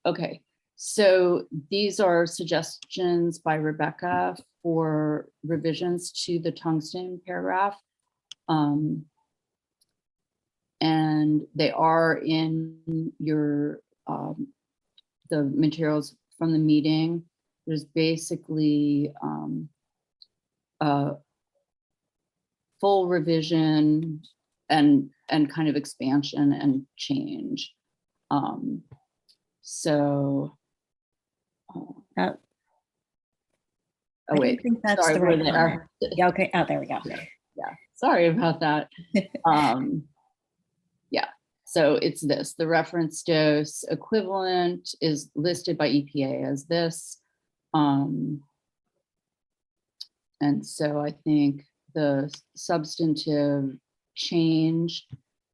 Okay, so these are suggestions by Rebecca for revisions to the tungsten paragraph. And they are in your the materials from the meeting. There's basically a full revision and kind of expansion and change. Oh wait, I think that's sorry, the we're right there. comment. Yeah, okay. Oh, there we go. Yeah, sorry about that. Yeah, So it's this, the reference dose equivalent is listed by EPA as this. And so I think the substantive change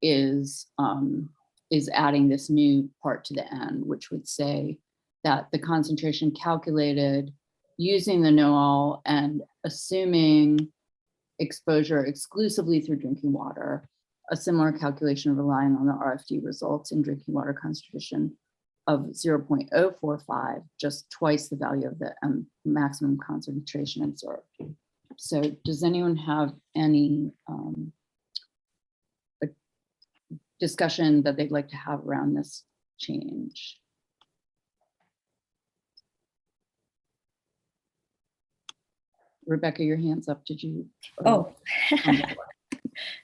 is adding this new part to the end, which would say that the concentration calculated using the NOAL and assuming exposure exclusively through drinking water, a similar calculation relying on the RFD results in drinking water concentration of 0.045, just twice the value of the maximum concentration absorbed. So does anyone have any discussion that they'd like to have around this change? Rebecca, your hand's up. Did you? Oh,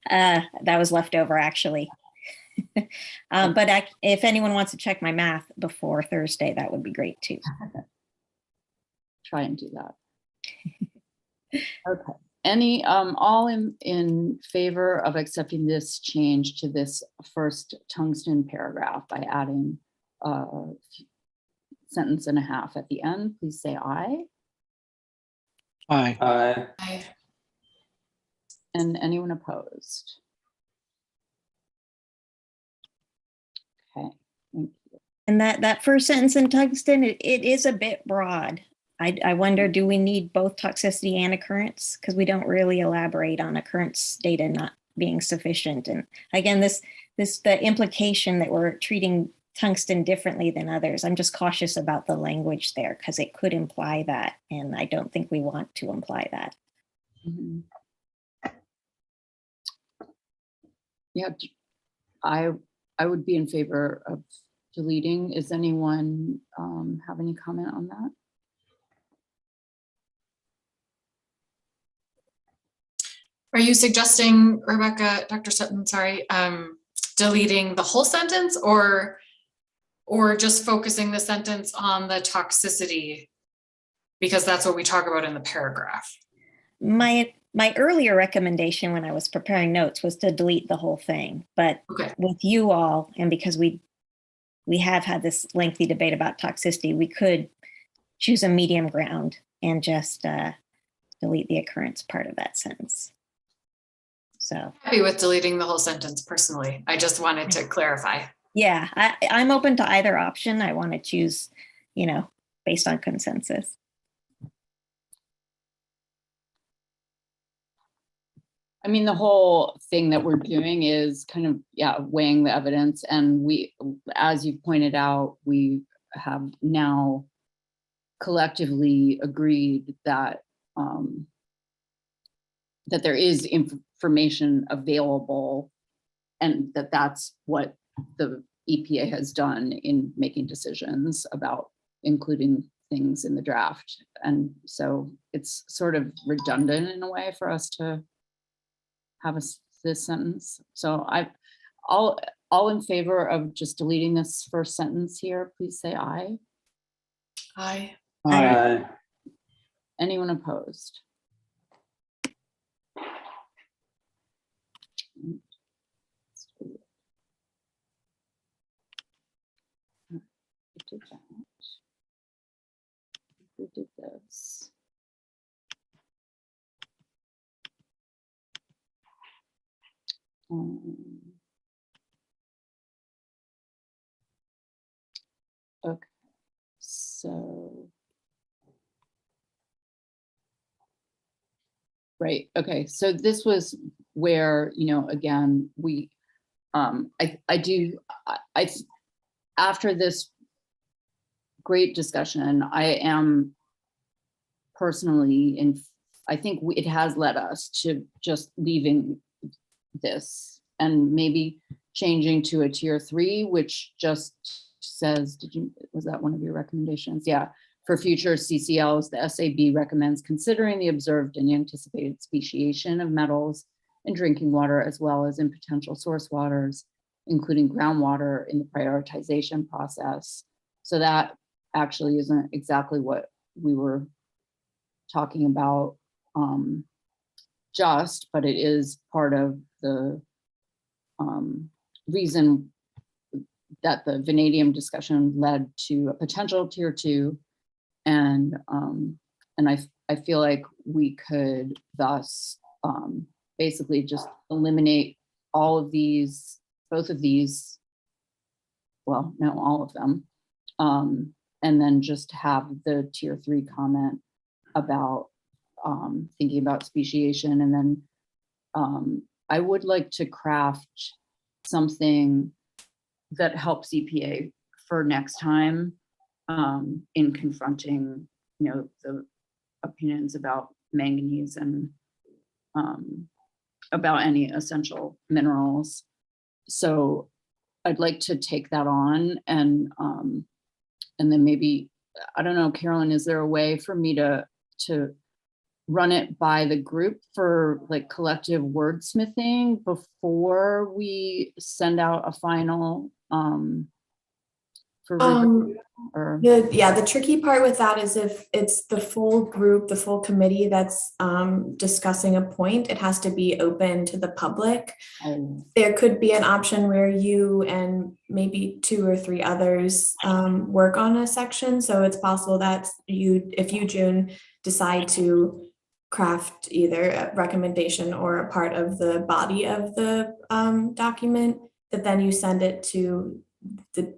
that was left over actually. But if anyone wants to check my math before Thursday, that would be great too. Try and do that. Okay. Any, all in favor of accepting this change to this first tungsten paragraph by adding a sentence and a half at the end, please say aye. Aye. Aye. And anyone opposed? Okay, thank you. And that first sentence in tungsten, it is a bit broad. I wonder, do we need both toxicity and occurrence? Because we don't really elaborate on occurrence data not being sufficient. And again, the implication that we're treating tungsten differently than others, I'm just cautious about the language there because it could imply that, and I don't think we want to imply that. Mm-hmm. Yeah, I would be in favor of deleting. Is anyone have any comment on that? Are you suggesting, Rebecca, Dr. Sutton, sorry, deleting the whole sentence or just focusing the sentence on the toxicity? Because that's what we talk about in the paragraph. My earlier recommendation when I was preparing notes was to delete the whole thing, but Okay. with you all, and because we have had this lengthy debate about toxicity, we could choose a medium ground and just delete the occurrence part of that sentence. So Happy with deleting the whole sentence personally. I just wanted to clarify. yeah, I'm open to either option. I want to choose, based on consensus. I mean, the whole thing that we're doing is kind of, weighing the evidence. And we, as you pointed out, we have now collectively agreed that that there is information available and that's what the EPA has done in making decisions about including things in the draft. And so it's sort of redundant in a way for us to have this sentence. So all in favor of just deleting this first sentence here, please say aye. Aye. Aye. Anyone opposed? We did that. We did this. Okay, so. Right, okay, so this was where, again, we, after this great discussion, I am personally I think it has led us to just leaving this and maybe changing to a tier 3, which just says, was that one of your recommendations? Yeah. For future CCLs, the SAB recommends considering the observed and anticipated speciation of metals in drinking water, as well as in potential source waters, including groundwater in the prioritization process. So that actually isn't exactly what we were talking about but it is part of the reason that the vanadium discussion led to a potential tier 2. And I feel like we could thus basically just eliminate all of these, both of these, well, no, all of them. And then just have the tier 3 comment about thinking about speciation. And then I would like to craft something that helps EPA for next time in confronting, the opinions about manganese and about any essential minerals. So I'd like to take that on and then maybe, I don't know, Carolyn, is there a way for me to run it by the group for like collective wordsmithing before we send out a final for review? Or The tricky part with that is if it's the full group, the full committee that's discussing a point, it has to be open to the public. There could be an option where you and maybe 2 or 3 others work on a section. So it's possible that if you, June, decide to craft either a recommendation or a part of the body of the document, that then you send it to the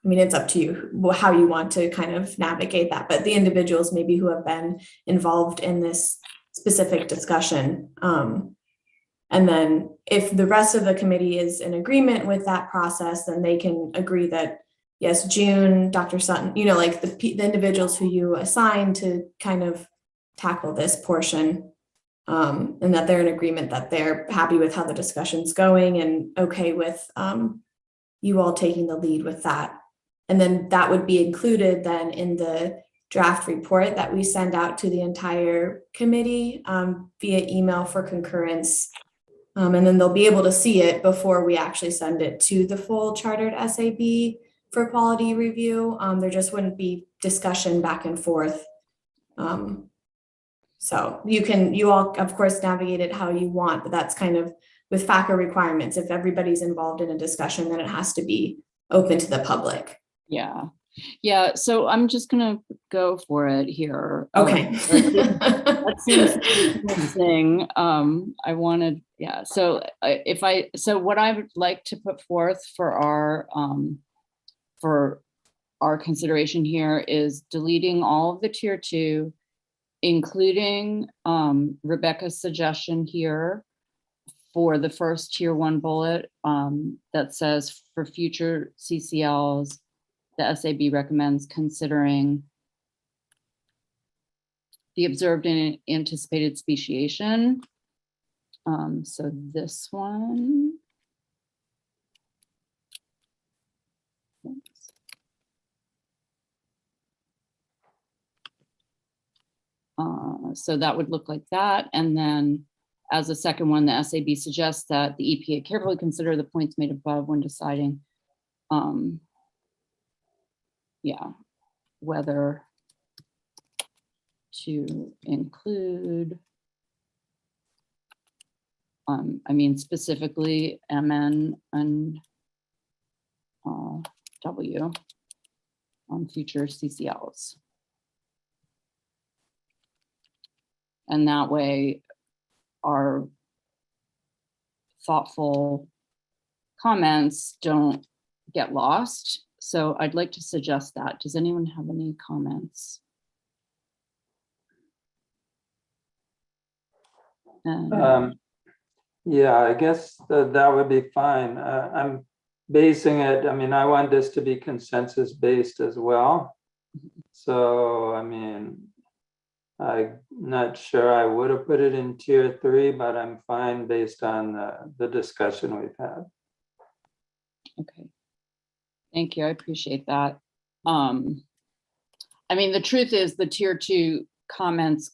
it's up to you how you want to kind of navigate that, but the individuals maybe who have been involved in this specific discussion. And then if the rest of the committee is in agreement with that process, then they can agree that, yes, June, Dr. Sutton, like the individuals who you assign to kind of tackle this portion, and that they're in agreement that they're happy with how the discussion's going and okay with you all taking the lead with that. And then that would be included then in the draft report that we send out to the entire committee via email for concurrence. And then they'll be able to see it before we actually send it to the full chartered SAB for quality review. There just wouldn't be discussion back and forth. So you all, of course, navigate it how you want, but that's kind of with FACA requirements. If everybody's involved in a discussion, then it has to be open to the public. Yeah. So I'm just gonna go for it here. Okay. That seems interesting. I wanted, yeah. So what I would like to put forth for our consideration here is deleting all of the tier 2, including Rebecca's suggestion here for the first tier 1 bullet that says for future CCLs, the SAB recommends considering the observed and anticipated speciation. So this one. So that would look like that. And then as a second one, the SAB suggests that the EPA carefully consider the points made above when deciding whether to include, specifically MN and W on future CCLs. And that way our thoughtful comments don't get lost. So I'd like to suggest that. Does anyone have any comments? Yeah, I guess that would be fine. I'm basing it, I want this to be consensus based as well. So, I'm not sure I would have put it in tier 3, but I'm fine based on the discussion we've had. Okay. Thank you. I appreciate that. The truth is the tier 2 comments,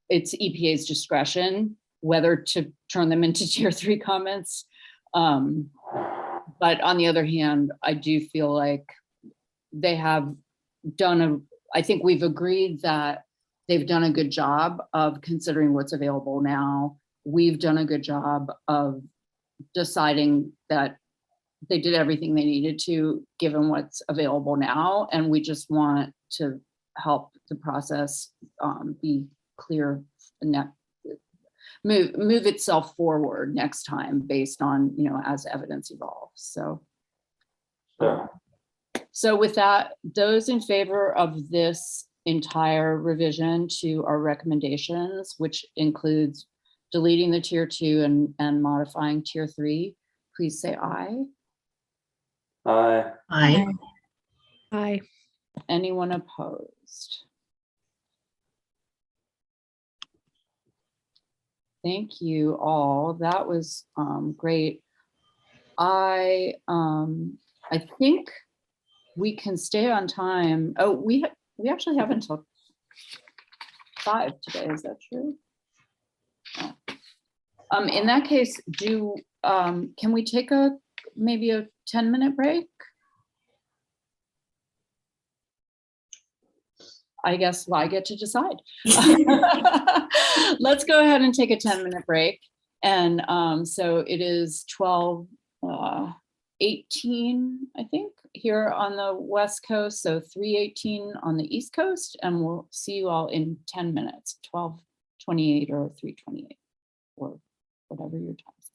it's EPA's discretion whether to turn them into tier 3 comments. But on the other hand, I do feel like they have done I think we've agreed that they've done a good job of considering what's available now. We've done a good job of deciding that they did everything they needed to, given what's available now. And we just want to help the process be clear and move itself forward next time based on, as evidence evolves. So, Sure. so with that, those in favor of this entire revision to our recommendations, which includes deleting the tier 2 and modifying tier 3, please say aye. Aye. Aye. Aye. Anyone opposed? Thank you all. That was great. I think we can stay on time. Oh, we actually have until 5 today. Is that true? Oh. In that case, can we take maybe a 10-minute break? I guess I get to decide. Let's go ahead and take a 10-minute break. And so it is 12:18, I think, here on the West Coast. So 3:18 on the East Coast. And we'll see you all in 10 minutes, 12:28 or 3:28 or whatever your time is.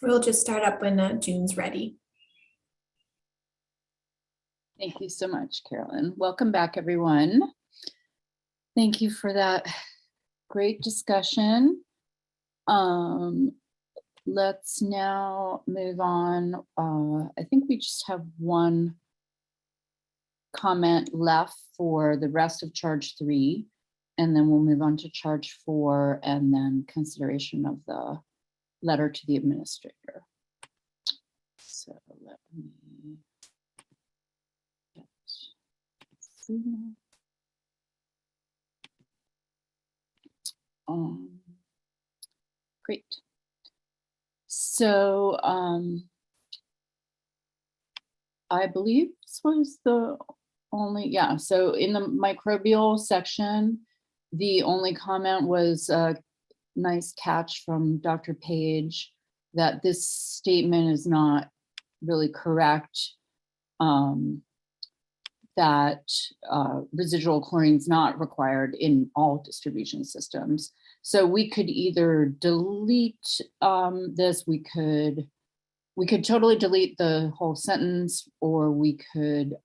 We'll just start up when June's ready. Thank you so much, Carolyn. Welcome back, everyone. Thank you for that great discussion. Let's now move on. I think we just have one comment left for the rest of charge 3, and then we'll move on to charge 4 and then consideration of the letter to the administrator. So let me get through. Great. So I believe this was the only, yeah, so in the microbial section, the only comment was a nice catch from Dr. Page that this statement is not really correct, that residual chlorine is not required in all distribution systems. So we could either delete this, we could totally delete the whole sentence, or we could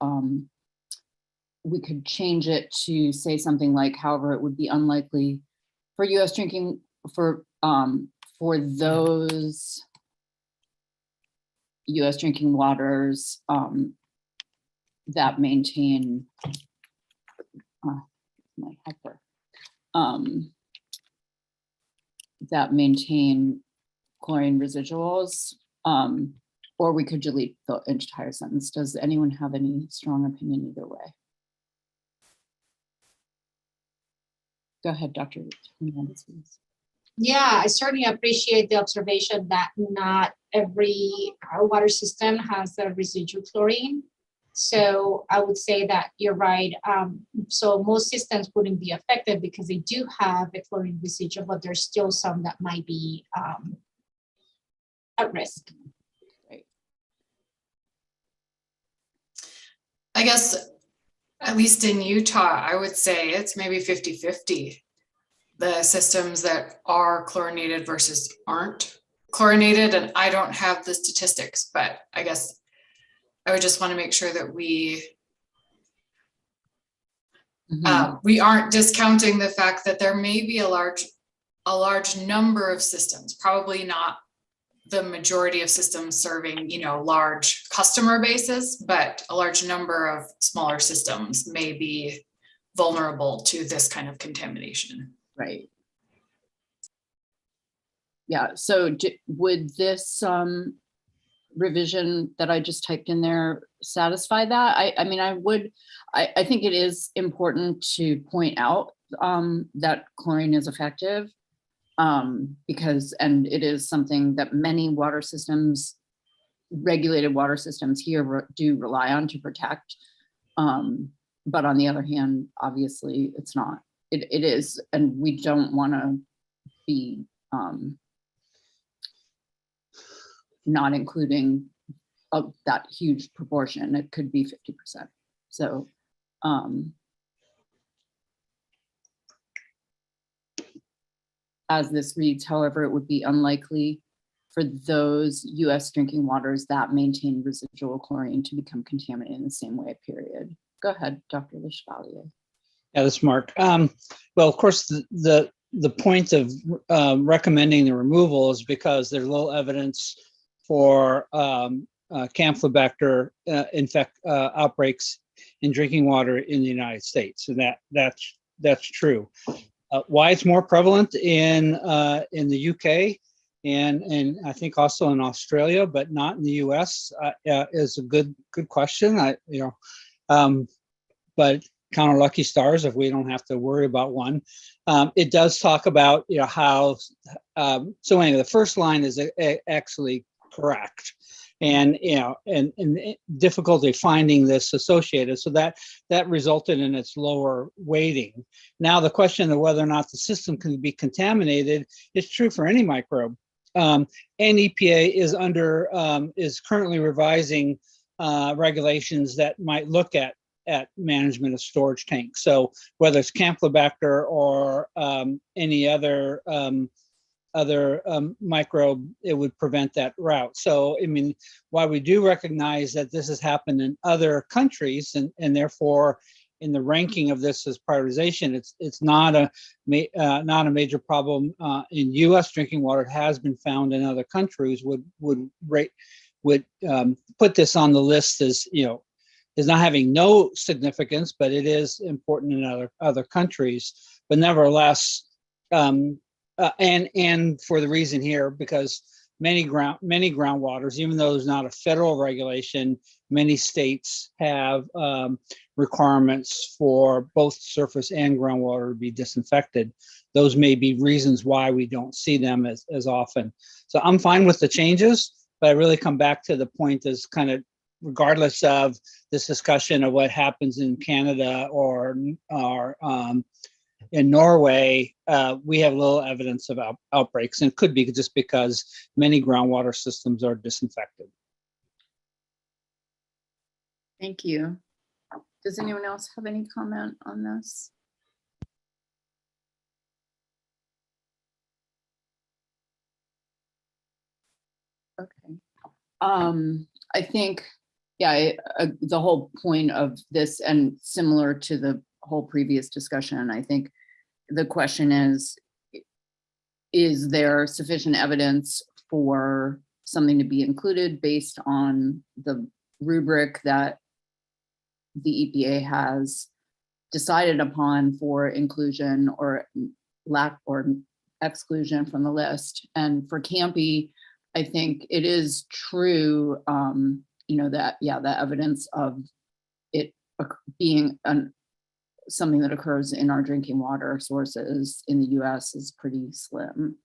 change it to say something like, however, it would be unlikely for U.S. drinking for those U.S. drinking waters that maintain my helper, that maintain chlorine residuals, or we could delete the entire sentence. Does anyone have any strong opinion either way? Go ahead, Dr. Hernandez, please. Yeah, I certainly appreciate the observation that not every water system has a residual chlorine. So I would say that you're right. So most systems wouldn't be affected because they do have a chlorine residual, but there's still some that might be at risk. Right. I guess, at least in Utah, I would say it's maybe 50-50. The systems that are chlorinated versus aren't chlorinated. And I don't have the statistics, but I guess I would just want to make sure that we aren't discounting the fact that there may be a large number of systems, probably not the majority of systems serving, large customer bases, but a large number of smaller systems may be vulnerable to this kind of contamination. Right. Yeah, so would this revision that I just typed in there satisfy that? I mean, I think it is important to point out that chlorine is effective because, and it is something that many water systems, regulated water systems here do rely on to protect. But on the other hand, obviously it's not. It is, and we don't want to be not including that huge proportion. It could be 50%. So as this reads, however, it would be unlikely for those U.S. drinking waters that maintain residual chlorine to become contaminated in the same way, period. Go ahead, Dr. Lechevalier. Yeah, that's Mark. Well, of course, the point of recommending the removal is because there's little evidence for Campylobacter outbreaks in drinking water in the United States, and that's true. Why it's more prevalent in the UK and I think also in Australia, but not in the US, is a good question. But count our lucky stars if we don't have to worry about one. It does talk about how. So anyway, the first line is actually correct, and difficulty finding this associated, so that resulted in its lower weighting. Now the question of whether or not the system can be contaminated is true for any microbe. And EPA is currently revising regulations that might look at management of storage tanks. So whether it's Campylobacter or any other other microbe, it would prevent that route. So, I mean, while we do recognize that this has happened in other countries, and therefore in the ranking of this as prioritization, it's not a major problem in U.S. drinking water. It has been found in other countries. Would put this on the list as, you know, is not having no significance, but it is important in other countries. But nevertheless, and for the reason here, because many groundwaters, even though there's not a federal regulation, many states have requirements for both surface and groundwater to be disinfected. Those may be reasons why we don't see them as often. So I'm fine with the changes, but I really come back to the point as kind of, regardless of this discussion of what happens in Canada or in Norway, we have little evidence of outbreaks, and it could be just because many groundwater systems are disinfected. Thank you. Does anyone else have any comment on this? Okay. I think, yeah, the whole point of this, and similar to the whole previous discussion, I think the question is there sufficient evidence for something to be included based on the rubric that the EPA has decided upon for inclusion or lack or exclusion from the list? And for Campy, I think it is true, you know, that, yeah, the evidence of it being something that occurs in our drinking water sources in the US is pretty slim.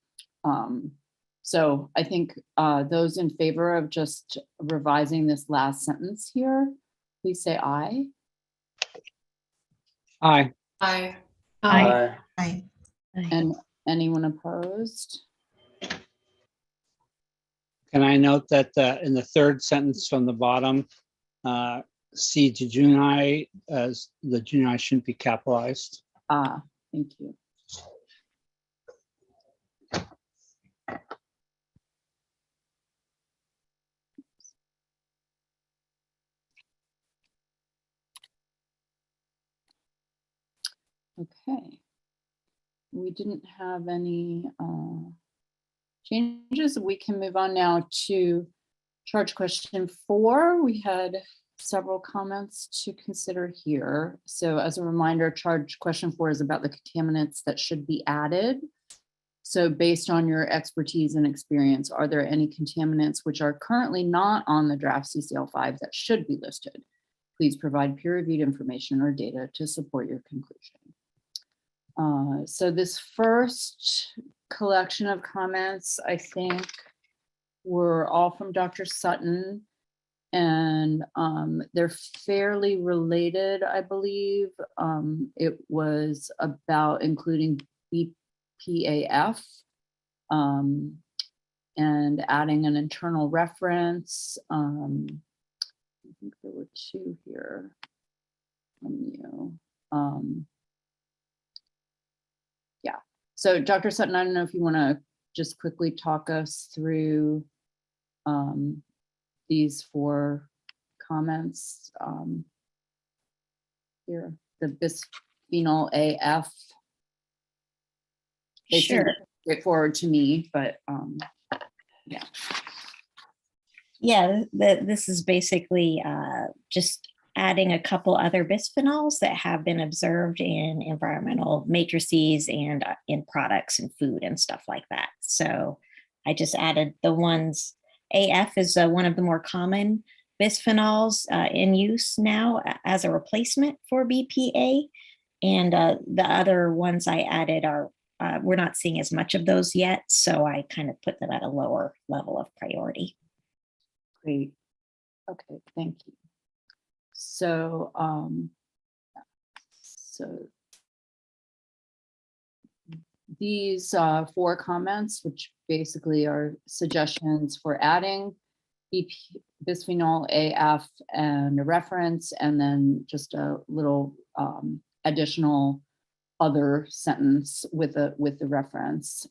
So I think those in favor of just revising this last sentence here, please say aye. Aye. Aye. Aye. Aye. And anyone opposed? Can I note that in the third sentence from the bottom, C to Junai, as the Junai shouldn't be capitalized. Thank you. Okay. We didn't have any changes. We can move on now to charge question 4. We had several comments to consider here. So as a reminder, charge question 4 is about the contaminants that should be added. So based on your expertise and experience, are there any contaminants which are currently not on the draft CCL 5 that should be listed? Please provide peer-reviewed information or data to support your conclusion. So this first collection of comments, I think, were all from Dr. Sutton, and they're fairly related, I believe. It was about including BPAF and adding an internal reference. I think there were 2 here from you. Yeah, so Dr. Sutton, I don't know if you want to just quickly talk us through these 4 comments here. The bisphenol AF. They seem straightforward to me, but yeah. Yeah, this is basically just adding a couple other bisphenols that have been observed in environmental matrices and in products and food and stuff like that. So I just added the ones. AF is one of the more common bisphenols in use now as a replacement for BPA. And the other ones I added are, we're not seeing as much of those yet. So I kind of put them at a lower level of priority. Great. Okay, thank you. So, these 4 comments, which basically are suggestions for adding bisphenol AF and a reference, and then just a little additional other sentence with the reference.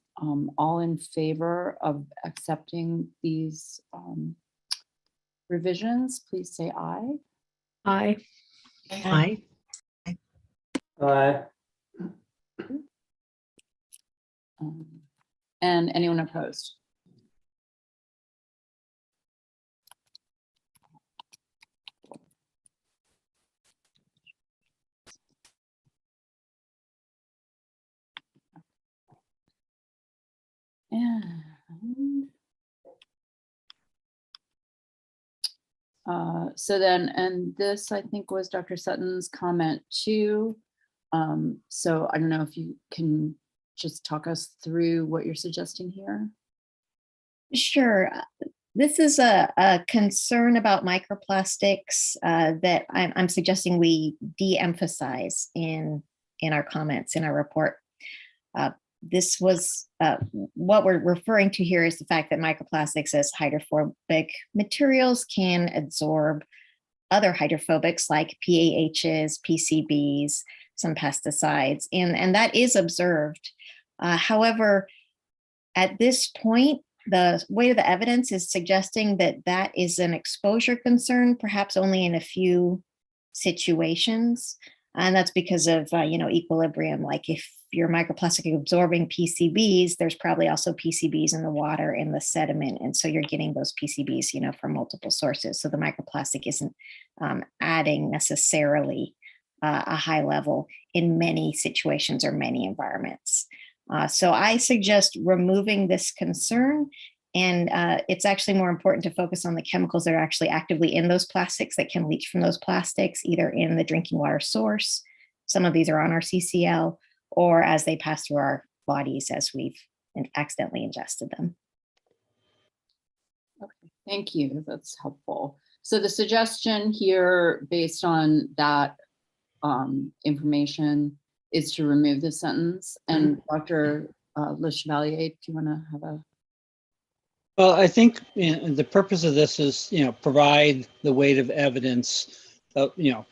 All in favor of accepting these revisions, please say aye. Aye. Aye. Aye. And anyone opposed? And so then, and this I think was Dr. Sutton's comment too. So I don't know if you can just talk us through what you're suggesting here. Sure. This is a concern about microplastics that I'm suggesting we de-emphasize in our comments in our report. This was what we're referring to here is the fact that microplastics as hydrophobic materials can absorb other hydrophobics like PAHs, PCBs, some pesticides, and that is observed. However, at this point, the weight of the evidence is suggesting that that is an exposure concern, perhaps only in a few situations. And that's because of, equilibrium. Like if you're microplastic absorbing PCBs, there's probably also PCBs in the water, in the sediment. And so you're getting those PCBs, from multiple sources. So the microplastic isn't adding necessarily a high level in many situations or many environments. So I suggest removing this concern. And it's actually more important to focus on the chemicals that are actually actively in those plastics that can leach from those plastics, either in the drinking water source. Some of these are on our CCL, or as they pass through our bodies as we've accidentally ingested them. Okay, thank you. That's helpful. So the suggestion here, based on that information, is to remove the sentence. And Dr. Le Chevalier, do you want to have a? Well, I think the purpose of this is, provide the weight of evidence,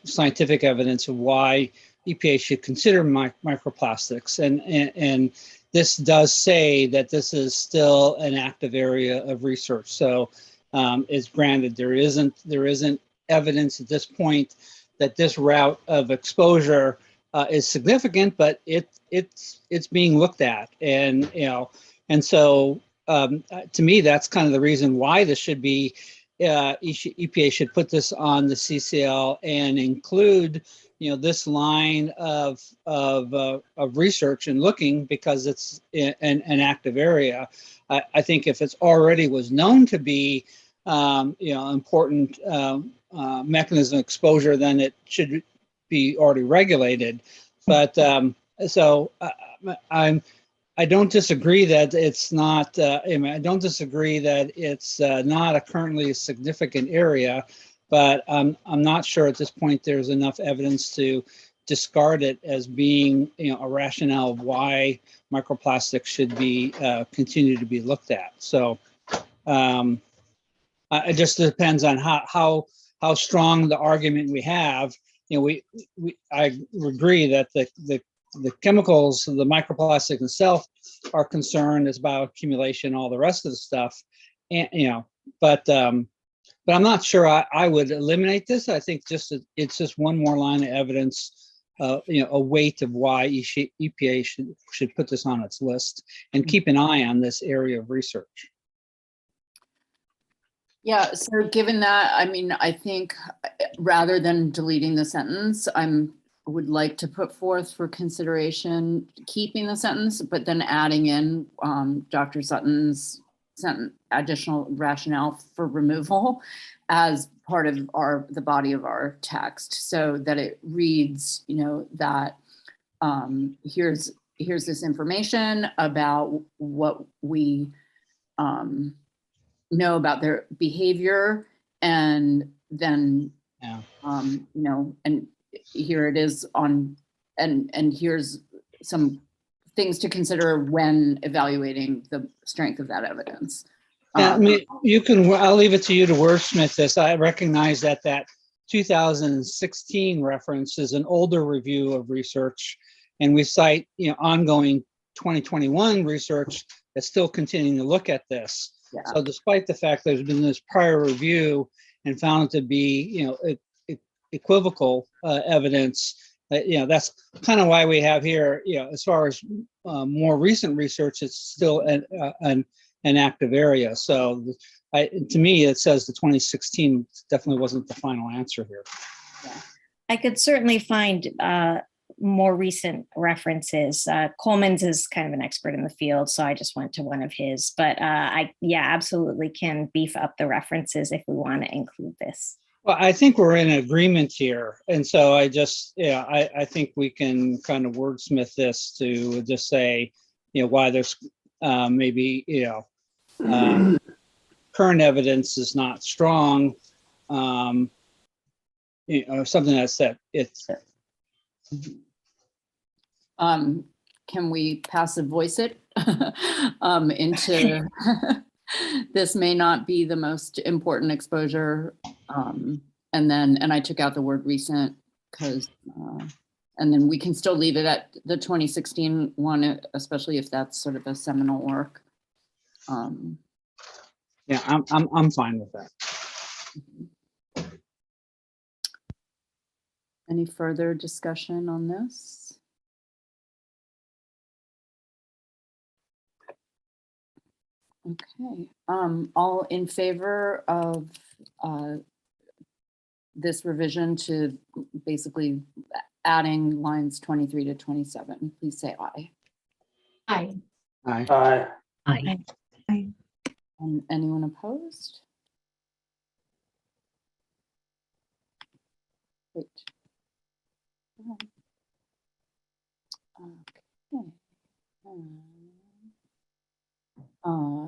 scientific evidence of why EPA should consider microplastics. And this does say that this is still an active area of research. So it's granted there isn't evidence at this point that this route of exposure is significant, but it's being looked at, and so to me that's kind of the reason why this should be EPA should put this on the CCL and include this line of research and looking, because it's an active area. I think if it's already was known to be important mechanism of exposure, then it should be already regulated. But I don't disagree that it's not. I don't disagree that it's not a currently significant area, but I'm not sure at this point there's enough evidence to discard it as being a rationale of why microplastics should be continue to be looked at. So it just depends on how strong the argument we have. I agree that the chemicals, the microplastic itself, are concerned. It's bioaccumulation, all the rest of the stuff, and but I'm not sure I would eliminate this. I think it's just one more line of evidence, a weight of why EPA should put this on its list and keep an eye on this area of research. Yeah, so given that, I think rather than deleting the sentence, would like to put forth for consideration keeping the sentence, but then adding in Dr. Sutton's additional rationale for removal as part of the body of our text, so that it reads, that here's this information about what we know about their behavior, and then and here it is on, and here's some things to consider when evaluating the strength of that evidence. I'll leave it to you to wordsmith this. I recognize that 2016 reference is an older review of research, And we cite, ongoing 2021 research that's still continuing to look at this. Yeah. So despite the fact there's been this prior review and found it to be, equivocal evidence, that's kind of why we have here, as far as more recent research, it's still an active area. So to me, it says the 2016 definitely wasn't the final answer here. Yeah. I could certainly find more recent references. Coleman's is kind of an expert in the field, so I just went to one of his. But I absolutely can beef up the references if we want to include this. Well, I think we're in agreement here. And so I think we can kind of wordsmith this to just say, why there's maybe, current evidence is not strong, something that's that it's. Can we passive voice it into this may not be the most important exposure, and I took out the word recent because and then we can still leave it at the 2016 one, especially if that's sort of a seminal work. Yeah, I'm fine with that. Any further discussion on this? Okay, all in favor of this revision to basically adding lines 23 to 27, please say aye. Aye. Aye. Aye. Aye. And anyone opposed? Great. Okay.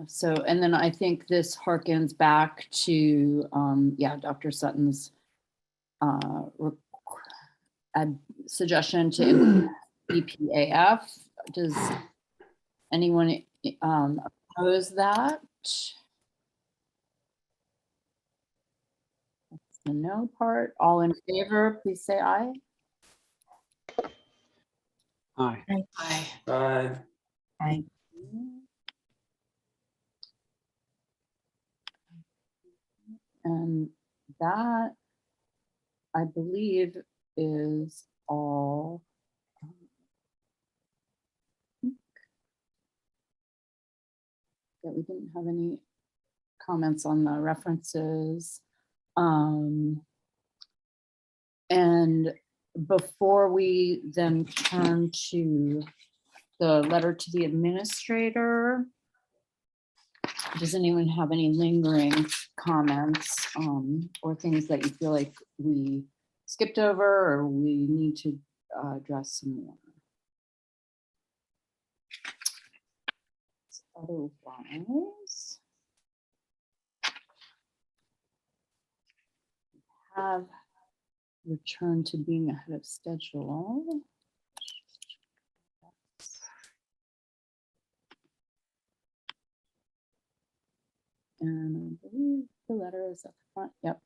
So, and then I think this harkens back to, Dr. Sutton's suggestion to implement EPAF. Does anyone oppose that? That's the no part. All in favor, please say aye. Aye. Aye. Aye. Aye. And that, I believe, is all. That we didn't have any comments on the references. And before we then turn to the letter to the administrator, does anyone have any lingering comments or things that you feel like we skipped over or we need to address some more? Otherwise, have returned to being ahead of schedule. And I believe the letter is at the front. Yep.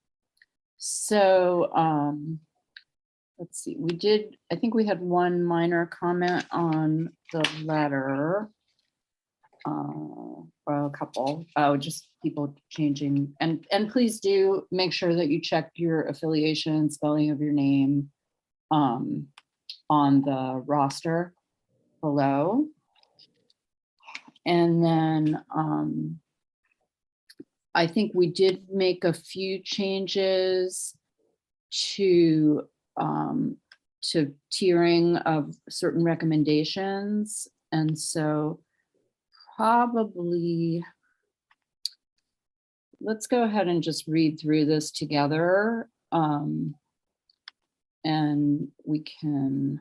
So let's see, I think we had one minor comment on the letter. Or a couple, just people changing, and please do make sure that you check your affiliation, spelling of your name on the roster below. And then I think we did make a few changes to tiering of certain recommendations, and so probably let's go ahead and just read through this together, and we can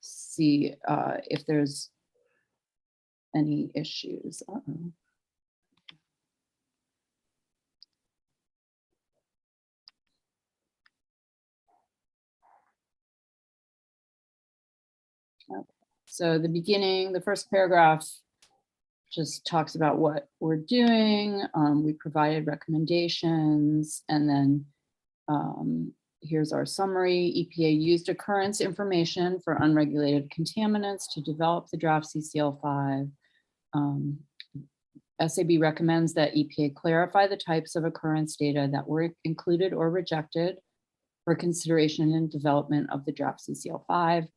see if there's any issues. Okay. So the first paragraph just talks about what we're doing. We provided recommendations, and then here's our summary. EPA used occurrence information for unregulated contaminants to develop the draft CCL5. SAB recommends that EPA clarify the types of occurrence data that were included or rejected for consideration and development of the draft CCL5.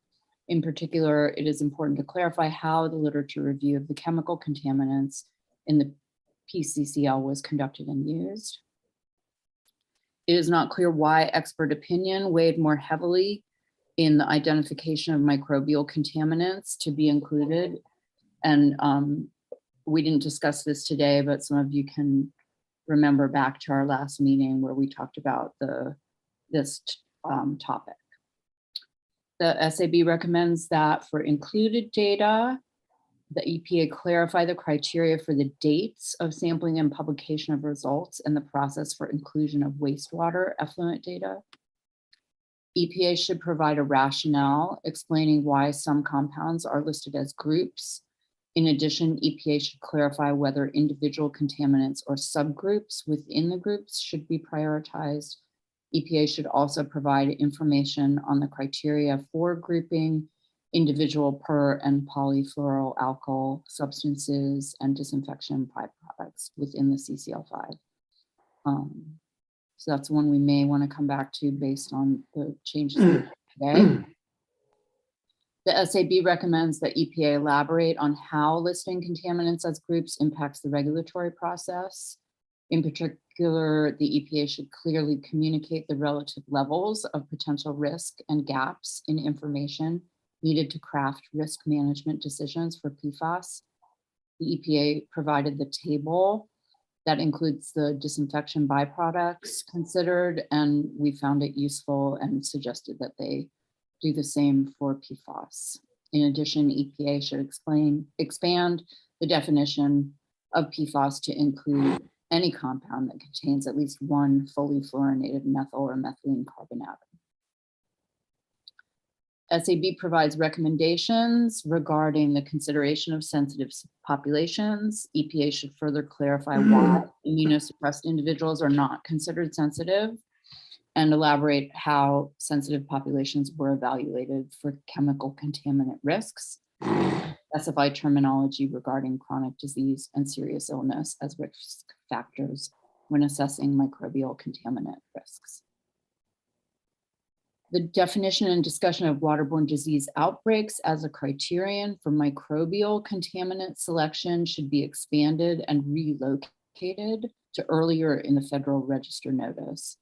In particular, it is important to clarify how the literature review of the chemical contaminants in the PCCL was conducted and used. It is not clear why expert opinion weighed more heavily in the identification of microbial contaminants to be included. And we didn't discuss this today, but some of you can remember back to our last meeting where we talked about this topic. The SAB recommends that for included data, the EPA clarify the criteria for the dates of sampling and publication of results and the process for inclusion of wastewater effluent data. EPA should provide a rationale explaining why some compounds are listed as groups. In addition, EPA should clarify whether individual contaminants or subgroups within the groups should be prioritized. EPA should also provide information on the criteria for grouping individual per and polyfluoroalkyl substances and disinfection byproducts within the CCL5. So that's one we may want to come back to based on the changes today. The SAB recommends that EPA elaborate on how listing contaminants as groups impacts the regulatory process. In particular, the EPA should clearly communicate the relative levels of potential risk and gaps in information needed to craft risk management decisions for PFAS. The EPA provided the table that includes the disinfection byproducts considered, and we found it useful and suggested that they do the same for PFAS. In addition, EPA should expand the definition of PFAS to include any compound that contains at least one fully fluorinated methyl or methylene carbon atom. SAB provides recommendations regarding the consideration of sensitive populations. EPA should further clarify why immunosuppressed individuals are not considered sensitive and elaborate how sensitive populations were evaluated for chemical contaminant risks. Specify terminology regarding chronic disease and serious illness as risk factors when assessing microbial contaminant risks. The definition and discussion of waterborne disease outbreaks as a criterion for microbial contaminant selection should be expanded and relocated to earlier in the Federal Register notice.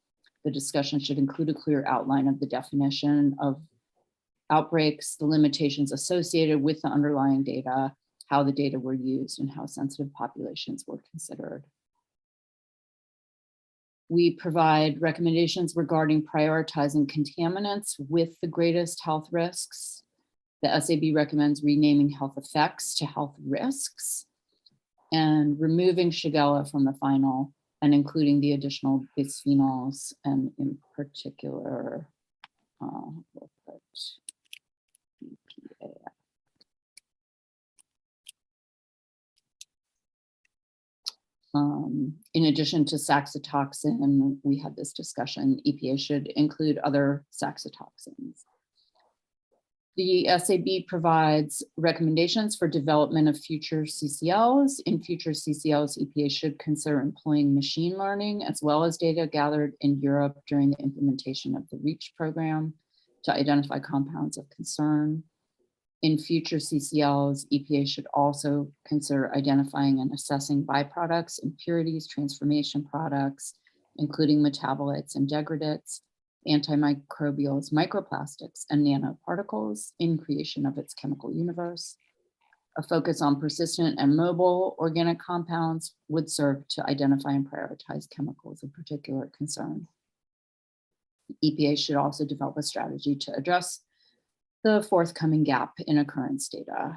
The discussion should include a clear outline of the definition of outbreaks, the limitations associated with the underlying data, how the data were used, and how sensitive populations were considered. We provide recommendations regarding prioritizing contaminants with the greatest health risks. The SAB recommends renaming health effects to health risks and removing Shigella from the final and including the additional bisphenols, and in particular, we'll put EPA. In addition to saxitoxin, we had this discussion, EPA should include other saxitoxins. The SAB provides recommendations for development of future CCLs. In future CCLs, EPA should consider employing machine learning as well as data gathered in Europe during the implementation of the REACH program to identify compounds of concern. In future CCLs, EPA should also consider identifying and assessing byproducts, impurities, transformation products, including metabolites and degradates, antimicrobials, microplastics, and nanoparticles in creation of its chemical universe. A focus on persistent and mobile organic compounds would serve to identify and prioritize chemicals of particular concern. EPA should also develop a strategy to address the forthcoming gap in occurrence data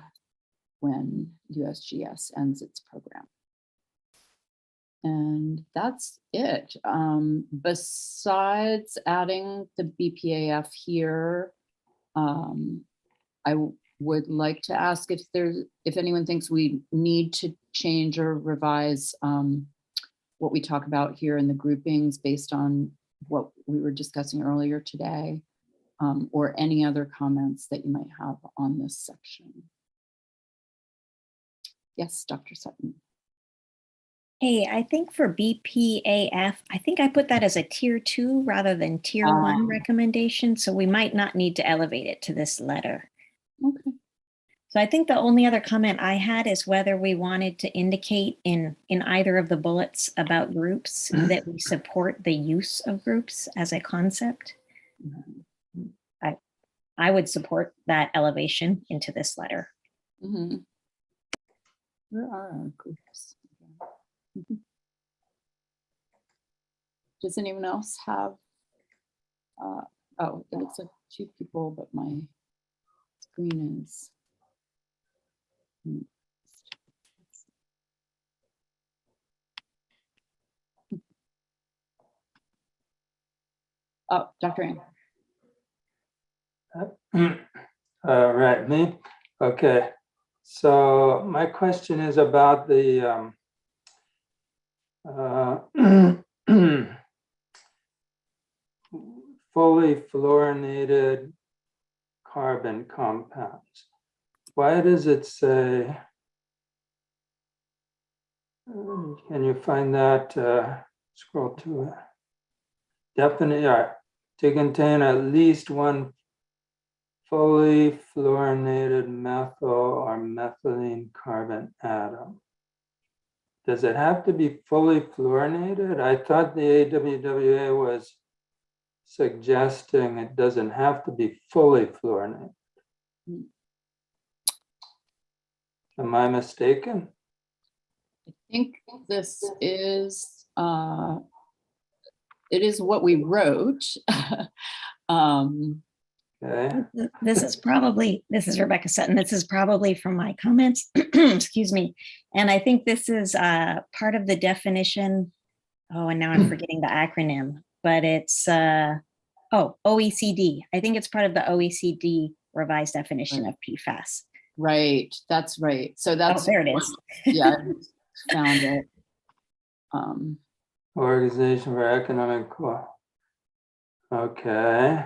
when USGS ends its program. And that's it. Besides adding the BPAF here, I would like to ask if anyone thinks we need to change or revise what we talk about here in the groupings based on what we were discussing earlier today, or any other comments that you might have on this section. Yes, Dr. Sutton. Hey, I think for BPAF, I think I put that as a tier 2 rather than tier 1 recommendation. So we might not need to elevate it to this letter. Okay. So I think the only other comment I had is whether we wanted to indicate in either of the bullets about groups that we support the use of groups as a concept. I would support that elevation into this letter. Mm-hmm. Where are our groups? Does anyone else have? Oh, it looks like 2 people, but my screen is. Oh, Dr. Ang. Right, me? Okay. So my question is about the fully fluorinated carbon compounds. Why does it say, can you find that, scroll to it? Definitely, to contain at least one fully fluorinated methyl or methylene carbon atom. Does it have to be fully fluorinated? I thought the AWWA was suggesting it doesn't have to be fully fluorinated. Am I mistaken? I think this is, it is what we wrote. Okay. This is Rebecca Sutton. This is probably from my comments, excuse me. And I think this is part of the definition. Oh, and now I'm forgetting the acronym, but it's, OECD. I think it's part of the OECD revised definition of PFAS. Right, that's right. So that's, there it is. Yeah, I found it. Organization for Economic Co. Okay.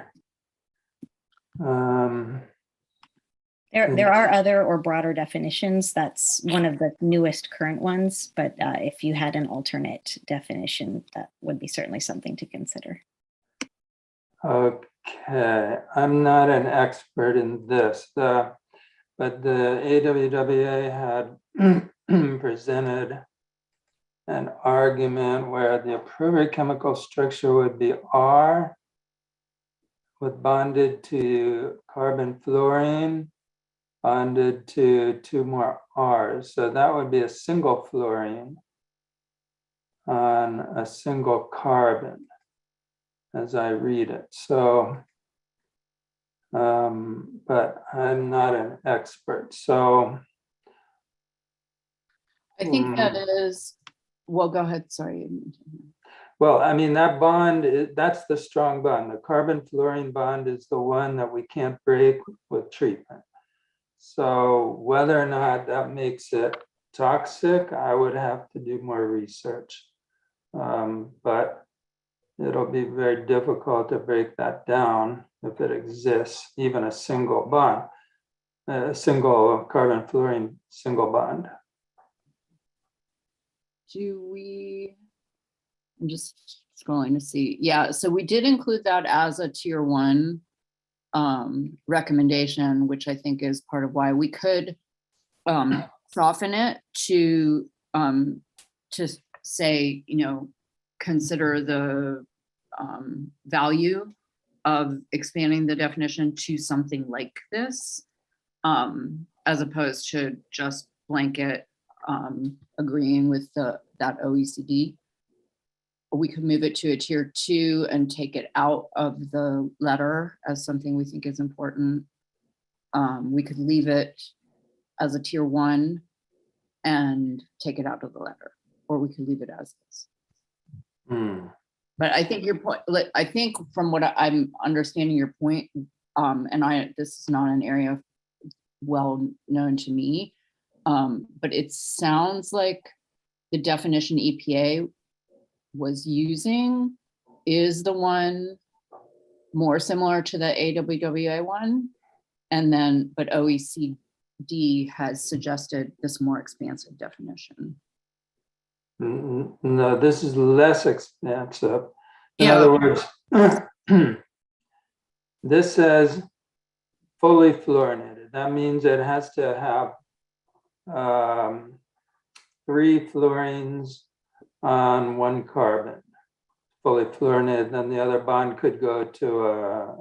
There are other or broader definitions. That's one of the newest current ones, but if you had an alternate definition, that would be certainly something to consider. Okay, I'm not an expert in this, but the AWWA had presented an argument where the appropriate chemical structure would be R with bonded to carbon fluorine, bonded to 2 more R's. So that would be a single fluorine on a single carbon, as I read it. So, but I'm not an expert. So I think that is, well, go ahead, sorry. well, I mean, that bond, that's the strong bond. The carbon fluorine bond is the one that we can't break with treatment. So whether or not that makes it toxic, I would have to do more research. But it'll be very difficult to break that down if it exists, even a single bond, a single carbon fluorine single bond. I'm just scrolling to see. Yeah, so we did include that as a tier 1 recommendation, which I think is part of why we could soften it to say, consider the value of expanding the definition to something like this, as opposed to just blanket agreeing with that OECD. We could move it to a tier 2 and take it out of the letter as something we think is important. We could leave it as a tier 1 and take it out of the letter, or we could leave it as is. But I think your point, I think from what I'm understanding your point, and this is not an area well known to me, but it sounds like the definition EPA was using is the one more similar to the AWWA one. And then, but OECD has suggested this more expansive definition. No, this is less expansive. In Yeah. other words, this says fully fluorinated. That means it has to have 3 fluorines on 1 carbon. Fully fluorinated, then the other bond could go to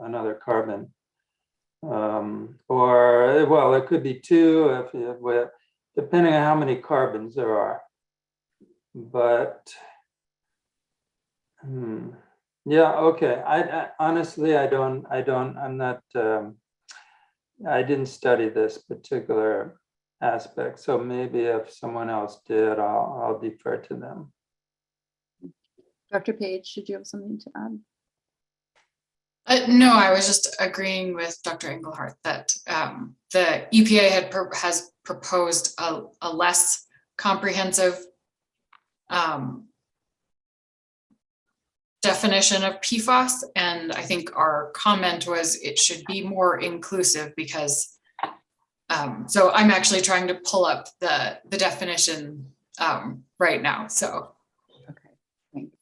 another carbon. Or, well, it could be 2 if depending on how many carbons there are. But yeah, okay. I honestly, I didn't study this particular aspect. So maybe if someone else did, I'll defer to them. Dr. Page, did you have something to add? No, I was just agreeing with Dr. Engelhardt that the EPA has proposed a less comprehensive definition of PFAS, and I think our comment was it should be more inclusive because so I'm actually trying to pull up the definition right now. So Okay, thanks.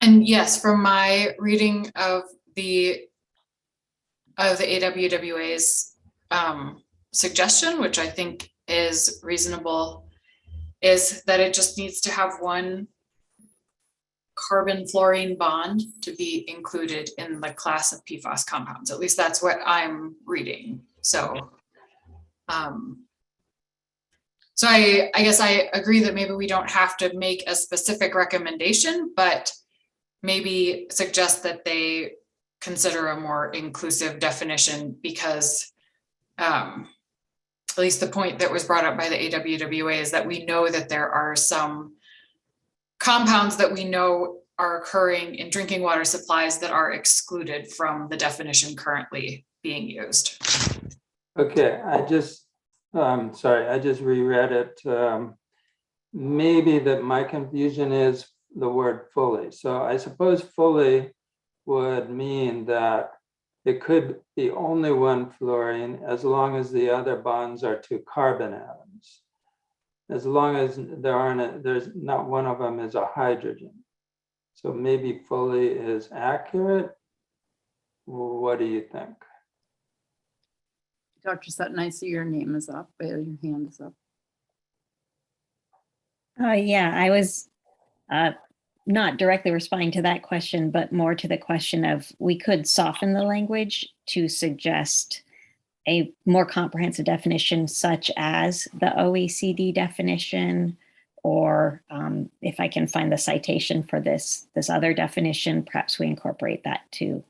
and yes, from my reading of the AWWA's suggestion, which I think is reasonable, is that it just needs to have 1 carbon fluorine bond to be included in the class of PFAS compounds. At least that's what I'm reading. So, so I guess I agree that maybe we don't have to make a specific recommendation, but maybe suggest that they consider a more inclusive definition because at least the point that was brought up by the AWWA is that we know that there are some compounds that we know are occurring in drinking water supplies that are excluded from the definition currently being used. Okay, sorry, I just reread it. Maybe that my confusion is the word fully. So I suppose fully would mean that it could be only 1 fluorine as long as the other bonds are 2 carbon atoms. As long as there's not one of them is a hydrogen. So maybe fully is accurate. What do you think? Dr. Sutton, I see your name is up, your hand is up. Yeah, I was not directly responding to that question, but more to the question of we could soften the language to suggest a more comprehensive definition, such as the OECD definition, or if I can find the citation for this other definition, perhaps we incorporate that too.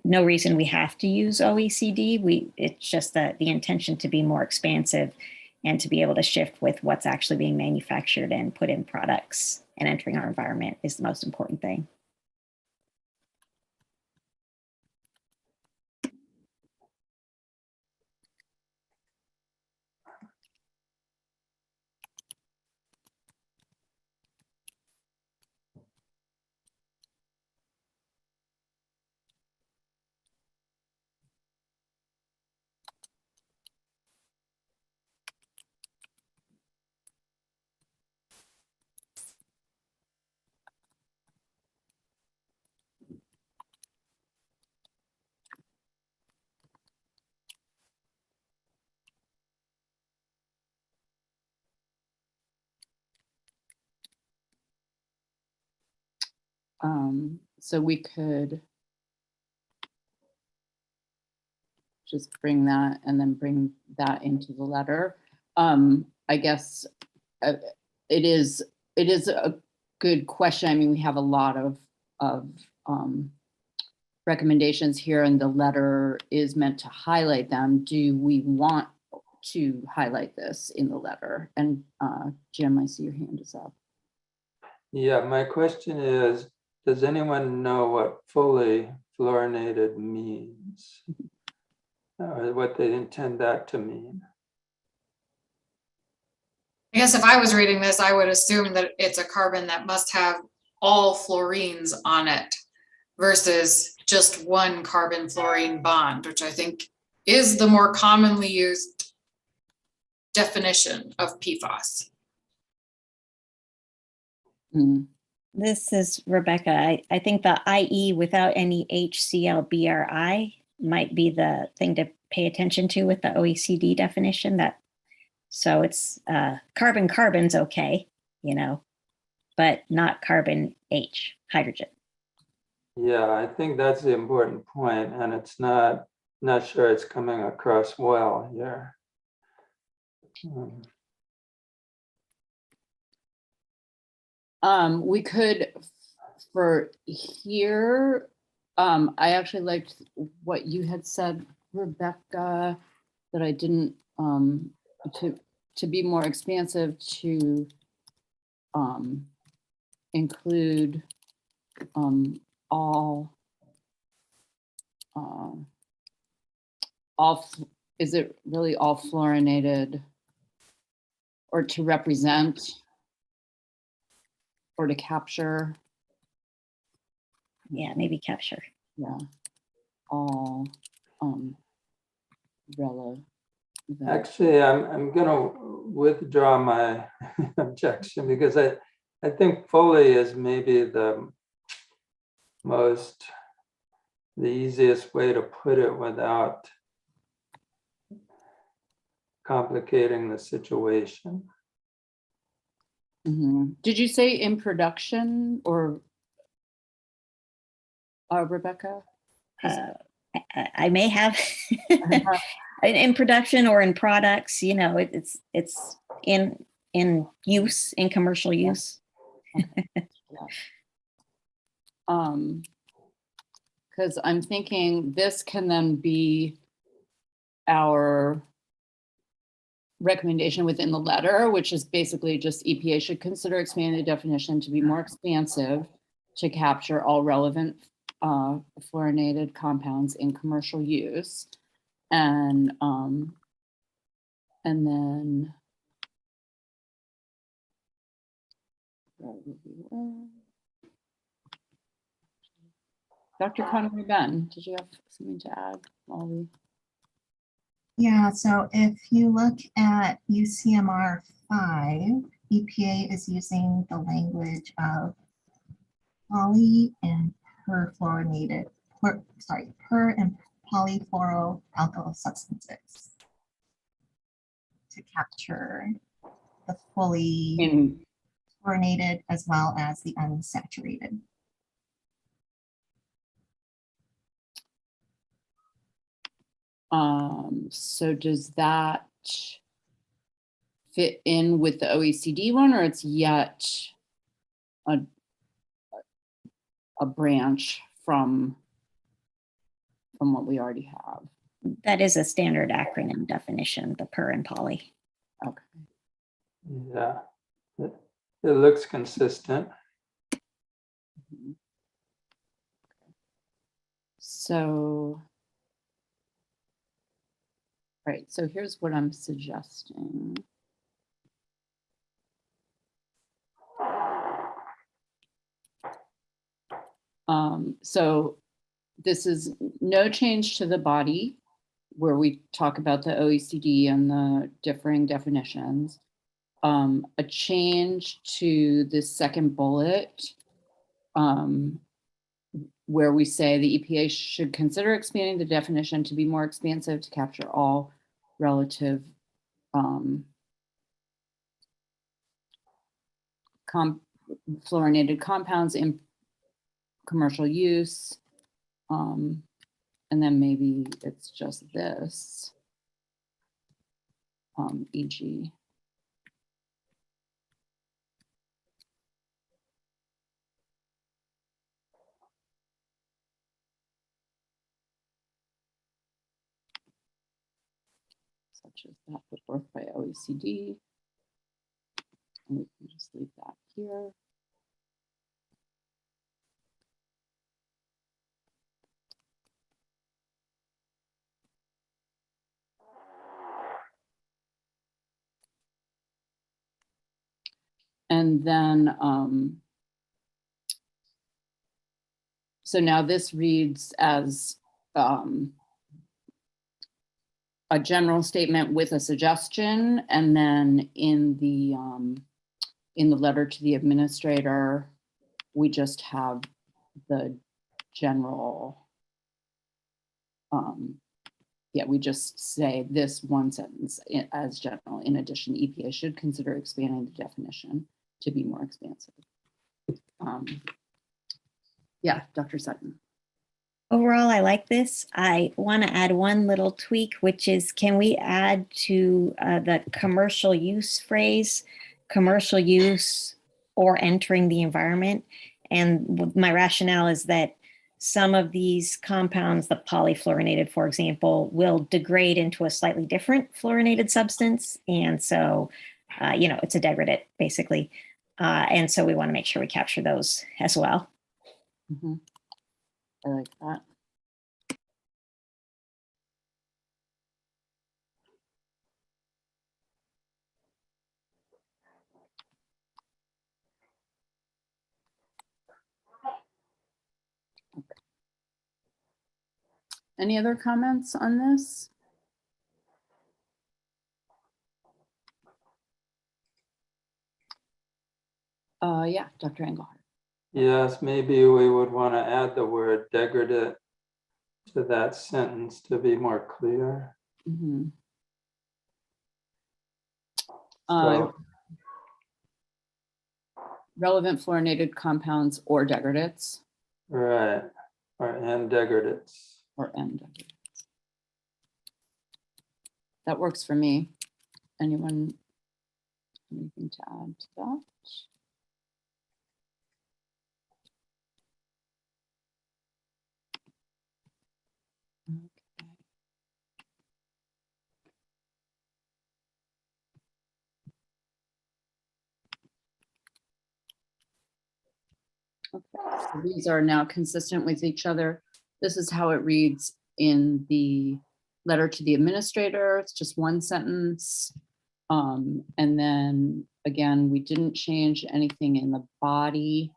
No reason we have to use OECD. It's just that the intention to be more expansive and to be able to shift with what's actually being manufactured and put in products and entering our environment is the most important thing. So we could just bring that and then bring that into the letter. I guess it is a good question. I mean, we have a lot of recommendations here, and the letter is meant to highlight them. Do we want to highlight this in the letter? And Jim, I see your hand is up. Yeah, my question is, does anyone know what fully fluorinated means? Or what they intend that to mean? I guess if I was reading this, I would assume that it's a carbon that must have all fluorines on it versus just one carbon fluorine bond, which I think is the more commonly used definition of PFAS. Mm. This is Rebecca. I think the IE without any HCl-BRI might be the thing to pay attention to with the OECD definition. So it's carbon's okay, but not carbon H, hydrogen. Yeah, I think that's the important point, and it's not sure it's coming across well here. We could, for here, I actually liked what you had said, Rebecca, that I didn't, to be more expansive, to include all, is it really all fluorinated, or to represent, or to capture? Yeah, maybe capture. Yeah, all relevant. Actually, I'm gonna withdraw my objection because I think fully is maybe the easiest way to put it without complicating the situation. Mm-hmm. Did you say in production, or Rebecca? I may have in production or in products, it's in use, in commercial use. Okay. Yeah. Because I'm thinking this can then be our recommendation within the letter, which is basically just EPA should consider expanding the definition to be more expansive to capture all relevant fluorinated compounds in commercial use. And then Dr. Conway Ben, did you have something to add while we? Yeah, so if you look at UCMR 5, EPA is using the language of poly and perfluorinated, per and polyfluoroalkyl substances to capture the fully fluorinated as well as the unsaturated. So does that fit in with the OECD one, or it's yet a branch from what we already have? That is a standard acronym definition, the per and poly. Okay. Yeah, it looks consistent. So, right, so here's what I'm suggesting. So this is no change to the body where we talk about the OECD and the differing definitions. A change to the second bullet where we say the EPA should consider expanding the definition to be more expansive to capture all relative fluorinated compounds in commercial use. And then maybe it's just this, e.g. Such as that put forth by OECD. And we can just leave that here. And then, so now this reads as a general statement with a suggestion, and then in the letter to the administrator, we just have the general, yeah, we just say this one sentence as general. In addition, EPA should consider expanding the definition to be more expansive. Yeah, Dr. Sutton. Overall, I like this. I want to add one little tweak, which is, can we add to the commercial use phrase, commercial use or entering the environment? And my rationale is that some of these compounds, the polyfluorinated, for example, will degrade into a slightly different fluorinated substance. And so, it's a degradate, basically. And so we want to make sure we capture those as well. Mm-hmm. I like that. Okay. Any other comments on this? Yeah, Dr. Engelhardt. Yes, maybe we would want to add the word degradate to that sentence to be more clear. Mm-hmm. Relevant fluorinated compounds or degradates. Right, and degradates. Or and degradates. That works for me. Anyone, anything to add to that? Okay, so these are now consistent with each other. This is how it reads in the letter to the administrator. It's just one sentence. And then again, we didn't change anything in the body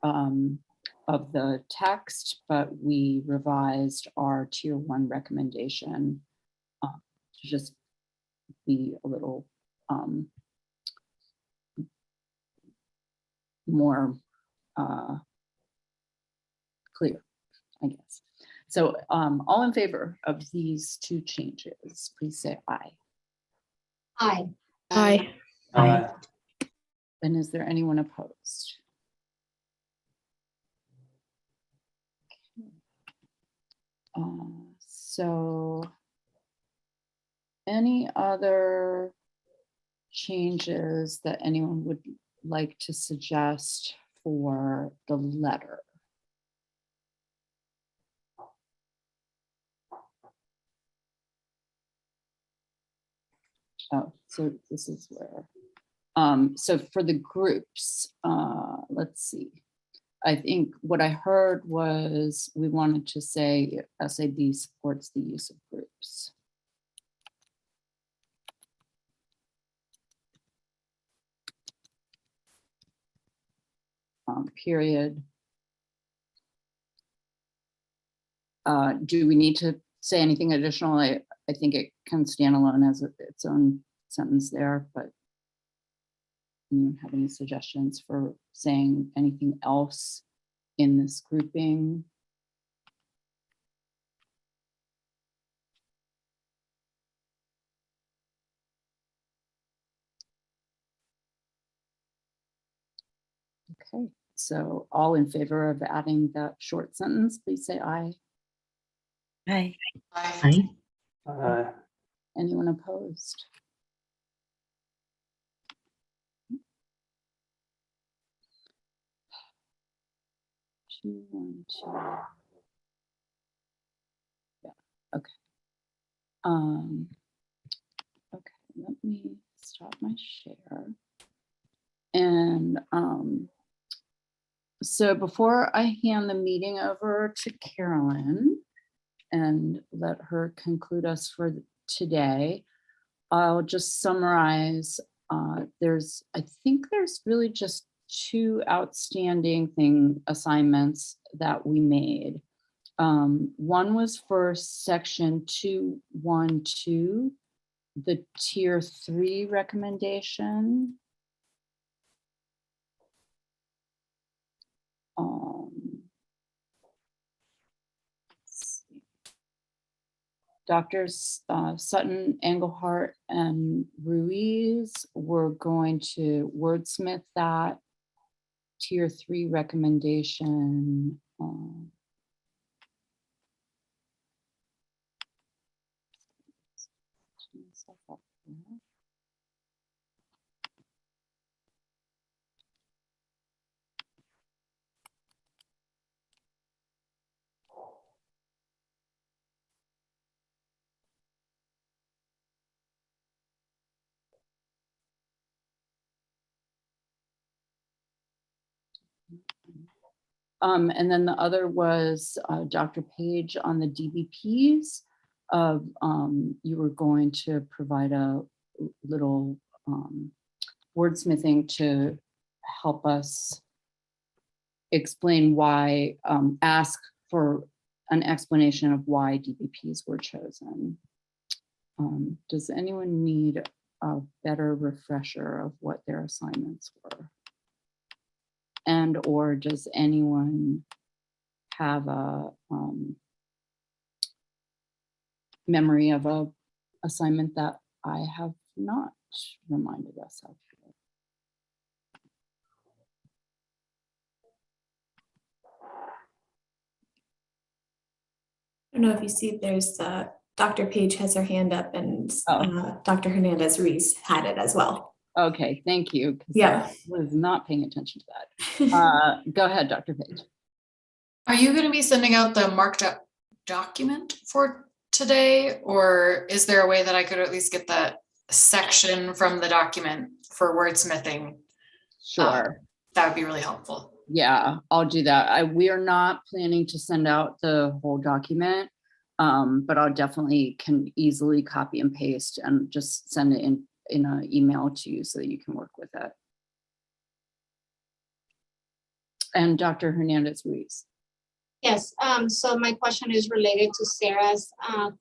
of the text, but we revised our tier 1 recommendation to just be a little more clear, I guess. So all in favor of these two changes, please say aye. Aye. Aye. Aye. And is there anyone opposed? So any other changes that anyone would like to suggest for the letter? Oh, so this is where, so for the groups, let's see. I think what I heard was we wanted to say SAB supports the use of groups. Period. Do we need to say anything additional? I think it can stand alone as its own sentence there, but anyone have any suggestions for saying anything else in this grouping? Okay, so all in favor of adding that short sentence, please say aye. Aye. Aye. Aye. Anyone opposed? Two, one, two. Yeah, okay. Okay, let me stop my share. And so before I hand the meeting over to Carolyn and let her conclude us for today, I'll just summarize I think there's really just two outstanding assignments that we made. One was for section 212, the tier 3 recommendation. Let's see. Doctors Sutton, Engelhardt, and Ruiz were going to wordsmith that tier 3 recommendation. And then the other was Dr. Page on the DBPs of you were going to provide a little wordsmithing to help us explain why, ask for an explanation of why DBPs were chosen. Does anyone need a better refresher of what their assignments were? And or does anyone have a memory of a assignment that I have not reminded us of? I don't know if you see there's Dr. Page has her hand up and Dr. Hernandez-Ruiz had it as well. Okay, thank you. Yeah. I was not paying attention to that. Go ahead, Dr. Page. Are you going to be sending out the marked up document for today? Or is there a way that I could at least get that section from the document for wordsmithing? Sure. That would be really helpful. Yeah, I'll do that. We are not planning to send out the whole document, but I'll definitely can easily copy and paste and just send it in an email to you so that you can work with it. And Dr. Hernandez-Ruiz. Yes, so my question is related to Sarah's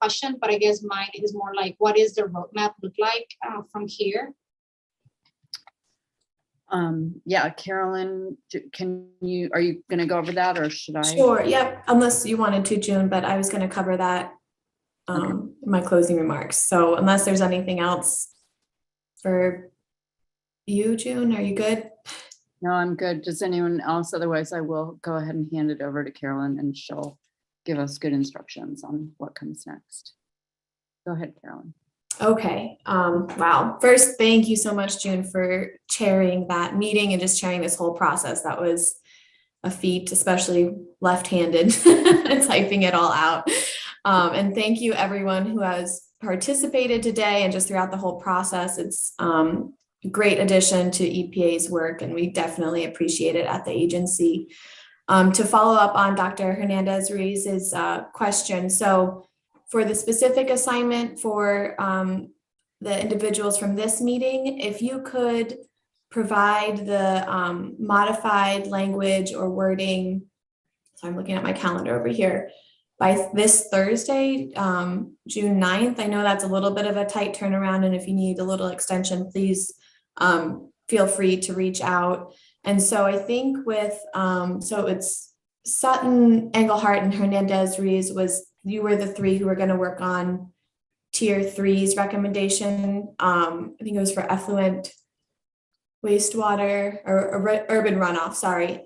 question, but I guess mine is more like, what is the roadmap look like from here? Yeah, Carolyn, are you going to go over that or should I? Sure, yep, unless you wanted to, June, but I was going to cover that in my closing remarks. So unless there's anything else for you, June, are you good? No, I'm good. Does anyone else? Otherwise, I will go ahead and hand it over to Carolyn and she'll give us good instructions on what comes next. Go ahead, Carolyn. Okay, wow. First, thank you so much, June, for chairing that meeting and just chairing this whole process. That was a feat, especially left-handed, typing it all out. And thank you everyone who has participated today and just throughout the whole process. It's a great addition to EPA's work and we definitely appreciate it at the agency. To follow up on Dr. Hernandez-Ruiz's question, so for the specific assignment for the individuals from this meeting, if you could provide the modified language or wording, so I'm looking at my calendar over here, by this Thursday, June 9th. I know that's a little bit of a tight turnaround, and if you need a little extension, please feel free to reach out. And so I think with, so it's Sutton, Engelhardt, and Hernandez-Ruiz you were the three who were going to work on tier 3's recommendation. I think it was for effluent wastewater or urban runoff, sorry.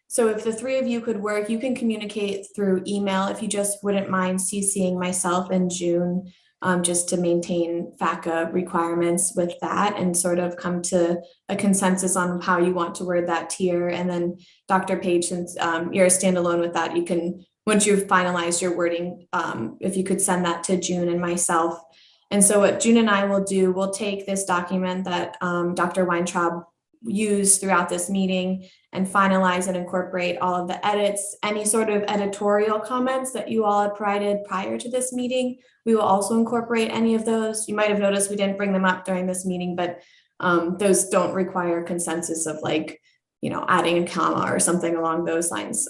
So if the three of you could work, you can communicate through email if you just wouldn't mind CCing myself in June, just to maintain FACA requirements with that and sort of come to a consensus on how you want to word that tier. And then Dr. Page, since you're a standalone with that, you can, once you've finalized your wording, if you could send that to June and myself. And so what June and I will do, we'll take this document that Dr. Weintraub used throughout this meeting and finalize and incorporate all of the edits, any sort of editorial comments that you all have provided prior to this meeting. We will also incorporate any of those. You might have noticed we didn't bring them up during this meeting, but Those don't require consensus of like, adding a comma or something along those lines.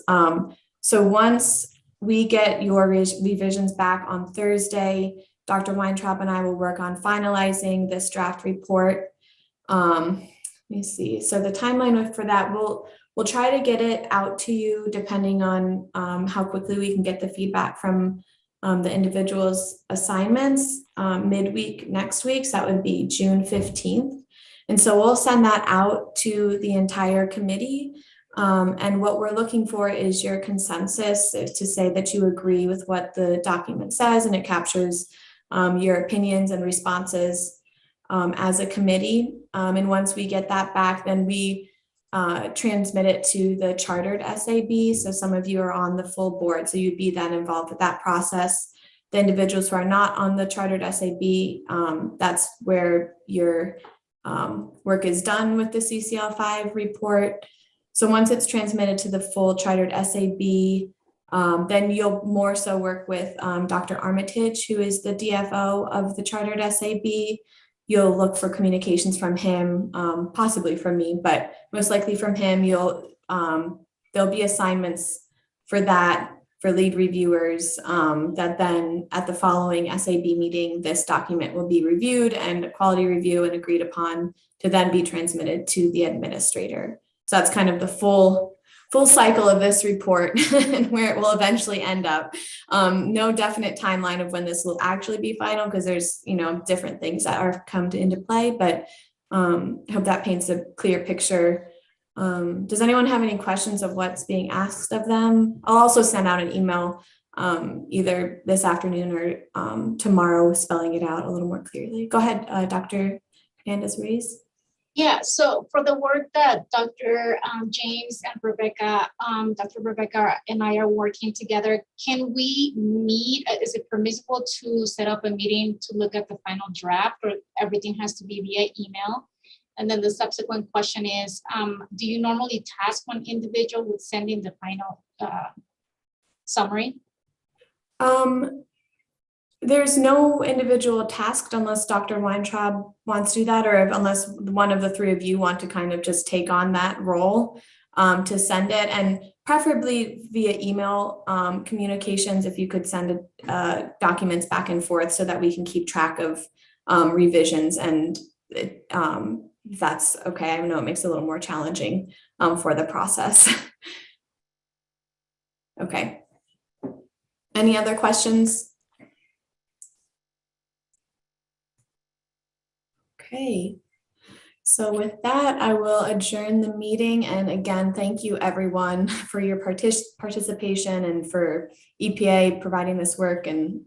So once we get your revisions back on Thursday, Dr. Weintraub and I will work on finalizing this draft report. Let me see. So the timeline for that, we'll try to get it out to you depending on how quickly we can get the feedback from the individual's assignments midweek next week. So that would be June 15th. And so we'll send that out to the entire committee. And what we're looking for is your consensus to say that you agree with what the document says and it captures your opinions and responses as a committee. And once we get that back, then we transmit it to the chartered SAB. So some of you are on the full board, so you'd be then involved with that process. The individuals who are not on the chartered SAB, that's where your work is done with the CCL5 report. So once it's transmitted to the full chartered SAB, then you'll more so work with Dr. Armitage, who is the DFO of the chartered SAB. You'll look for communications from him, possibly from me, but most likely from him. There'll be assignments for that for lead reviewers that then at the following SAB meeting, this document will be reviewed and a quality review and agreed upon to then be transmitted to the administrator. So that's kind of the full cycle of this report and where it will eventually end up. No definite timeline of when this will actually be final because there's, different things that are come into play, but I hope that paints a clear picture. Does anyone have any questions of what's being asked of them? I'll also send out an email either this afternoon or tomorrow spelling it out a little more clearly. Go ahead, Dr. Hernandez-Ruiz. Yeah, so for the work that Dr. James and Rebecca, Dr. Rebecca and I are working together, can we meet? Is it permissible to set up a meeting to look at the final draft, or everything has to be via email? And then the subsequent question is, do you normally task one individual with sending the final summary? There's no individual tasked unless Dr. Weintraub wants to do that, or unless one of the three of you want to kind of just take on that role to send it, and preferably via email communications, if you could send documents back and forth so that we can keep track of revisions, and that's okay. I know it makes it a little more challenging for the process. Okay. Any other questions? Okay, so with that, I will adjourn the meeting. And again, thank you everyone for your participation and for EPA providing this work and